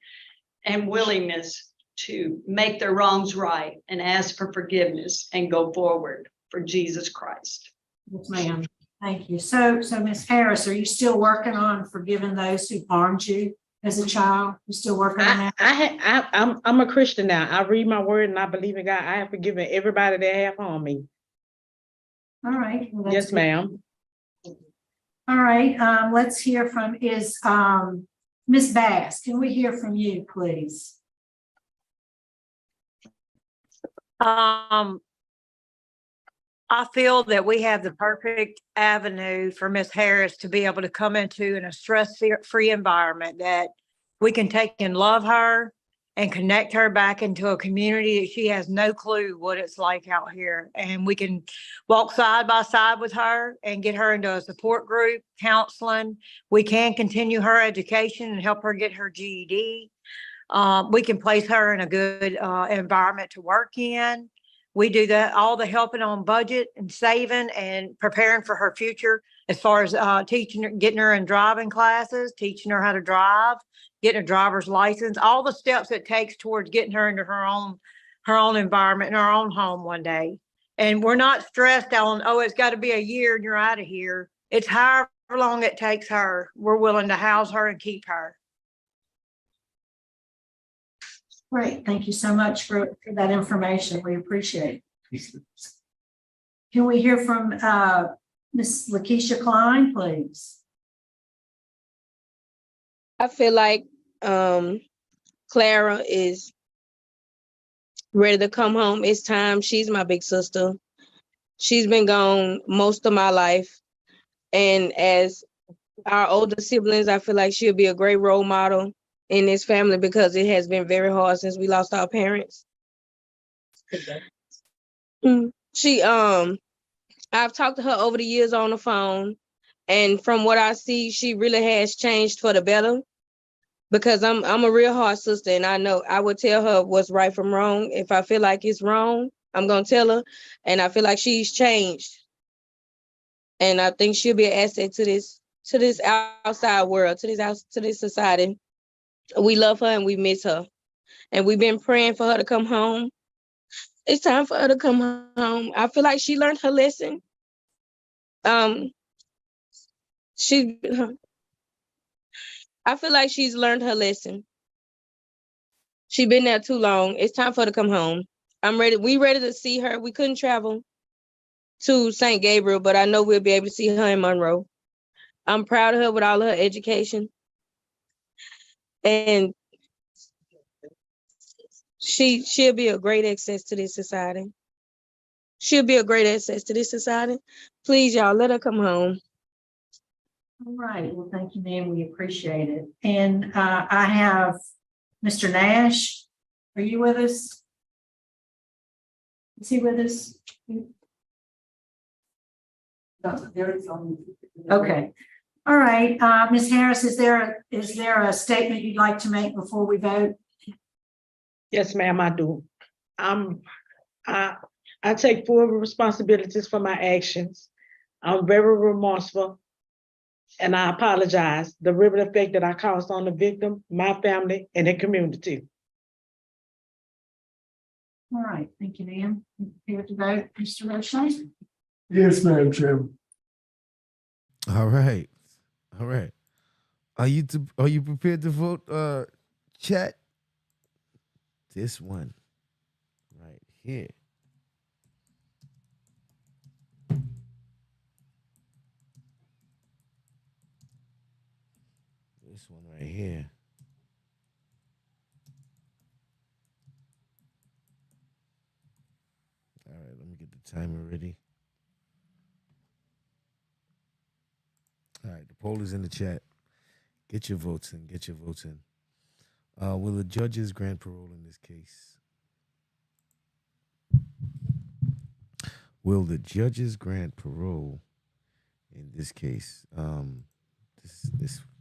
and willingness to make their wrongs right and ask for forgiveness and go forward for Jesus Christ. Yes, ma'am. Thank you. So Ms. Harris, are you still working on forgiving those who harmed you as a child? You still working on that? I'm a Christian now. I read my word and I believe in God. I have forgiven everybody that have harmed me. All right. Well, that's Yes, good. ma'am. All right. Let's hear from Ms. Bass. Can we hear from you, please? I feel that we have the perfect avenue for Ms. Harris to be able to come into in a stress-free environment that we can take and love her and connect her back into a community that she has no clue what it's like out here. And we can walk side by side with her and get her into a support group, counseling. We can continue her education and help her get her GED. We can place her in a good environment to work in. We do that, all the helping on budget and saving and preparing for her future, as far as teaching her, getting her in driving classes, teaching her how to drive, getting a driver's license, all the steps it takes towards getting her into her own environment in her own home one day. And we're not stressed on, oh, it's got to be a year and you're out of here. It's however long it takes her. We're willing to house her and keep her. Great. Thank you so much for that information. We appreciate it. Can we hear from Ms. Lakeisha Klein, please? I feel like Clara is ready to come home. It's time. She's my big sister. She's been gone most of my life. And as our older siblings, I feel like she'll be a great role model in this family, because it has been very hard since we lost our parents. I've talked to her over the years on the phone, and from what I see, she really has changed for the better, because I'm a real hard sister, and I know I would tell her what's right from wrong. If I feel like it's wrong, I'm gonna tell her, and I feel like she's changed. And I think she'll be an asset to this outside world, to this society. We love her and we miss her. And we've been praying for her to come home. It's time for her to come home. I feel like she learned her lesson. I feel like she's learned her lesson. She's been there too long. It's time for her to come home. I'm ready. We ready to see her. We couldn't travel to St. Gabriel, but I know we'll be able to see her in Monroe. I'm proud of her with all her education. And she'll be a great access to this society. She'll be a great asset to this society. Please, y'all, let her come home. All right, well, thank you, ma'am. We appreciate it. And I have Mr. Nash. Are you with us? Is he with us? Okay. All right, Ms. Harris, is there a statement you'd like to make before we vote? Yes, ma'am, I do. I take full responsibilities for my actions. I'm very remorseful, and I apologize. The ripple effect that I caused on the victim, my family, and the community. All right, thank you, ma'am. Here to vote, Mr. Rochelle? Yes, Madam Chairman. All right. All right. Are you prepared to vote, chat? This one right here. This one right here. All right, let me get the timer ready. All right, the poll is in the chat. Get your votes in. Get your votes in. Will the judges grant parole in this case? Will the judges grant parole in this case?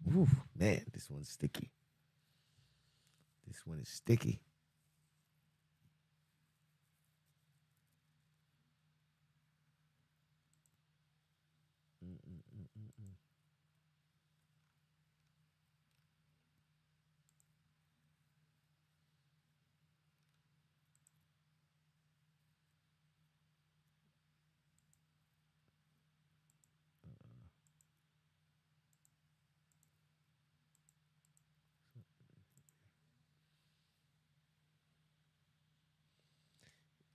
Whew, man, this one's sticky. This one is sticky.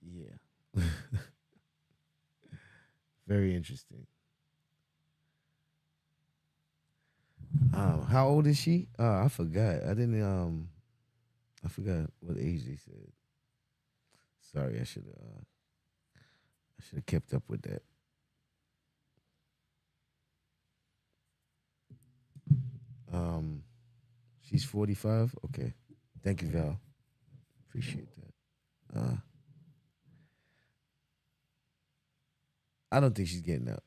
Yeah. Very interesting. How old is she? I forgot. I forgot what age they said. Sorry, I should have kept up with that. She's 45. Okay. Thank you, Val. Appreciate that. I don't think she's getting out.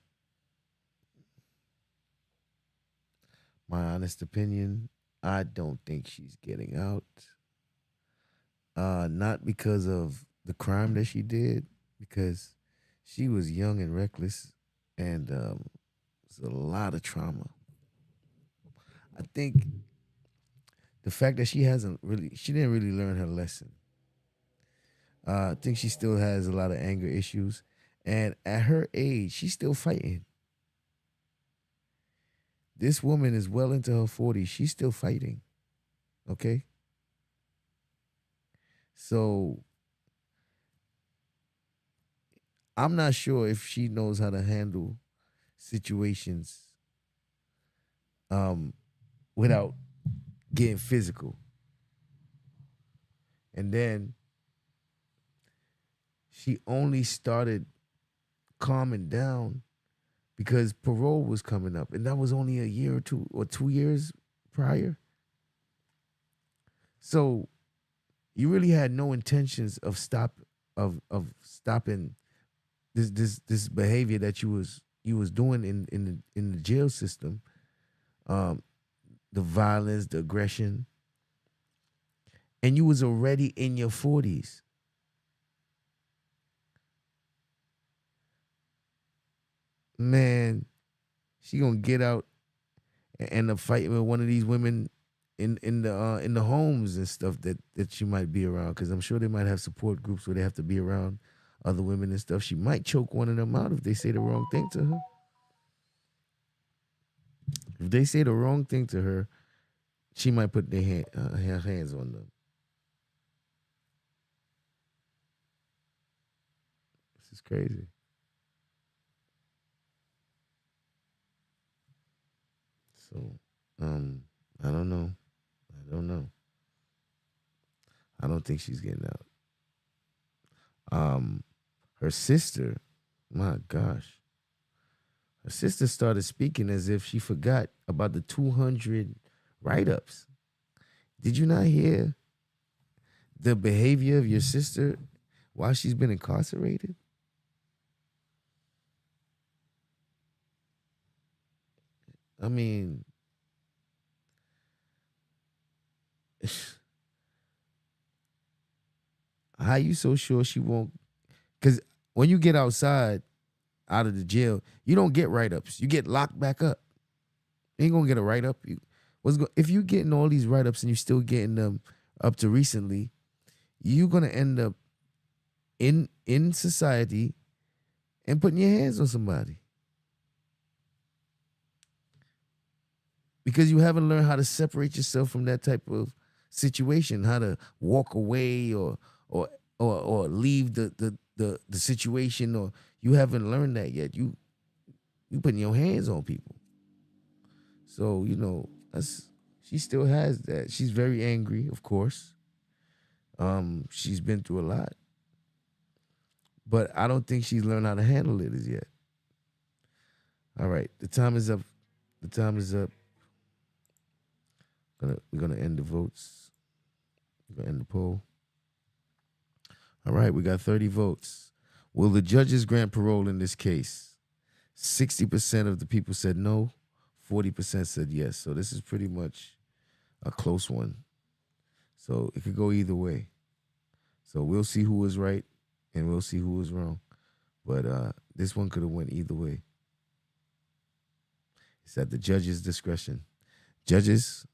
My honest opinion, I don't think she's getting out. Not because of the crime that she did, because she was young and reckless, and it's a lot of trauma. I think the fact that she didn't really learn her lesson. I think she still has a lot of anger issues, and at her age, she's still fighting. This woman is well into her 40s. She's still fighting. Okay? So I'm not sure if she knows how to handle situations without getting physical. And then she only started calming down because parole was coming up. And that was only a year or 2 years prior. So you really had no intentions of stopping this behavior that you was doing in the jail system, the violence, the aggression, and you was already in your 40s. Man, she gonna get out and end up fighting with one of these women in the homes and stuff that she might be around, because I'm sure they might have support groups where they have to be around other women and stuff. She might choke one of them out if they say the wrong thing to her. If they say the wrong thing to her, she might put her hands on them. This is crazy. So, I don't know. I don't know. I don't think she's getting out. Her sister, my gosh. Her sister started speaking as if she forgot about the 200 write-ups. Did you not hear the behavior of your sister while she's been incarcerated? I mean, how you so sure she won't? Because when you get outside, out of the jail, you don't get write-ups. You get locked back up. You ain't gonna get a write-up. If you getting all these write-ups and you still getting them up to recently, you're gonna end up in society and putting your hands on somebody. Because you haven't learned how to separate yourself from that type of situation, how to walk away or leave the situation, or you haven't learned that yet. You putting your hands on people. So, she still has that. She's very angry, of course. She's been through a lot. But I don't think she's learned how to handle it as yet. All right, the time is up. The time is up. We're gonna end the votes. We're gonna end the poll. All right, we got 30 votes. Will the judges grant parole in this case? 60% of the people said no. 40% said yes. So this is pretty much a close one. So it could go either way. So we'll see who was right and we'll see who was wrong. But this one could have went either way. It's at the judge's discretion. Judges?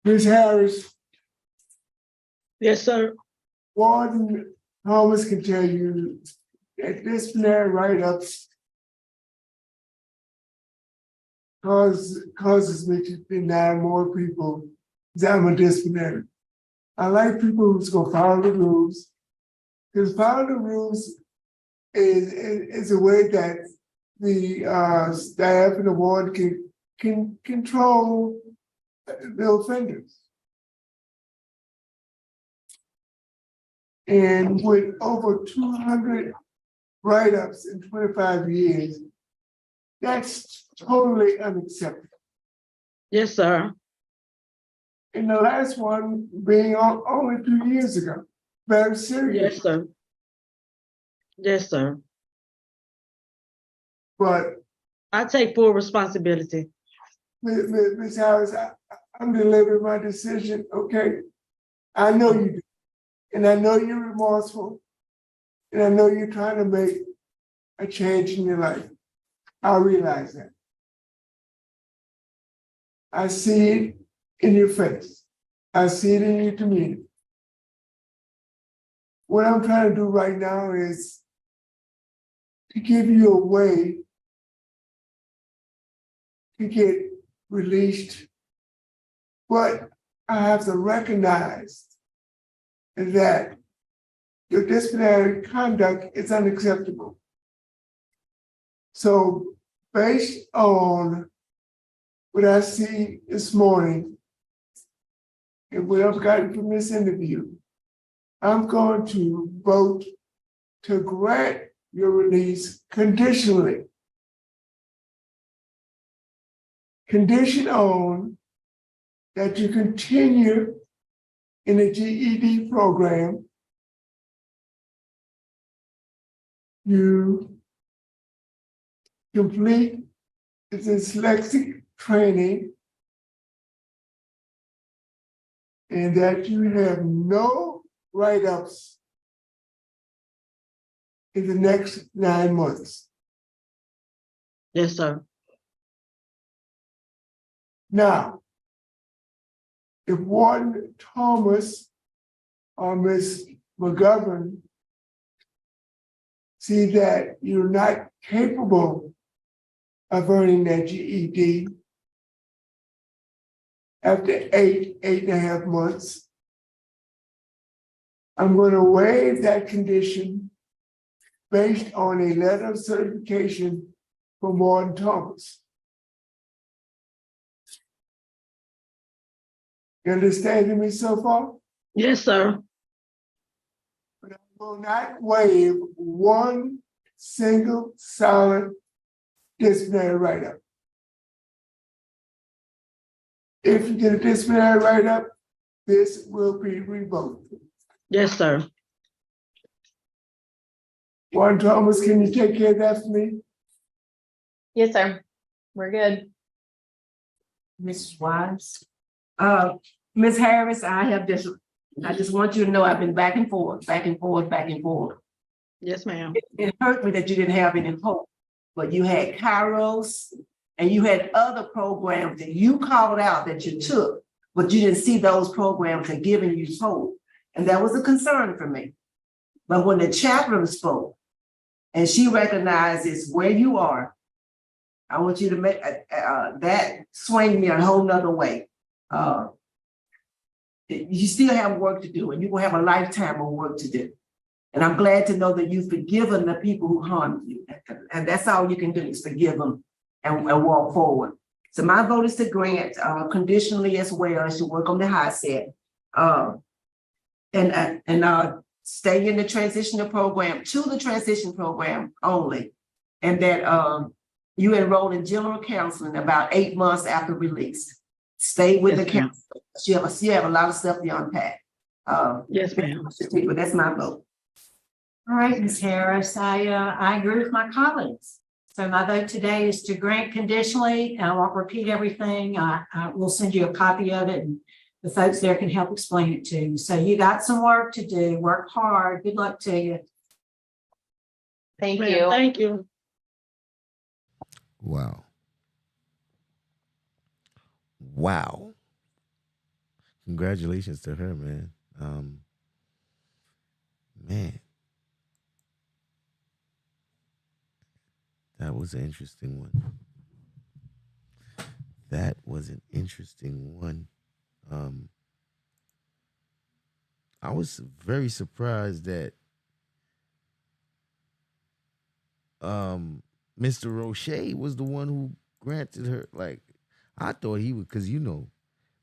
Ms. Harris, Yes, sir. Warden Thomas can tell you that disciplinary write-ups causes me to deny more people that I'm a disciplinary. I like people who's gonna follow the rules, because following the rules is a way that the staff and the ward can control the offenders. And with over 200 write-ups in 25 years, that's totally unacceptable. Yes, sir. And the last one being only 2 years ago, very serious. Yes, sir. Yes, sir. But I take full responsibility. Ms. Harris, I'm delivering my decision, okay? I know you do. And I know you're remorseful. And I know you're trying to make a change in your life. I realize that. I see it in your face. I see it in your demeanor. What I'm trying to do right now is to give you a way to get released. But I have to recognize that your disciplinary conduct is unacceptable. So based on what I see this morning and what I've gotten from this interview, I'm going to vote to grant your release conditionally. Condition on that you continue in the GED program, you complete the dyslexic training, and that you have no write-ups in the next 9 months. Yes, sir. Now, if Warden Thomas or Ms. McGovern see that you're not capable of earning that GED after 8.5 months, I'm going to waive that condition based on a letter of certification from Warden Thomas. You understanding me so far? Yes, sir. will not waive one single silent disciplinary write-up. If you get a disciplinary write-up, this will be revoked. Yes, sir. Juan Thomas, can you take care of that for me? Yes, sir. We're good. Mrs. Wise. Ms. Harris, I just want you to know I've been back and forth, back and forth, back and forth. Yes, ma'am. It hurt me that you didn't have any hope, but you had Kairos and you had other programs that you called out that you took, but you didn't see those programs that given you hope. And that was a concern for me. But when the chaplain spoke and she recognizes where you are, I want you to make that swing me a whole nother way. You still have work to do, and you will have a lifetime of work to do. And I'm glad to know that you've forgiven the people who harmed you. And that's all you can do is forgive them and walk forward. So my vote is to grant conditionally as well as to work on the high set. And stay in the transitional program to the transition program only. And that you enroll in general counseling about 8 months after release. Stay with the counselor. You have a lot of stuff to unpack. Yes, ma'am. But that's my vote. All right, Ms. Harris, I agree with my colleagues. So my vote today is to grant conditionally. I won't repeat everything. I will send you a copy of it, and the folks there can help explain it to you. So you got some work to do. Work hard. Good luck to you. Thank Ma'am, you. thank you. Wow. Wow. Congratulations to her, man. Man. That was an interesting one. That was an interesting one. I was very surprised that Mr. Roche was the one who granted her. Like, I thought he would, because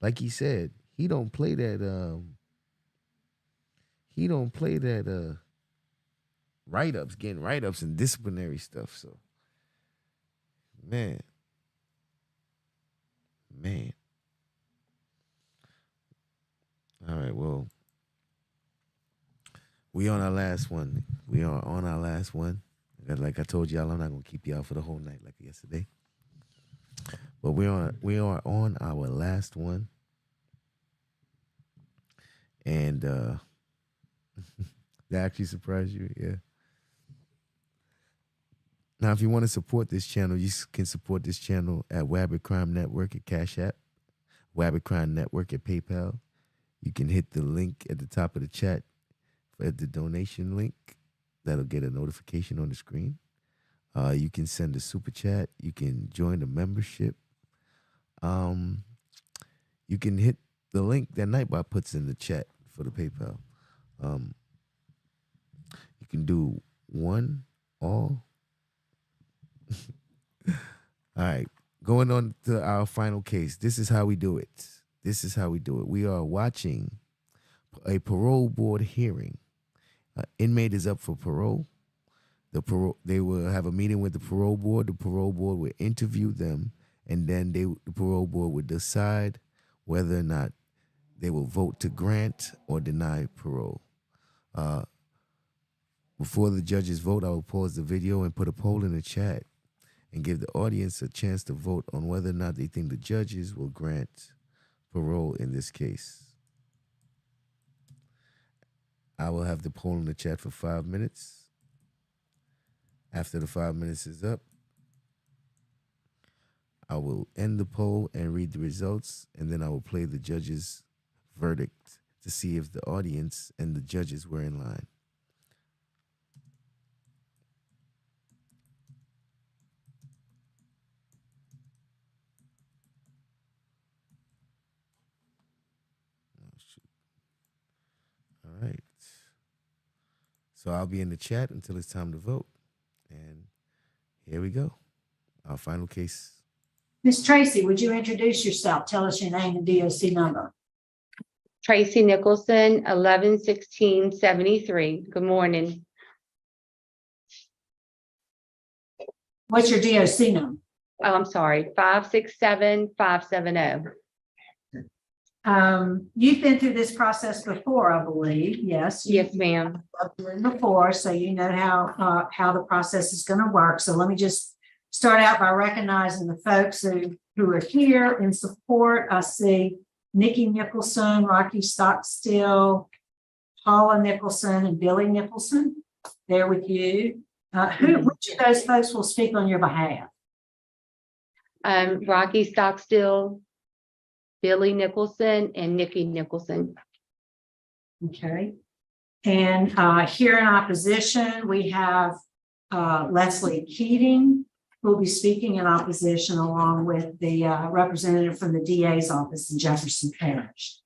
like he said, he don't play that write-ups, getting write-ups and disciplinary stuff. So man. All right, well, we on our last one. We are on our last one. Like I told y'all, I'm not gonna keep y'all for the whole night like yesterday. But we are on our last one. And that actually surprised you, yeah. Now, if you want to support this channel, you can support this channel at Wabbit Crime Network at Cash App, Wabbit Crime Network at PayPal. You can hit the link at the top of the chat for the donation link. That'll get a notification on the screen. You can send a super chat. You can join the membership. You can hit the link that Nightbot puts in the chat for the PayPal. You can do one, all. All right, going on to our final case. This is how we do it. We are watching a parole board hearing. Inmate is up for parole. They will have a meeting with the parole board. The parole board will interview them, and then the parole board will decide whether or not they will vote to grant or deny parole. Before the judges vote, I will pause the video and put a poll in the chat and give the audience a chance to vote on whether or not they think the judges will grant parole in this case. I will have the poll in the chat for 5 minutes. After the 5 minutes is up, I will end the poll and read the results, and then I will play the judges' verdict to see if the audience and the judges were in line. All right. So I'll be in the chat until it's time to vote. And here we go. Our final case. Ms. Tracy, would you introduce yourself? Tell us your name and DOC number. Tracy Nicholson, 111673. Good morning. What's your DOC number? Oh, I'm sorry, 567570. You've been through this process before, I believe. Yes. Yes, ma'am. Before, so you know how the process is going to work. So let me just start out by recognizing the folks who are here in support. I see Nikki Nicholson, Rocky Stockstill, Paula Nicholson, and Billy Nicholson. They're with you. Which of those folks will speak on your behalf? Rocky Stockstill, Billy Nicholson, and Nikki Nicholson. Okay. And here in opposition, we have Leslie Keating, who will be speaking in opposition along with the representative from the DA's office in Jefferson Parish.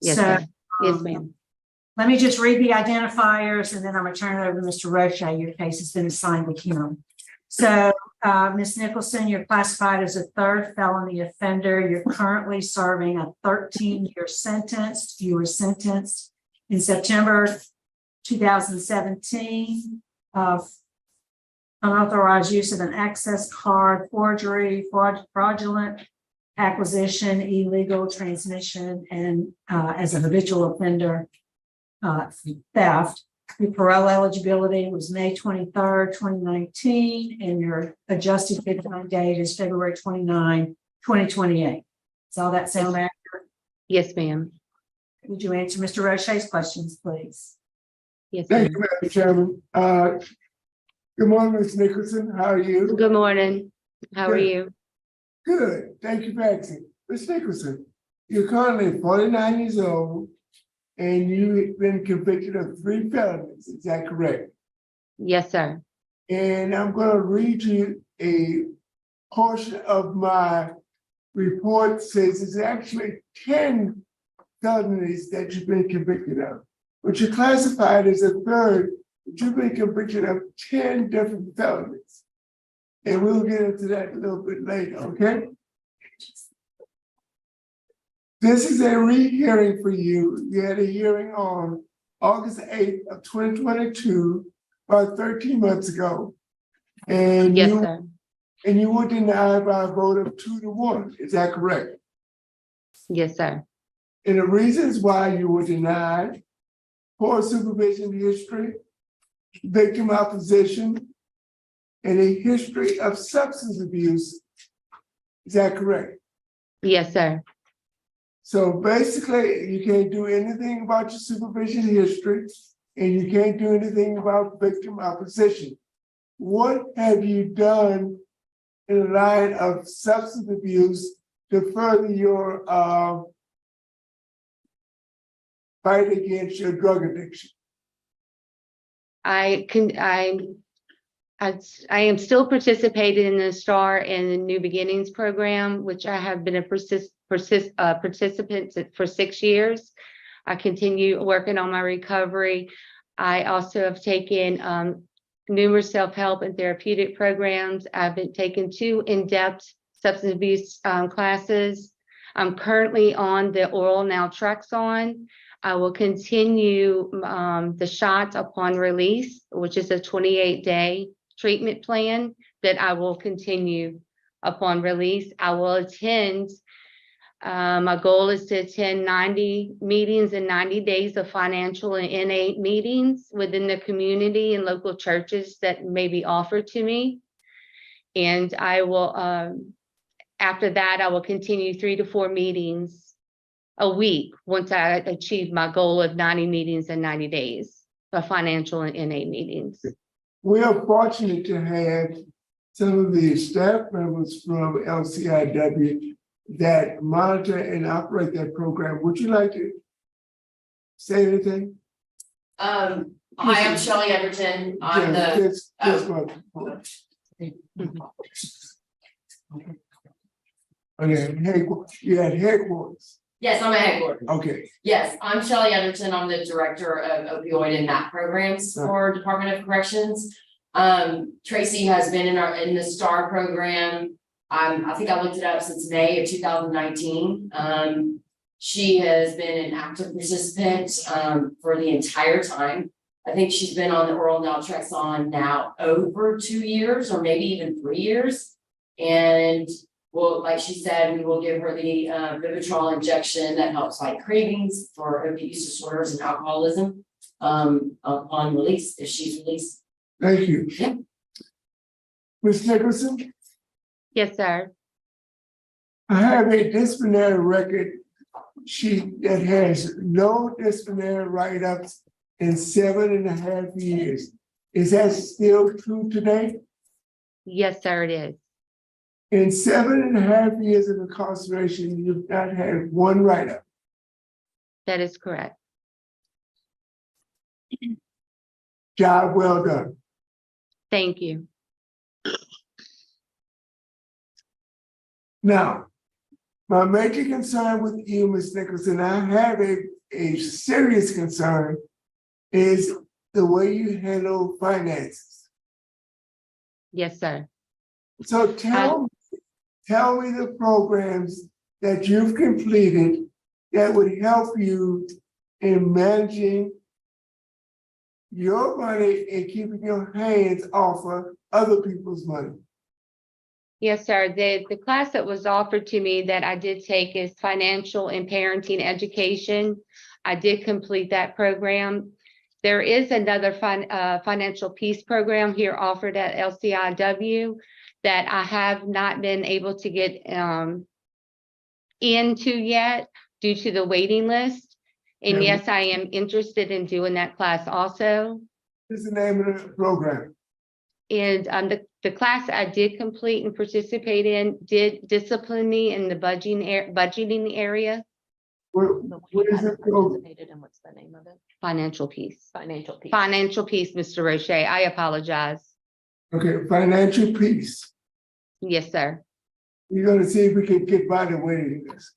Yes, So, ma'am. Yes, ma'am. Let me just read the identifiers and then I'm going to turn it over to Mr. Roche. Your case has been assigned to him. So, Ms. Nicholson, you're classified as a third felony offender. You're currently serving a 13-year sentence. You were sentenced in September 2017 of unauthorized use of an access card, forgery, fraudulent acquisition, illegal transmission, and as a habitual offender, theft. Your parole eligibility was May 23rd, 2019, and your adjusted deadline date is February 29, 2028. Does all that sound accurate? Yes, ma'am. Would you answer Mr. Roche's questions, please? Yes, Thank ma'am. you, Madam Chairman. Good morning, Ms. Nicholson. How are you? Good morning. How are Good. you? Good. Thank you for asking. Ms. Nicholson, you're currently 49 years old and you've been convicted of 3 felonies. Is that correct? Yes, sir. And I'm going to read you a portion of my report. Says it's actually 10 felonies that you've been convicted of, but you're classified as a third. But you've been convicted of 10 different felonies, and we'll get into that a little bit later. Okay. This is a rehearing for you. You had a hearing on August 8th of 2022, about 13 months ago. And Yes, sir. And you were denied by a vote of 2-1. Is that correct? Yes, sir. And the reasons why you were denied: poor supervision history, victim opposition, and a history of substance abuse. Is that correct? Yes, sir. So basically, you can't do anything about your supervision history, and you can't do anything about victim opposition. What have you done in the line of substance abuse to further your fight against your drug addiction? I am still participating in the STAR and the New Beginnings program, which I have been a participant for 6 years. I continue working on my recovery. I also have taken numerous self-help and therapeutic programs. I've been taking 2 in-depth substance abuse classes. I'm currently on the oral naltrexone. I will continue the shots upon release, which is a 28-day treatment plan that I will continue upon release. I will attend, my goal is to attend 90 meetings in 90 days of financial and NA meetings within the community and local churches that may be offered to me. And I will, after that, I will continue 3 to 4 meetings a week once I achieve my goal of 90 meetings in 90 days of financial and NA meetings. We are fortunate to have some of the staff members from LCIW that monitor and operate that program. Would you like to say anything? Hi, I'm Shelley Edgerton. I'm Yes, the. just go okay, hey, you had headquarters. Yes, I'm at headquarters. Okay. Yes, I'm Shelley Edgerton. I'm the director of opioid and NAP programs for Department of Corrections. Tracy has been in the STAR program. I think I looked it up since May of 2019. She has been an active participant for the entire time. I think she's been on the oral naltrexone now over 2 years or maybe even 3 years. And well, like she said, we will give her the Vivitrol injection that helps fight cravings for opioid use disorders and alcoholism upon release, if she's released. Thank you. Yeah. Ms. Nicholson, Yes, sir. I have a disciplinary record sheet that has no disciplinary write-ups in 7.5 years. Is that still true today? Yes, sir, it is. In 7.5 years of incarceration, you've not had one write-up. That is correct. Job well done. Thank you. Now, my major concern with you, Ms. Nicholson, I have a serious concern, is the way you handle finances. Yes, sir. So tell me the programs that you've completed that would help you in managing your money and keeping your hands off of other people's money. Yes, sir. The class that was offered to me that I did take is financial and parenting education. I did complete that program. There is another financial peace program here offered at LCIW that I have not been able to get into yet due to the waiting list. And Yeah. yes, I am interested in doing that class also. What's the name of the program? And the class I did complete and participate in did discipline me in the budgeting area. What is it called? Participated in, what's the name of it? Financial peace. Financial peace. Financial peace, Mr. Roche. I apologize. Okay, financial peace. Yes, sir. We're gonna see if we can get by the waiting list.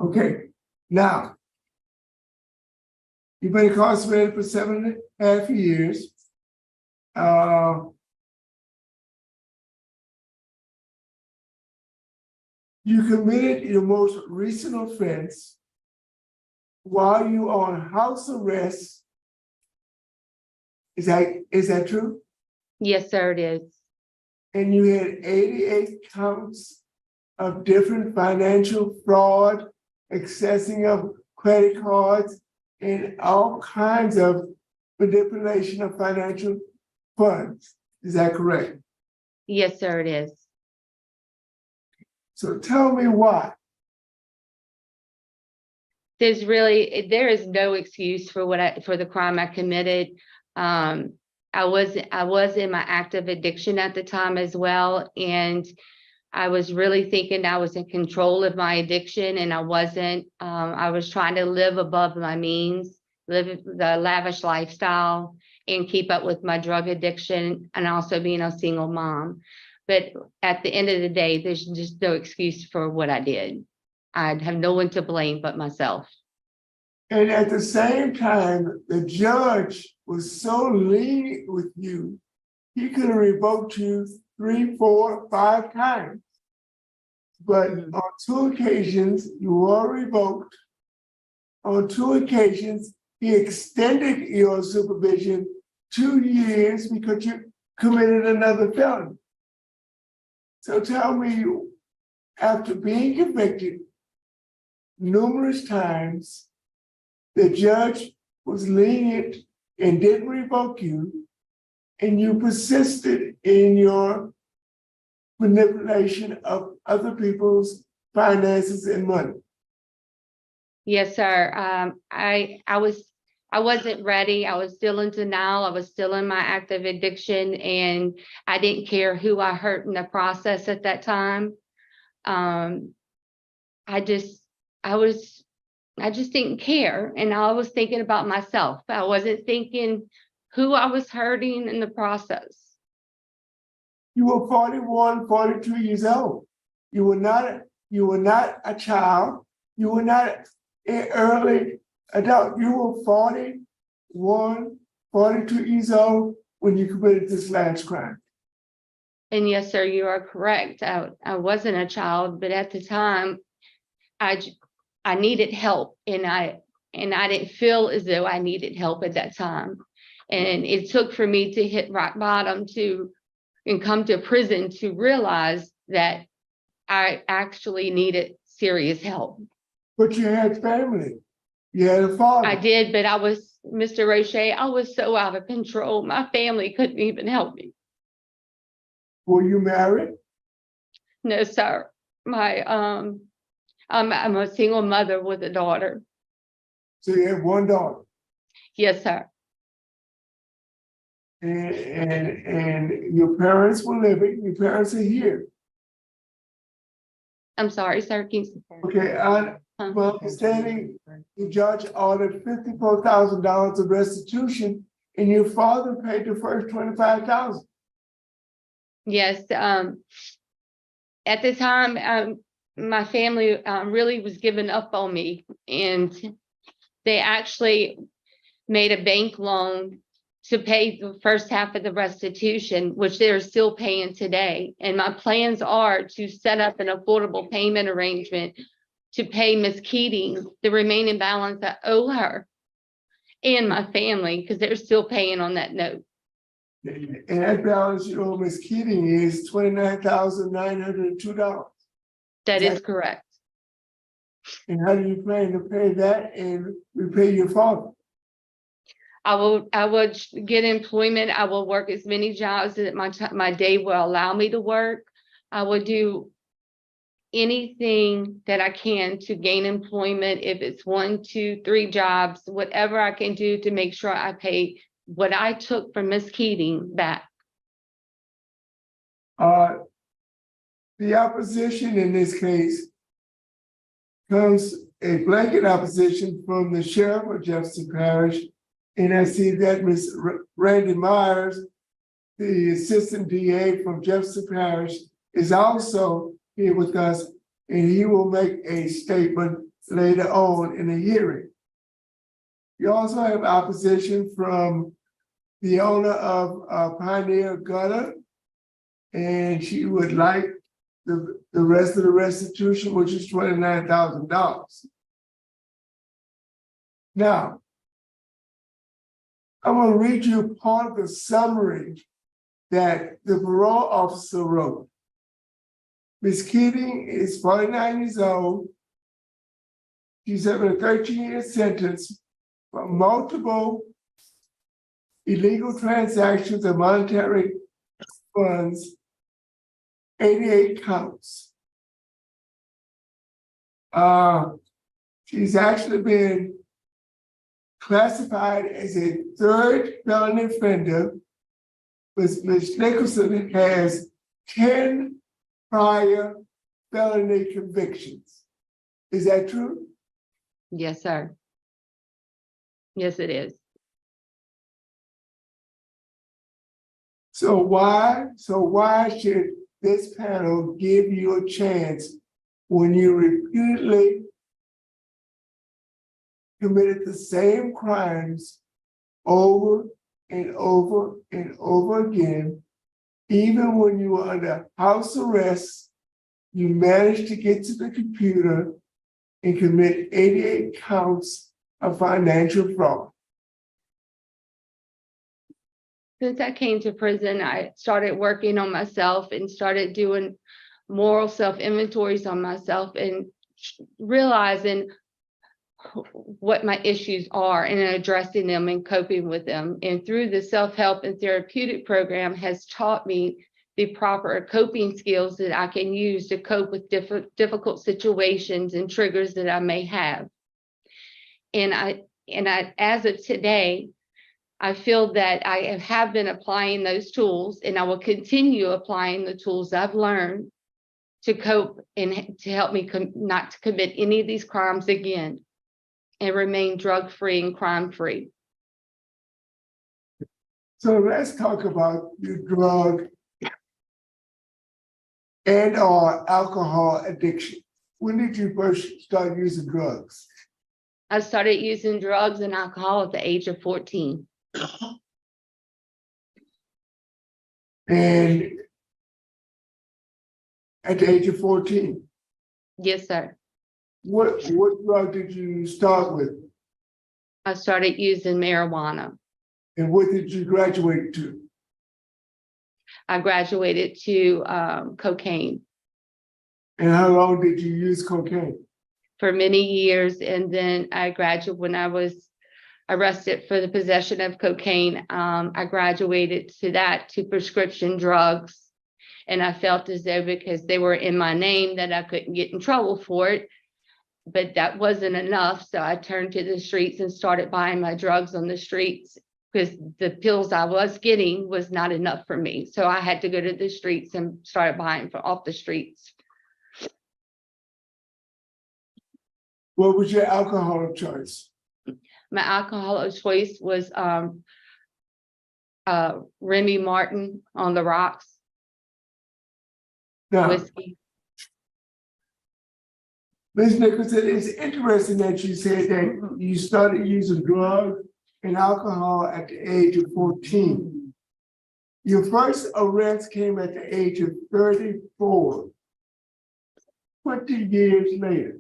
Okay, now. You've been incarcerated for 7.5 years. You committed your most recent offense while you on house arrest. Is that true? Yes, sir, it is. And you had 88 counts of different financial fraud, accessing of credit cards, and all kinds of manipulation of financial funds. Is that correct? Yes, sir, it is. So tell me why. There is no excuse for for the crime I committed. I was in my active addiction at the time as well, and I was really thinking I was in control of my addiction, and I wasn't. I was trying to live above my means, live the lavish lifestyle, and keep up with my drug addiction, and also being a single mom. But at the end of the day, there's just no excuse for what I did. I have no one to blame but myself. And at the same time, the judge was so lenient with you, he could have revoked you 3, 4, 5 times. But on 2 occasions, you were revoked. On 2 occasions, he extended your supervision 2 years because you committed another felony. So tell me, after being convicted numerous times, the judge was lenient and didn't revoke you, and you persisted in your manipulation of other people's finances and money. Yes, sir. I wasn't ready. I was still in denial. I was still in my active addiction, and I didn't care who I hurt in the process at that time. I just didn't care. And I was thinking about myself. I wasn't thinking who I was hurting in the process. You were 41, 42 years old. You were not a child. You were not an early adult. You were 41, 42 years old when you committed this last crime. And yes, sir, you are correct. I wasn't a child, but at the time, I needed help, and I didn't feel as though I needed help at that time. And it took for me to hit rock bottom and come to prison to realize that I actually needed serious help. But you had family. You had a father. I did, but Mr. Roche, I was so out of control. My family couldn't even help me. Were you married? No, sir. I'm a single mother with a daughter. So you had one daughter. Yes, sir. And your parents were living. Your parents are here. I'm sorry, sir. Okay, my understanding, the judge ordered $54,000 of restitution, and your father paid the first $25,000. Yes. At the time, my family really was giving up on me, and they actually made a bank loan to pay the first half of the restitution, which they're still paying today. And my plans are to set up an affordable payment arrangement to pay Ms. Keating the remaining balance I owe her and my family, because they're still paying on that note. And that balance you owe Ms. Keating is $29,902. That is correct. And how do you plan to pay that and repay your father? I will get employment. I will work as many jobs that my day will allow me to work. I will do anything that I can to gain employment. If it's 1, 2, 3 jobs, whatever I can do to make sure I pay what I took from Miss Keating back. The opposition in this case comes a blanket opposition from the sheriff of Jefferson Parish. And I see that Ms. Randy Myers, the assistant DA from Jefferson Parish, is also here with us, and he will make a statement later on in the hearing. You also have opposition from the owner of Pioneer Gutter, and she would like the rest of the restitution, which is $29,000. Now, I'm going to read you part of the summary that the parole officer wrote. Ms. Keating is 49 years old. She's having a 13-year sentence for multiple illegal transactions of monetary funds, 88 counts. She's actually been classified as a 3rd felony offender. Ms. Nicholson has 10 prior felony convictions. Is that true? Yes, sir. Yes, it is. So why should this panel give you a chance when you repeatedly committed the same crimes over and over and over again? Even when you were under house arrest, you managed to get to the computer and commit 88 counts of financial fraud. Since I came to prison, I started working on myself and started doing moral self-inventories on myself and realizing what my issues are and addressing them and coping with them. And through the self-help and therapeutic program has taught me the proper coping skills that I can use to cope with difficult situations and triggers that I may have. And I, as of today, I feel that I have been applying those tools, and I will continue applying the tools I've learned to cope and to help me not to commit any of these crimes again and remain drug-free and crime-free. So let's talk about your drug and or alcohol addiction. When did you first start using drugs? I started using drugs and alcohol at the age of 14. And at the age of 14? Yes, sir. What drug did you start with? I started using marijuana. And what did you graduate to? I graduated to cocaine And how long did you use cocaine? for many years. And then I graduated when I was arrested for the possession of cocaine. I graduated to prescription drugs. And I felt as though because they were in my name that I couldn't get in trouble for it. But that wasn't enough. So I turned to the streets and started buying my drugs on the streets because the pills I was getting was not enough for me. So I had to go to the streets and started buying off the streets. What was your alcohol of choice? My alcohol of choice was Remy Martin on the rocks. Now, Whiskey. Ms. Nicholson, it's interesting that you said that you started using drugs and alcohol at the age of 14. Your first arrest came at the age of 34, 20 years later.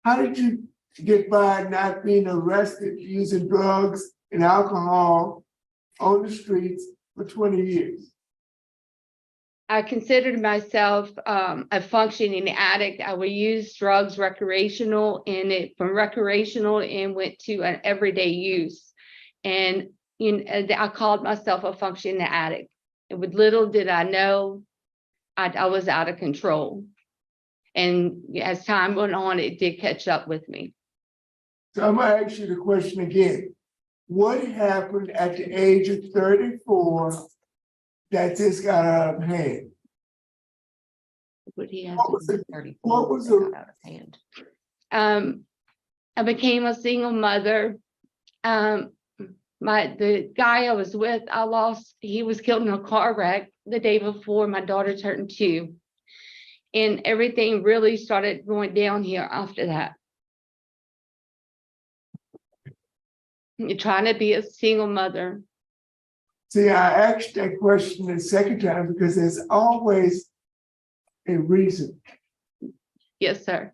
How did you get by not being arrested using drugs and alcohol on the streets for 20 years? I considered myself a functioning addict. I would use drugs recreational and from recreational and went to an everyday use. And I called myself a functioning addict. And with little did I know, I was out of control. And as time went on, it did catch up with me. So I'm gonna ask you the question again. What happened at the age of 34 that this got out of hand? What was the out of hand? I became a single mother. The guy I was with, he was killed in a car wreck the day before my daughter turned 2. And everything really started going down here after that. You're trying to be a single mother. See, I asked that question the second time because there's always a reason. Yes, sir.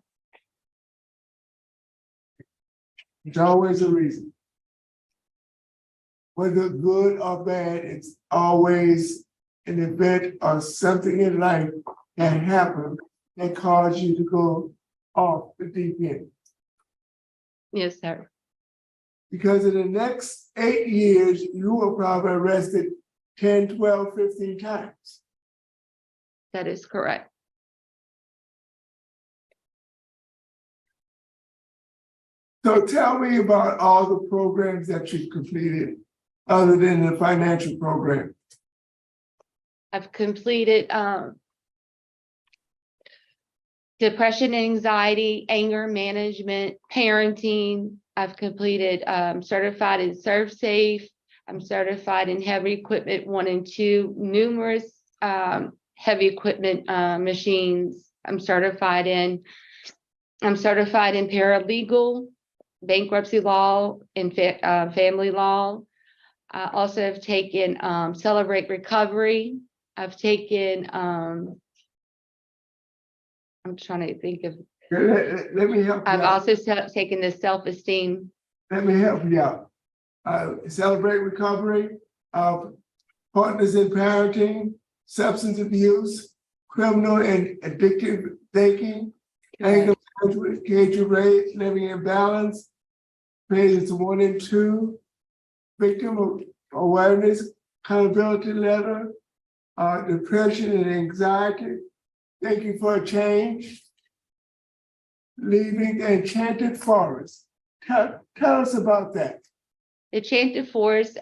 There's always a reason. Whether good or bad, it's always an event or something in life that happened that caused you to go off the deep end. Yes, sir. Because in the next 8 years, you were probably arrested 10, 12, 15 times. That is correct. So tell me about all the programs that you've completed other than the financial program. I've completed depression, anxiety, anger management, parenting. I've completed certified in Serve Safe. I'm certified in heavy equipment 1 and 2, numerous heavy equipment machines. I'm certified in paralegal, bankruptcy law, and family law. I also have taken Celebrate Recovery. I've taken I'm trying to think of. Let me help you I've out. also taken the self-esteem. Let me help you out. Celebrate Recovery, Partners in Parenting, Substance Abuse, Criminal and Addictive Thinking, Anger Management, Cage of Rage, Living in Balance, pages 1 and 2, Victim Awareness, Accountability Letter, Depression and Anxiety, Thanking for a Change, Leaving the Enchanted Forest. Tell us about that. Enchanted Forest,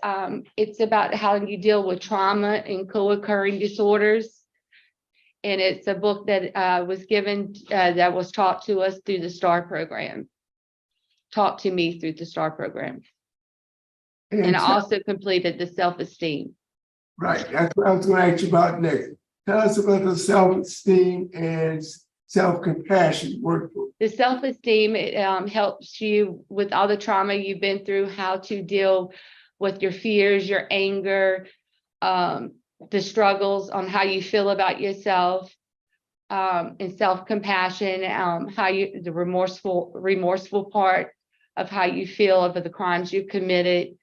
it's about how you deal with trauma and co-occurring disorders. And it's a book that was given, that was taught to us through the STAR program. Taught to me through the STAR program. And I also completed the self-esteem. Right, that's what I was going to ask you about next. Tell us about the self-esteem and self-compassion workbook. The self-esteem, it helps you with all the trauma you've been through, how to deal with your fears, your anger, the struggles on how you feel about yourself. and self-compassion, the remorseful part of how you feel over the crimes you committed.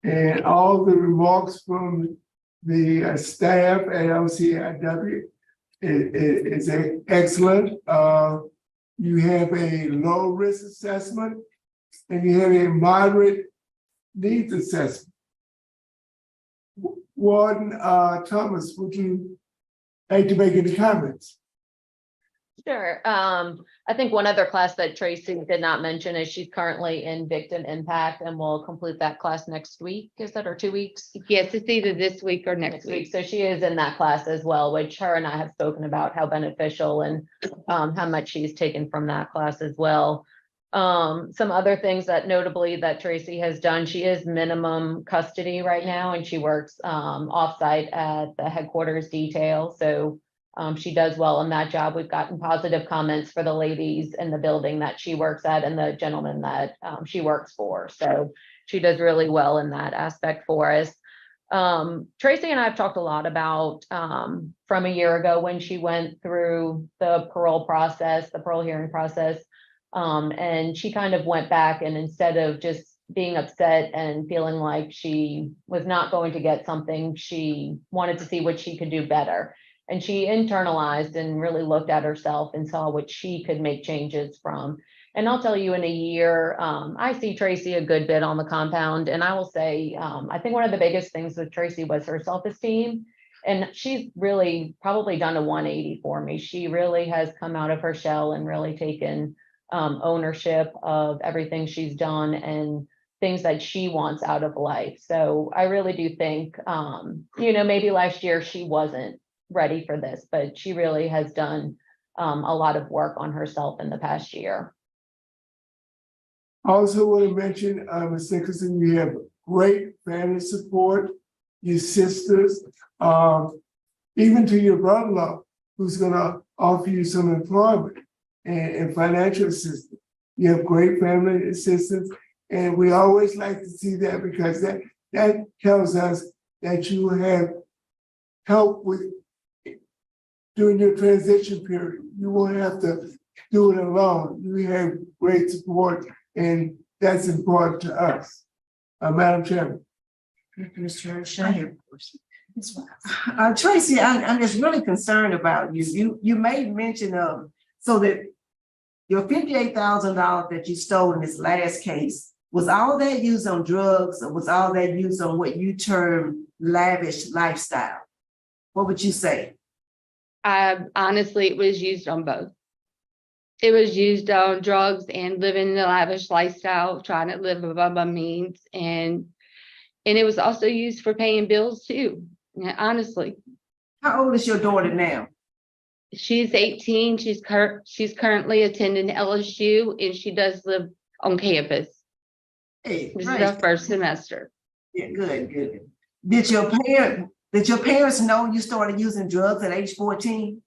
And all the remarks from the staff at LCIW is excellent. You have a low risk assessment and you have a moderate needs assessment. Warden Thomas, would you like to make any comments? Sure. I think one other class that Tracy did not mention is she's currently in victim impact and will complete that class next week. Is that or 2 weeks? Yes, it's either this week or next week. So she is in that class as well, which her and I have spoken about how beneficial and how much she's taken from that class as well. Some other things that notably that Tracy has done, she is minimum custody right now, and she works offsite at the headquarters detail. So she does well in that job. We've gotten positive comments for the ladies in the building that she works at and the gentleman that she works for. So she does really well in that aspect for us. Tracy and I have talked a lot about from a year ago when she went through the parole process, the parole hearing process. And she kind of went back, and instead of just being upset and feeling like she was not going to get something, she wanted to see what she could do better. And she internalized and really looked at herself and saw what she could make changes from. And I'll tell you, in a year, I see Tracy a good bit on the compound. And I will say, I think one of the biggest things with Tracy was her self-esteem. And she's really probably done a 180 for me. She really has come out of her shell and really taken ownership of everything she's done and things that she wants out of life. So I really do think, maybe last year she wasn't ready for this, but she really has done a lot of work on herself in the past year. I also want to mention, Ms. Nicholson, you have great family support, your sisters, even to your brother-in-law, who's going to offer you some employment and financial assistance. You have great family assistance, and we always like to see that because that tells us that you have help with during your transition period. You won't have to do it alone. You have great support, and that's important to us. Madam Chairman. Mr. O'Shea. Tracy, I'm just really concerned about you. You made mention of, so that your $58,000 that you stole in this last case, was all that used on drugs, or was all that used on what you term lavish lifestyle? What would you say? Honestly, it was used on both. It was used on drugs and living the lavish lifestyle, trying to live above my means. And it was also used for paying bills too, honestly. How old is your daughter now? She's 18. She's currently attending LSU, and she does live on campus. Hey, this is her first semester. Yeah, good. Did your parents know you started using drugs at age 14?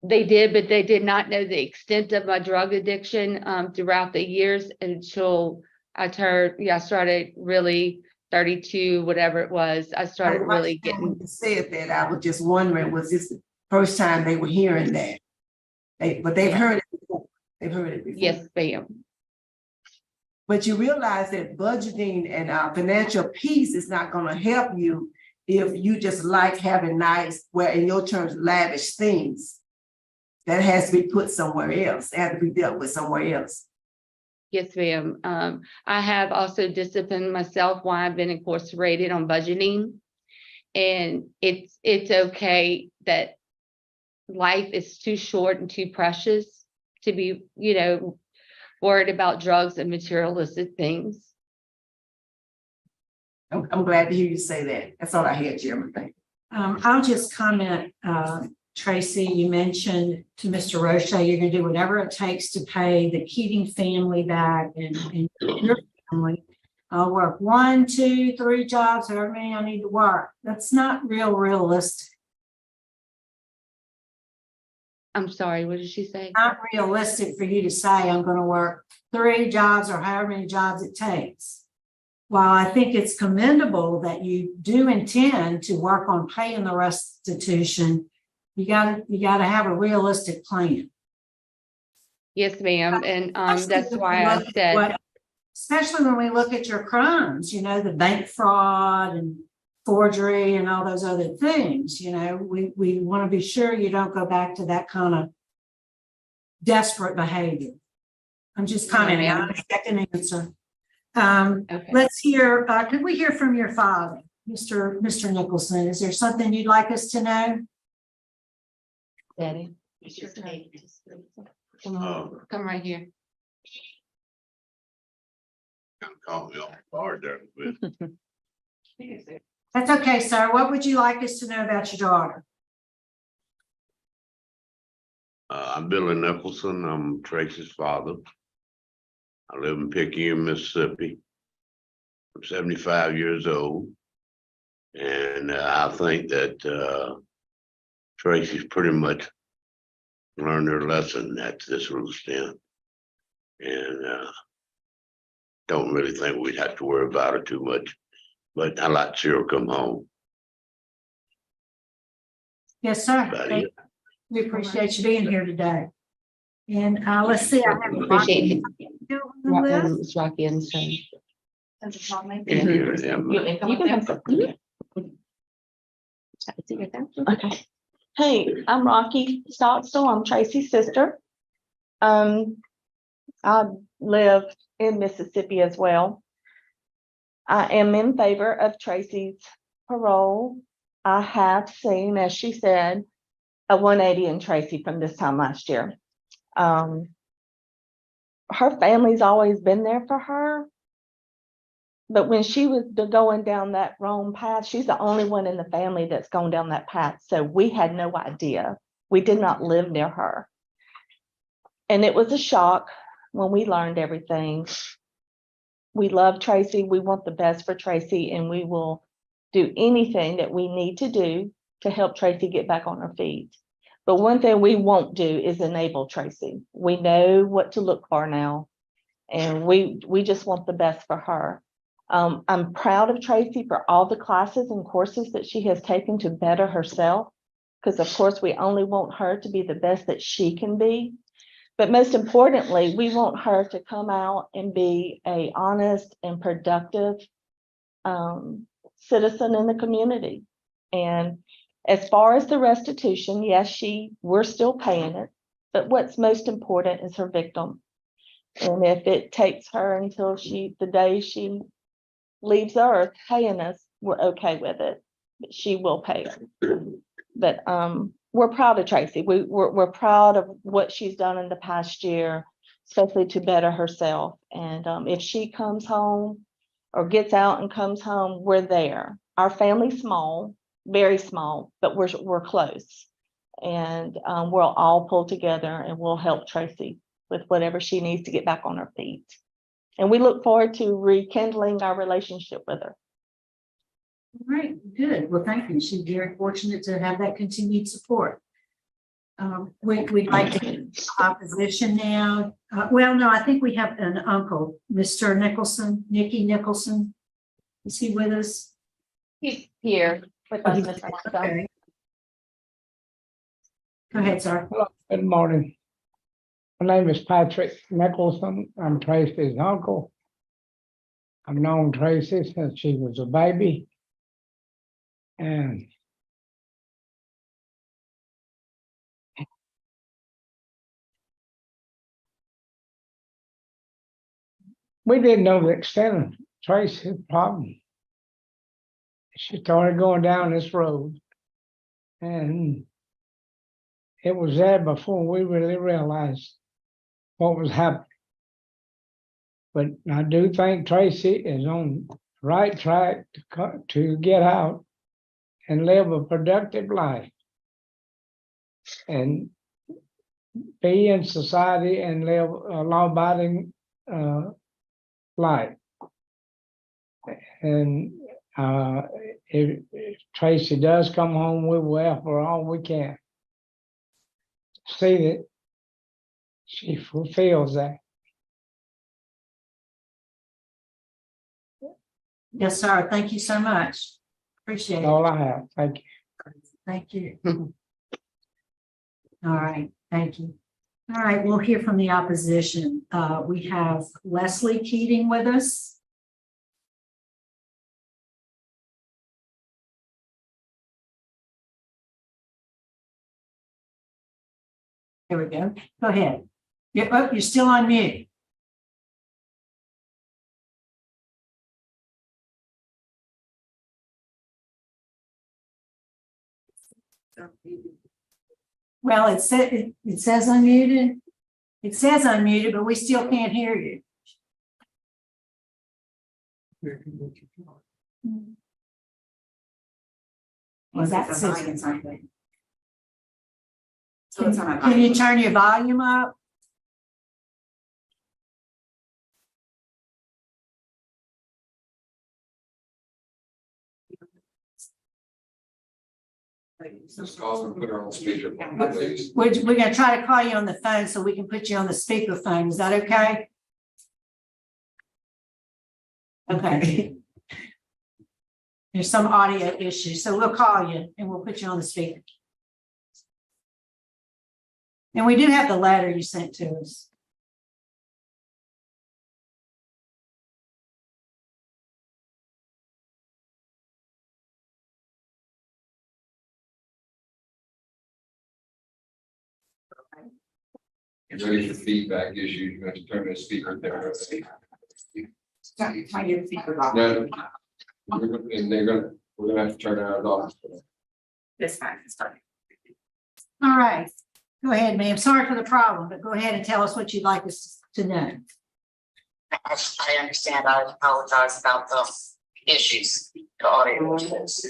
They did, but they did not know the extent of my drug addiction throughout the years until I started really 32, whatever it was. I started really getting. You said that, I was just wondering, was this the first time they were hearing that? But they've heard it before. They've heard it before. Yes, ma'am. But you realize that budgeting and financial peace is not going to help you if you just like having nice, well, in your terms, lavish things. That has to be put somewhere else. It has to be dealt with somewhere else. Yes, ma'am. I have also disciplined myself while I've been incarcerated on budgeting. And it's okay that life is too short and too precious to be, worried about drugs and materialistic things. I'm glad to hear you say that. That's all I had, Chairman. Thank you. I'll just comment, Tracy, you mentioned to Mr. Roche, you're going to do whatever it takes to pay the Keating family back and your family. I'll work 1, 2, 3 jobs, however many I need to work. That's not realistic. I'm sorry, what did she say? Not realistic for you to say I'm going to work 3 jobs or however many jobs it takes. while I think it's commendable that you do intend to work on paying the restitution, you gotta have a realistic plan. Yes, ma'am. And Especially that's when we why I look at said, especially when we look at your crimes, the bank fraud and forgery and all those other things, we want to be sure you don't go back to that kind of desperate behavior. I'm just commenting, I don't expect an answer. okay. Let's hear, could we hear from your father, Mr. Nicholson? Is there something you'd like us to know? Daddy. Come right here. Call me off guard there. That's okay, sir. What would you like us to know about your daughter? I'm Billy Nicholson. I'm Tracy's father. I live in Picayune, Mississippi. I'm 75 years old. And I think that Tracy's pretty much learned her lesson at this little stint. And don't really think we'd have to worry about her too much. But I like to see her come home. Yes, sir. We appreciate you being here today. And let's see, I have Appreciate it. Rocky. It's Rocky and son. Okay. Hey, I'm Rocky Stockstill. I'm Tracy's sister. I live in Mississippi as well. I am in favor of Tracy's parole. I have seen, as she said, a 180 in Tracy from this time last year. Her family's always been there for her. But when she was going down that wrong path, she's the only one in the family that's gone down that path. So we had no idea. We did not live near her. And it was a shock when we learned everything. We love Tracy. We want the best for Tracy, and we will do anything that we need to do to help Tracy get back on her feet. But one thing we won't do is enable Tracy. We know what to look for now, and we just want the best for her. I'm proud of Tracy for all the classes and courses that she has taken to better herself, because of course we only want her to be the best that she can be. But most importantly, we want her to come out and be an honest and productive citizen in the community. And as far as the restitution, yes, we're still paying it, but what's most important is her victim. And if it takes her until the day she leaves Earth paying us, we're okay with it. But she will pay us. But we're proud of Tracy. We're proud of what she's done in the past year, especially to better herself. And if she comes home or gets out and comes home, we're there. Our family's small, very small, but we're close. And we'll all pull together and we'll help Tracy with whatever she needs to get back on her feet. And we look forward to rekindling our relationship with her. All right, good. Well, thank you. She's very fortunate to have that continued support. We'd like to get opposition now. Well, no, I think we have an uncle, Mr. Nicholson, Nicky Nicholson. Is he with us? He's here with us, Ms. Okay. Go ahead, sir. Hello, good morning. My name is Patrick Nicholson. I'm Tracy's uncle. I've known Tracy since she was a baby. And we didn't know the extent of Tracy's problem. She started going down this road, and it was there before we really realized what was happening. But I do think Tracy is on the right track to get out and live a productive life and be in society and live a law-abiding life. And if Tracy does come home, we will help her all we can. See that she fulfills that. Yes, sir. Thank you so much. Appreciate All it. I have. Thank you. Thank you. All right, thank you. All right, we'll hear from the opposition. We have Leslie Keating with us. Here we go. Go ahead. You're still on mute. Well, it says unmuted. It says unmuted, but we still can't hear you. Was that something? Can you turn your volume up? We're gonna try to call you on the phone so we can put you on the speakerphone. Is that okay? Okay. There's some audio issue, so we'll call you and we'll put you on the speaker. And we do have the letter you sent to us. If there's a feedback issue, you have to turn the speaker there. No. And we're gonna have to turn ours off. It's fine. All right. Go ahead, ma'am. Sorry for the problem, but go ahead and tell us what you'd like us to know. I understand. I apologize about the issues, the audio issues.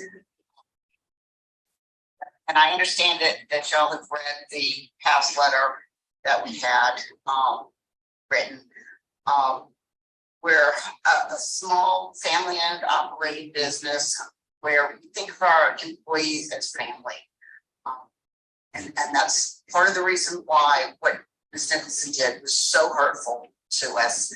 And I understand that y'all have read the past letter that we had written. We're a small family-owned operating business where we think of our employees as family. And that's part of the reason why what Ms. Nicholson did was so hurtful to us.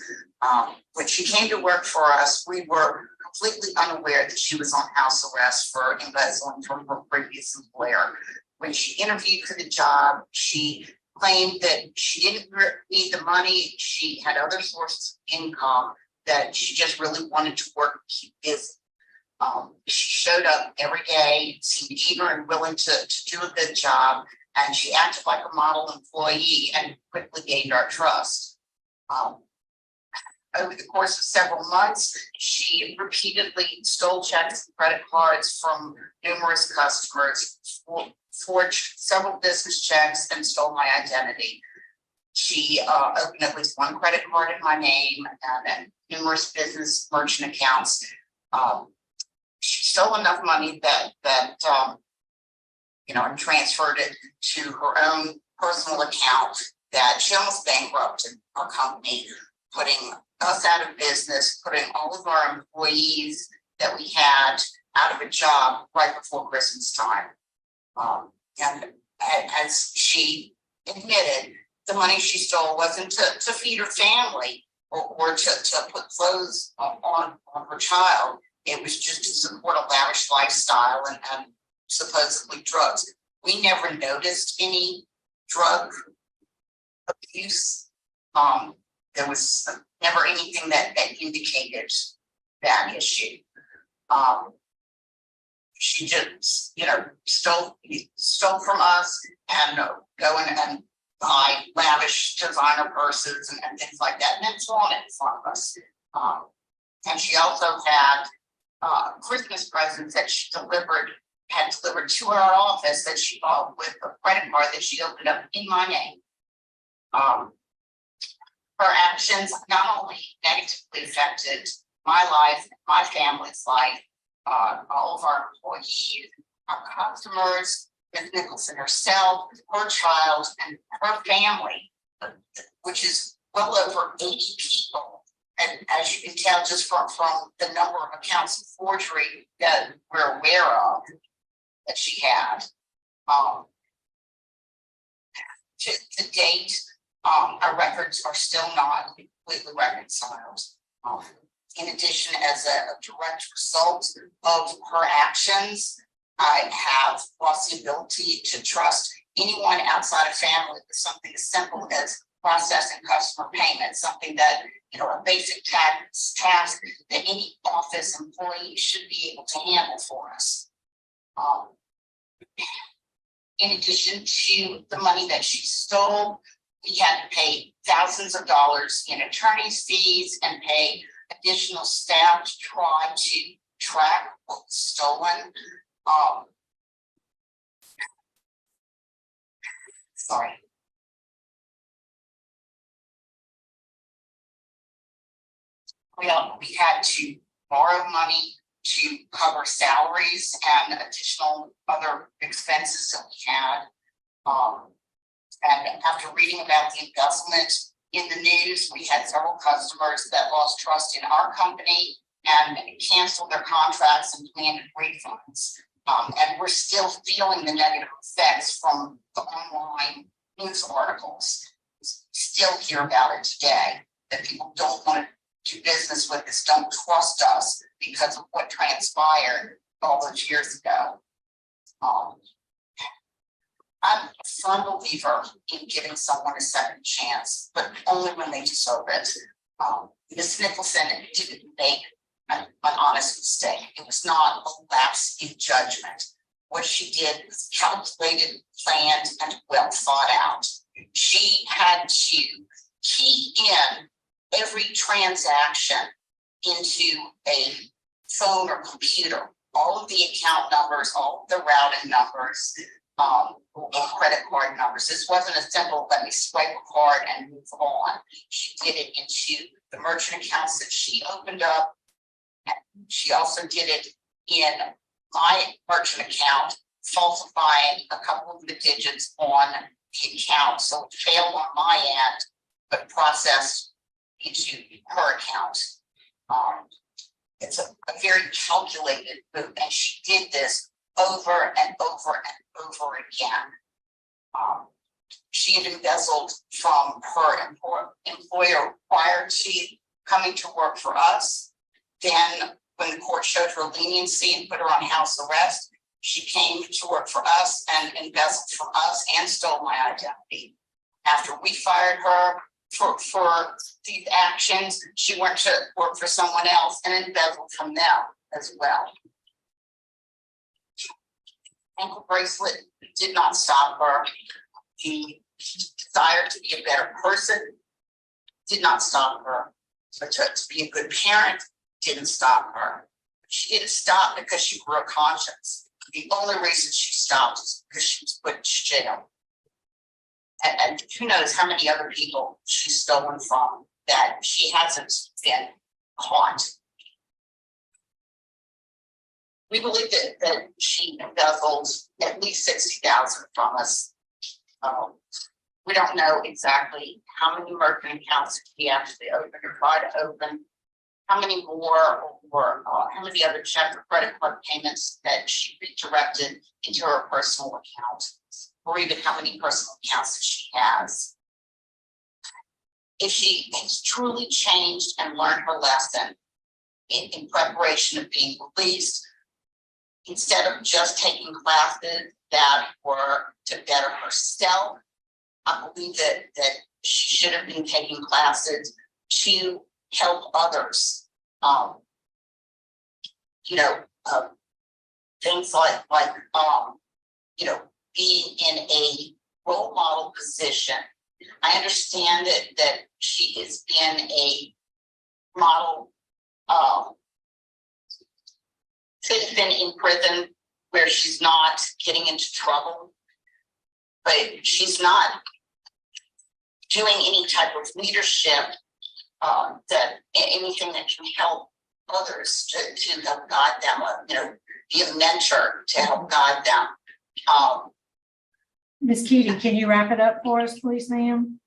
When she came to work for us, we were completely unaware that she was on house arrest for embezzling from her previous employer. When she interviewed for the job, she claimed that she didn't need the money. She had other sources of income, that she just really wanted to work and keep busy. She showed up every day, seemed eager and willing to do a good job, and she acted like a model employee and quickly gained our trust. Over the course of several months, she repeatedly stole checks and credit cards from numerous customers, forged several business checks, and stole my identity. She opened at least one credit card in my name and numerous business merchant accounts. She stole enough money that and transferred it to her own personal account that she almost bankrupted our company, putting us out of business, putting all of our employees that we had out of a job right before Christmas time. And as she admitted, the money she stole wasn't to feed her family or to put clothes on her child. It was just to support a lavish lifestyle and supposedly drugs. We never noticed any drug abuse. There was never anything that indicated that issue. She just, stole from us and go in and buy lavish designer purses and things like that, and then flaunt it in front of us. And she also had Christmas presents that she had delivered to our office that she bought with a credit card that she opened up in my name. Her actions not only negatively affected my life, my family's life, all of our employees, our customers, Ms. Nicholson herself, her child, and her family, which is well over 80 people. And as you can tell, just from the number of accounts of forgery that we're aware of that she had. To date, our records are still not completely reconciled. In addition, as a direct result of her actions, I have lost the ability to trust anyone outside of family with something as simple as processing customer payments, something that, a basic task that any office employee should be able to handle for us. In addition to the money that she stole, we had to pay thousands of dollars in attorney's fees and pay additional staff to try to track what was stolen. Sorry. We had to borrow money to cover salaries and additional other expenses that we had. And after reading about the embezzlement in the news, we had several customers that lost trust in our company and canceled their contracts and demanded refunds. And we're still feeling the negative effects from the online news articles. We still hear about it today, that people don't want to do business with us, don't trust us because of what transpired all those years ago. I'm a firm believer in giving someone a second chance, but only when they deserve it. Ms. Nicholson didn't make an honest mistake. It was not a lapse in judgment. What she did was calculated, planned, and well thought out. She had to key in every transaction into a phone or computer, all of the account numbers, all of the routing numbers, or credit card numbers. This wasn't a simple, let me swipe a card and move on. She did it into the merchant accounts that she opened up. She also did it in my merchant account, falsifying a couple of the digits on the account. So it failed on my end, but processed into her account. It's a very calculated move, and she did this over and over and over again. She had embezzled from her employer prior to coming to work for us. Then when the court showed her leniency and put her on house arrest, she came to work for us and embezzled from us and stole my identity. After we fired her for these actions, she went to work for someone else and embezzled from them as well. Ankle bracelet did not stop her. The desire to be a better person did not stop her. But to be a good parent didn't stop her. She didn't stop because she grew a conscience. The only reason she stopped is because she was put in jail. And who knows how many other people she's stolen from that she hasn't been caught. We believe that she embezzled at least $60,000 from us. We don't know exactly how many merchant accounts she actually opened or tried to open, how many more or how many other check or credit card payments that she redirected into her personal account, or even how many personal accounts that she has. If she has truly changed and learned her lesson in preparation of being released, instead of just taking classes that were to better herself, I believe that she should have been taking classes to help others. Things like being in a role model position. I understand that she has been a model citizen in prison where she's not getting into trouble, but she's not doing any type of leadership that anything that can help others to help guide them, be a mentor to help guide them. Ms. Keating, can you wrap it up for us, please, ma'am?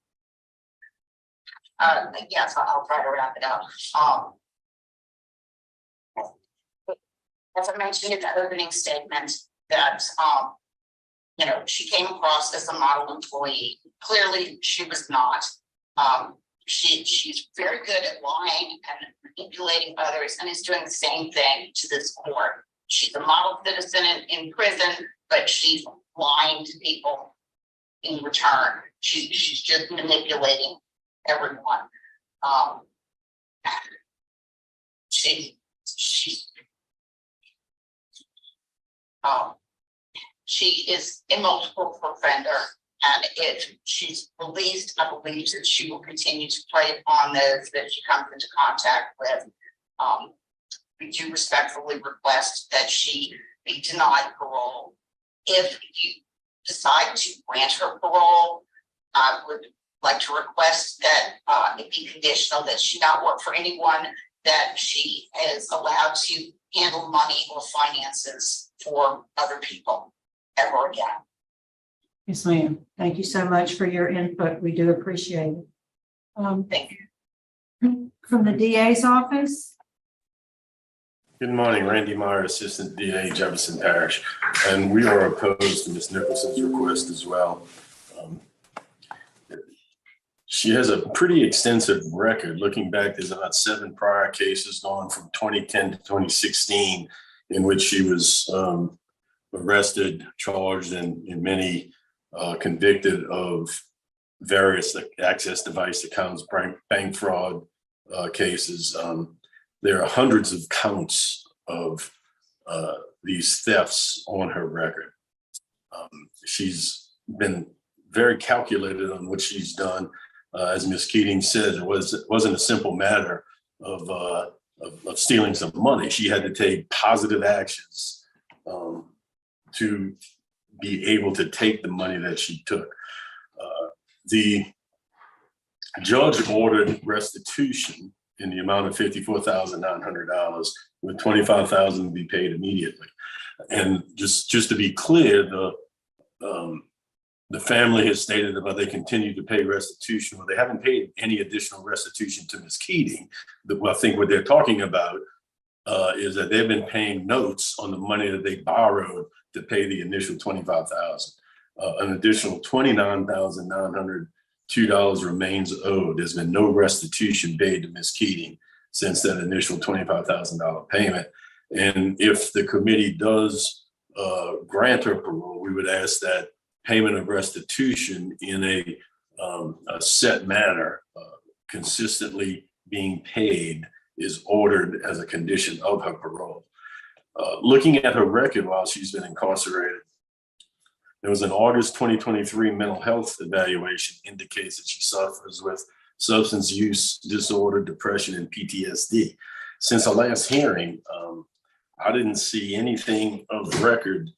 Yes, I'll try to wrap it up. As I mentioned in the opening statement, that she came across as a model employee. Clearly, she was not. she's very good at lying and manipulating others, and is doing the same thing to this court. She's a model citizen in prison, but she's lying to people in return. She's just manipulating everyone. She is a multiple offender, and if she's released, I believe that she will continue to prey upon those that she comes into contact with. We do respectfully request that she be denied parole. If you decide to grant her parole, I would like to request that it be conditional that she not work for anyone that she is allowed to handle money or finances for other people ever again. Yes, ma'am. Thank you so much for your input. We do appreciate it. Thank you. From the DA's office. Good morning, Randy Meyer, Assistant DA, Jefferson Parish, and we are opposed to Ms. Nicholson's request as well. She has a pretty extensive record. Looking back, there's about 7 prior cases going from 2010 to 2016 in which she was arrested, charged, and many convicted of various access device accounts, bank fraud cases. There are hundreds of counts of these thefts on her record. She's been very calculated on what she's done. As Ms. Keating said, it wasn't a simple matter of stealing some money. She had to take positive actions to be able to take the money that she took. The judge ordered restitution in the amount of $54,900, with $25,000 to be paid immediately. And just to be clear, the family has stated that they continue to pay restitution. Well, they haven't paid any additional restitution to Ms. Keating. I think what they're talking about is that they've been paying notes on the money that they borrowed to pay the initial $25,000. An additional $29,902 remains owed. There's been no restitution paid to Ms. Keating since that initial $25,000 payment. And if the committee does grant her parole, we would ask that payment of restitution in a set manner, consistently being paid, is ordered as a condition of her parole. Looking at her record while she's been incarcerated, there was an August 2023 mental health evaluation indicates that she suffers with substance use disorder, depression, and PTSD. Since our last hearing, I didn't see anything of record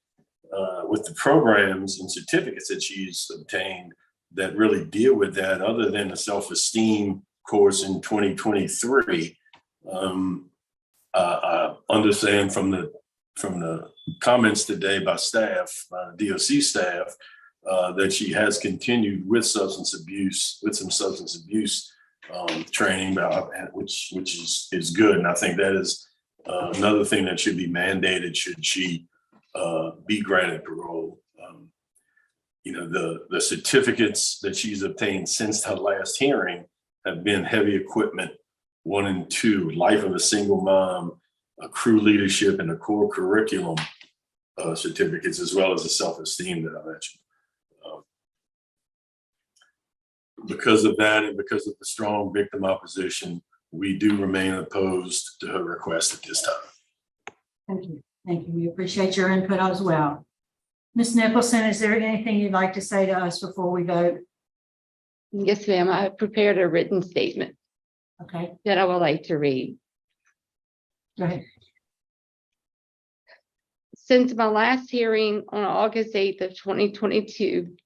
with the programs and certificates that she's obtained that really deal with that, other than the self-esteem course in 2023. I understand from the comments today by staff, DOC staff, that she has continued with some substance abuse training, which is good. And I think that is another thing that should be mandated should she be granted parole. The certificates that she's obtained since her last hearing have been heavy equipment 1 and 2, life of a single mom, a crew leadership, and a core curriculum certificates, as well as the self-esteem that I mentioned. Because of that, and because of the strong victim opposition, we do remain opposed to her request at this time. Thank you. Thank you. We appreciate your input as well. Ms. Nicholson, is there anything you'd like to say to us before we vote? Yes, ma'am. I have prepared a written statement. Okay. That I would like to read. Go ahead. Since my last hearing on August 8th of 2022,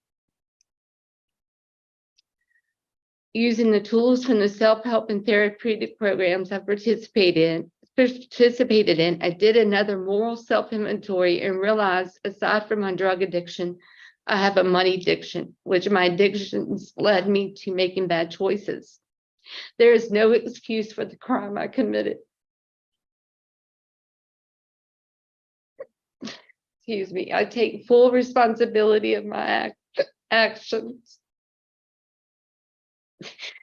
using the tools from the self-help and therapeutic programs I've participated in, I did another moral self-inventory and realized, aside from my drug addiction, I have a money addiction, which my addictions led me to making bad choices. There is no excuse for the crime I committed. Excuse me. I take full responsibility of my actions.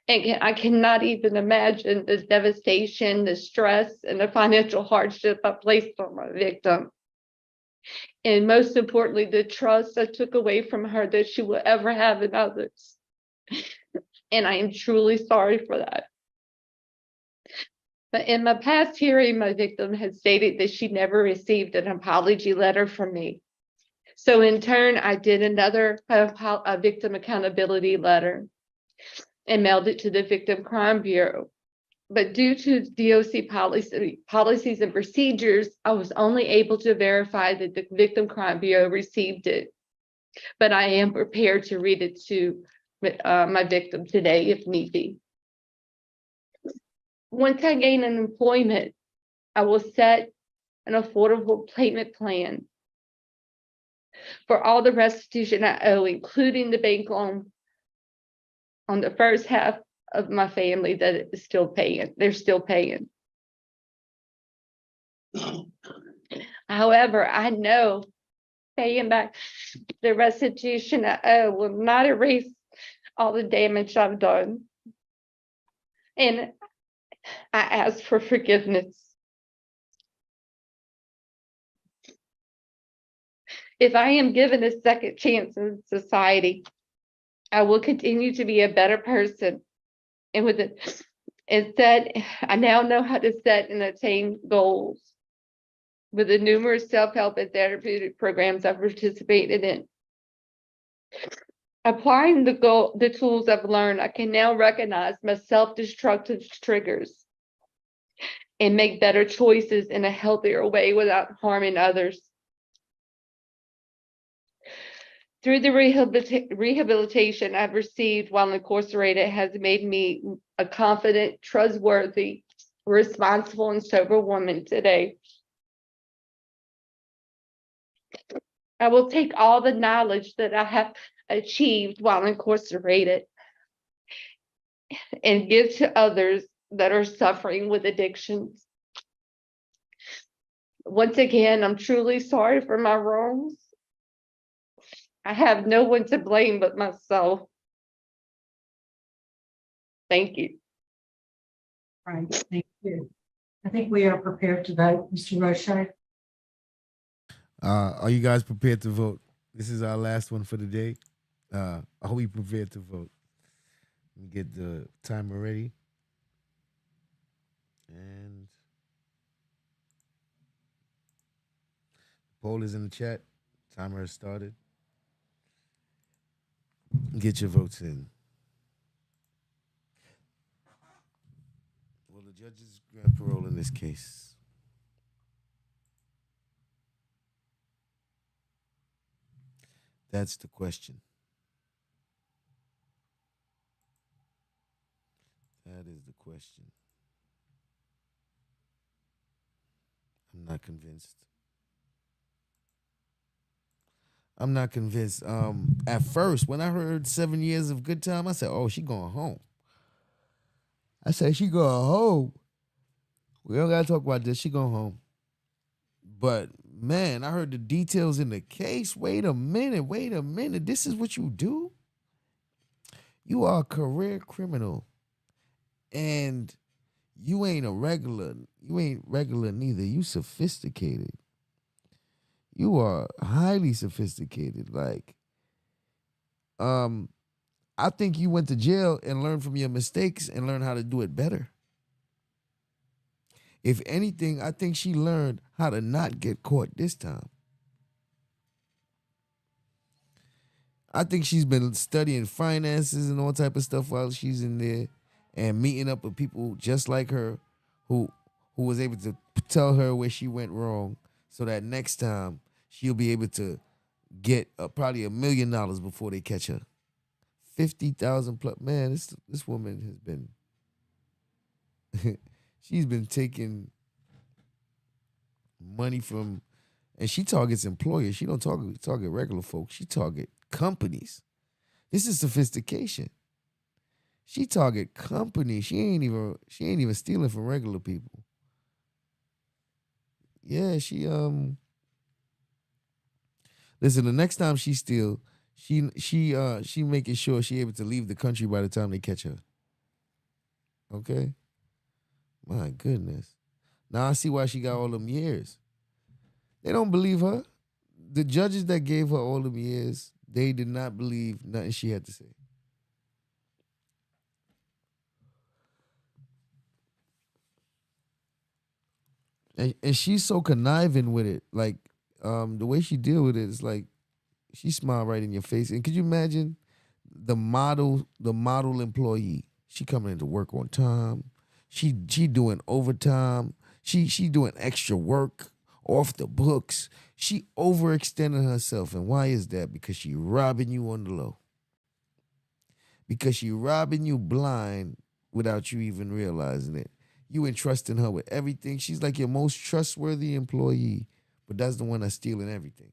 And I cannot even imagine the devastation, the stress, and the financial hardship I placed on my victim. And most importantly, the trust I took away from her that she will ever have in others. And I am truly sorry for that. But in my past hearing, my victim has stated that she never received an apology letter from me. So in turn, I did another victim accountability letter and mailed it to the Victim Crime Bureau. But due to DOC policies and procedures, I was only able to verify that the Victim Crime Bureau received it. But I am prepared to read it to my victim today if need be. Once I gain an employment, I will set an affordable payment plan for all the restitution I owe, including the bank loan on the first half of my family that is still paying. They're still paying. However, I know paying back the restitution I owe will not erase all the damage I've done. And I ask for forgiveness. If I am given a second chance in society, I will continue to be a better person. And with it, instead, I now know how to set and attain goals with the numerous self-help and therapeutic programs I've participated in. Applying the tools I've learned, I can now recognize my self-destructive triggers and make better choices in a healthier way without harming others. Through the rehabilitation I've received while incarcerated has made me a confident, trustworthy, responsible, and sober woman today. I will take all the knowledge that I have achieved while incarcerated and give to others that are suffering with addictions. Once again, I'm truly sorry for my wrongs. I have no one to blame but myself. Thank you. Right, thank you. I think we are prepared to vote, Mr. Roche. Are you guys prepared to vote? This is our last one for the day. Are we prepared to vote? Let me get the timer ready. And poll is in the chat. Timer has started. Get your votes in. Will the judges grant parole in this case? That's the question. That is the question. I'm not convinced. I'm not convinced. At first, when I heard 7 years of good time, I said, "Oh, she going home." I said, "She going home." We don't gotta talk about this. She going home. But man, I heard the details in the case. Wait a minute. This is what you do? You are a career criminal. And you ain't a regular. You ain't regular neither. You sophisticated. You are highly sophisticated. Like, I think you went to jail and learned from your mistakes and learned how to do it better. If anything, I think she learned how to not get caught this time. I think she's been studying finances and all type of stuff while she's in there and meeting up with people just like her who was able to tell her where she went wrong so that next time she'll be able to get probably $1 million before they catch her. 50,000 plus. Man, this woman has been she's been taking money from, and she targets employers. She don't target regular folks. She target companies. This is sophistication. She target companies. She ain't even stealing from regular people. Yeah, she listen, the next time she steal, she making sure she able to leave the country by the time they catch her. Okay. My goodness. Now I see why she got all them years. They don't believe her. The judges that gave her all them years, they did not believe nothing she had to say. And she's so conniving with it. Like, the way she deal with it is like she smile right in your face. And could you imagine the model employee? She coming into work on time. She doing overtime. She doing extra work off the books. She overextending herself. And why is that? Because she robbing you on the low. Because she robbing you blind without you even realizing it. You entrusting her with everything. She's like your most trustworthy employee, but that's the one that's stealing everything.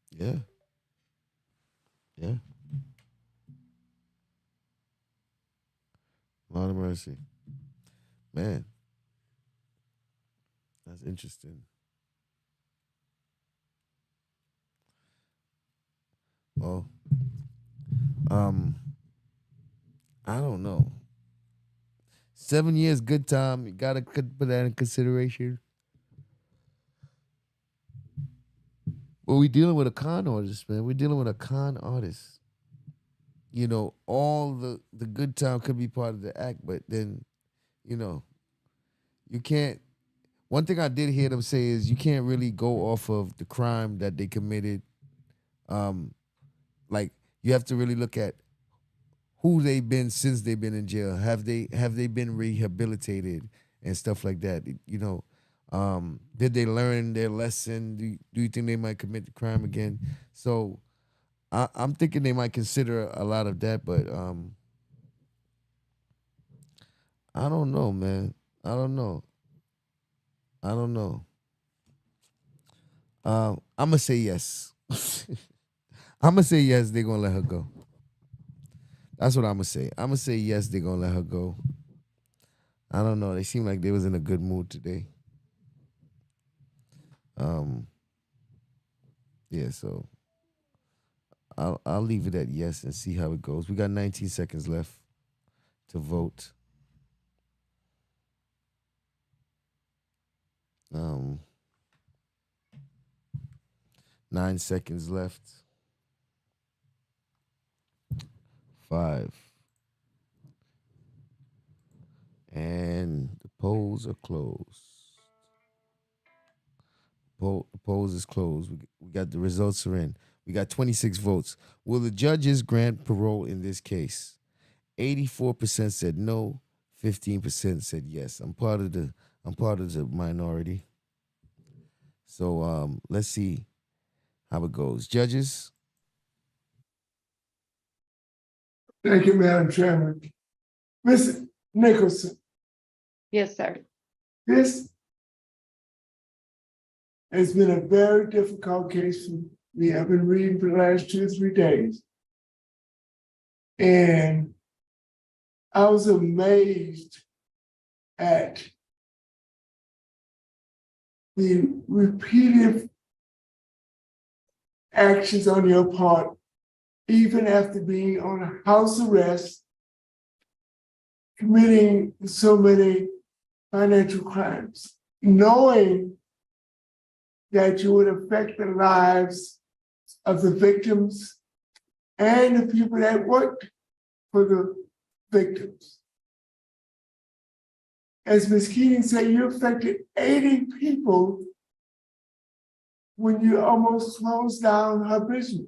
Yeah. Yeah. Lot of mercy. Man. That's interesting. Well, I don't know. 7 years, good time. You gotta put that in consideration. But we dealing with a con artist, man. We're dealing with a con artist. You know, all the good time could be part of the act, but then, you know, you can't. One thing I did hear them say is you can't really go off of the crime that they committed. Um, like you have to really look at who they've been since they've been in jail. Have they been rehabilitated and stuff like that? You know, did they learn their lesson? Do you think they might commit the crime again? So I'm thinking they might consider a lot of that, but I don't know, man. I don't know. I don't know. I'm gonna say yes. I'm gonna say yes. They're gonna let her go. That's what I'm gonna say. I'm gonna say yes. They're gonna let her go. I don't know. They seem like they was in a good mood today. Um, yeah. So I'll leave it at yes and see how it goes. We got 19 seconds left to vote. Um, 9 seconds left. 5. And the polls are closed. The polls is closed. We got the results are in. We got 26 votes. Will the judges grant parole in this case? 84% said no. 15% said yes. I'm part of the minority. So let's see how it goes. Judges. Thank you, Madam Chairman. Ms. Nicholson, Yes, sir. this has been a very difficult case for me. I've been reading for the last 2 or 3 days. And I was amazed at the repeated actions on your part, even after being on house arrest, committing so many financial crimes, knowing that you would affect the lives of the victims and the people that worked for the victims. As Ms. Keating said, you affected 80 people when you almost closed down her business.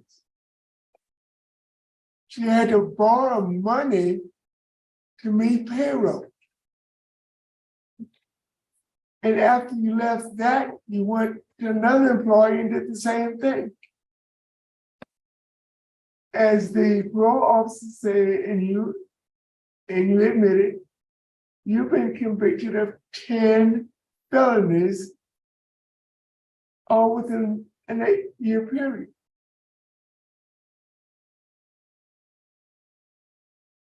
She had to borrow money to meet payroll. And after you left that, you went to another employee and did the same thing. As the parole officer said, and you admitted, you've been convicted of 10 felonies, all within an 8-year period.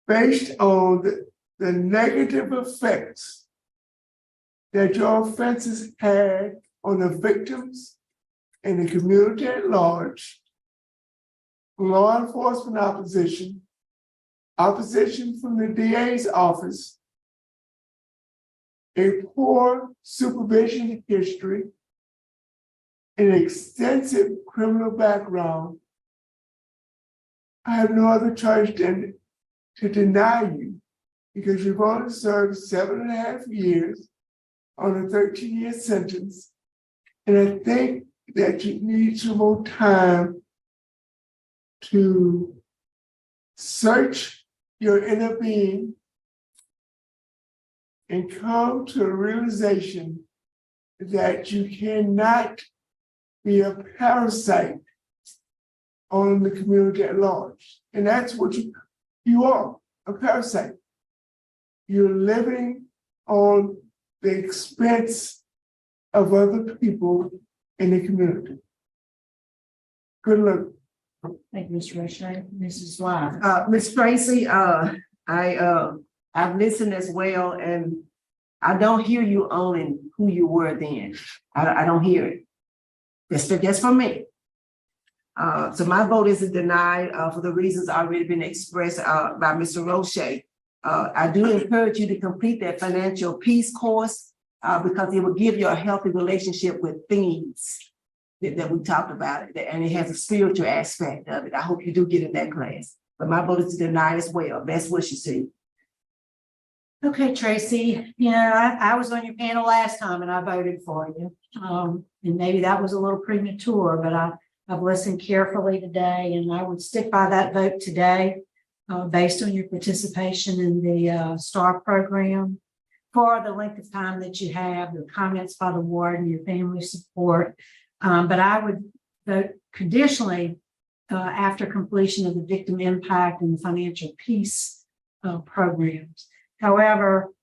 Based on the negative effects that your offenses had on the victims and the community at large, law enforcement opposition, opposition from the DA's office, a poor supervision history, an extensive criminal background, I have no other choice than to deny you because you've only served 7.5 years on a 13-year sentence. And I think that you need some more time to search your inner being and come to a realization that you cannot be a parasite on the community at large. And that's what you are, a parasite. You're living on the expense of other people in the community. Good luck. Thank you, Mr. Rushay. Mrs. Wise. Ms. Tracy, I've listened as well, and I don't hear you owning who you were then. I don't hear it. That's for me. So my vote is to deny for the reasons already been expressed by Mr. Roche. I do encourage you to complete that financial peace course because it will give you a healthy relationship with things that we talked about, and it has a spiritual aspect of it. I hope you do get in that class. But my vote is to deny as well. Best wishes to you. Okay, Tracy, you know, I was on your panel last time and I voted for you. And maybe that was a little premature, but I've listened carefully today and I would stick by that vote today based on your participation in the STAR program for the length of time that you have, the comments by the warden, your family support. But I would vote conditionally after completion of the victim impact and the financial peace programs. However,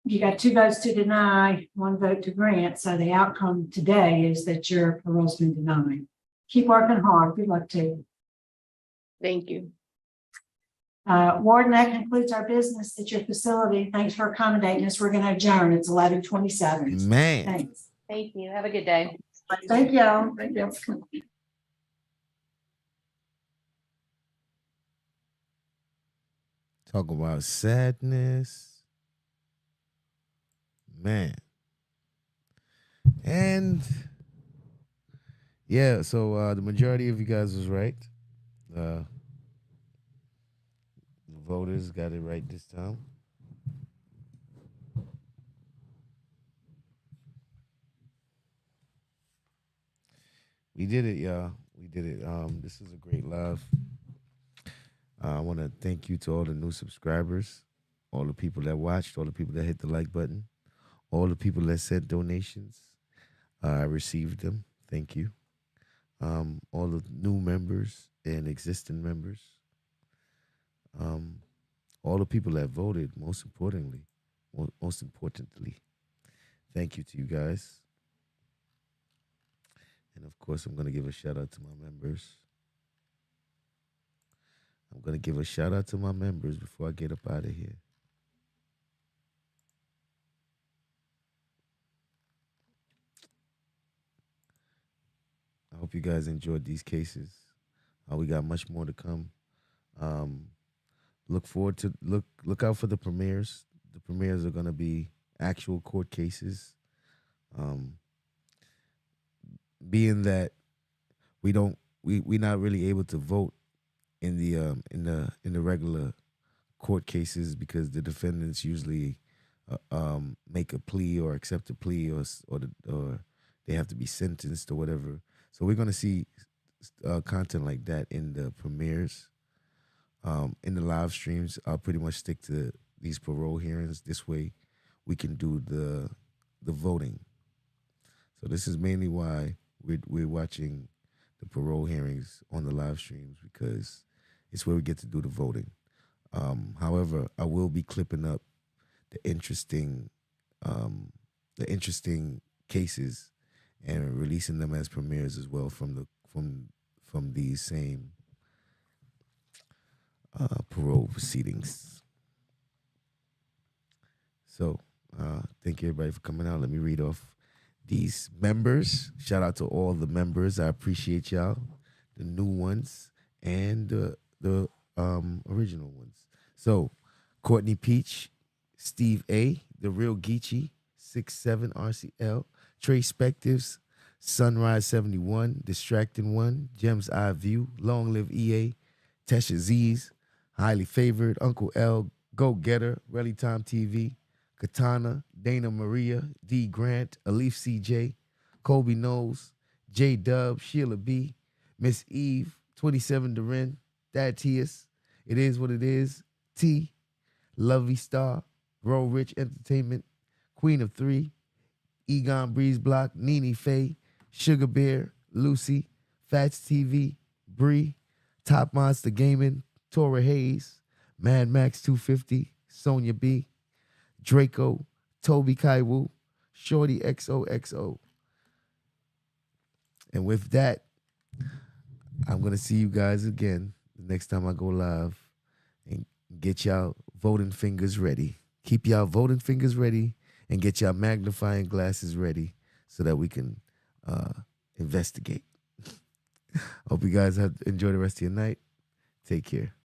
you got 2 votes to deny, 1 vote to grant. So the outcome today is that your parole's been denied. Keep working hard. Good luck to you. Thank you. Warden, that concludes our business at your facility. Thanks for accommodating us. We're going to adjourn. It's 11:27. Man. Thanks. Thank you. Have a good day. Thank y'all. Thank you. Talk about sadness. Man. And yeah, so the majority of you guys was right. The voters got it right this time. We did it, y'all. We did it. This is a great live. I want to thank you to all the new subscribers, all the people that watched, all the people that hit the like button, all the people that sent donations. I received them. Thank you. All the new members and existing members. All the people that voted, most importantly, thank you to you guys. And of course, I'm going to give a shout out to my members. I'm going to give a shout out to my members before I get up out of here. I hope you guys enjoyed these cases. We got much more to come. Look forward to look out for the premieres. The premieres are going to be actual court cases. Being that we're not really able to vote in the regular court cases because the defendants usually make a plea or accept a plea or they have to be sentenced or whatever. So we're going to see content like that in the premieres. In the live streams, I'll pretty much stick to these parole hearings. This way we can do the voting. So this is mainly why we're watching the parole hearings on the live streams, because it's where we get to do the voting. However, I will be clipping up the interesting cases and releasing them as premieres as well from these same parole proceedings. So thank you everybody for coming out. Let me read off these members. Shout out to all the members. I appreciate y'all, the new ones and the original ones. So Courtney Peach, Steve A, The Real Geechee, 6'7" RCL, Trey Spectives, Sunrise 71, Distracting One, Gems Eye View, Long Live EA, Tesha Z's, Highly Favored, Uncle L, Go Getter, Rally Time TV, Katana, Dana Maria, D Grant, Alif CJ, Kobe Knowles, J Dub, Sheila B, Miss Eve, 27 Durin, Dad Tias, It Is What It Is, T, Lovey Star, Grow Rich Entertainment, Queen of Three, Egon Breeze Block, Nene Faye, Sugar Bear, Lucy, Fats TV, Bree, Top Monster Gaming, Tora Hayes, Mad Max 250, Sonia B, Draco, Toby Kaiwu, Shorty XOXO. And with that, I'm going to see you guys again the next time I go live and get y'all voting fingers ready. Keep y'all voting fingers ready and get y'all magnifying glasses ready so that we can investigate. Hope you guys have enjoy the rest of your night. Take care.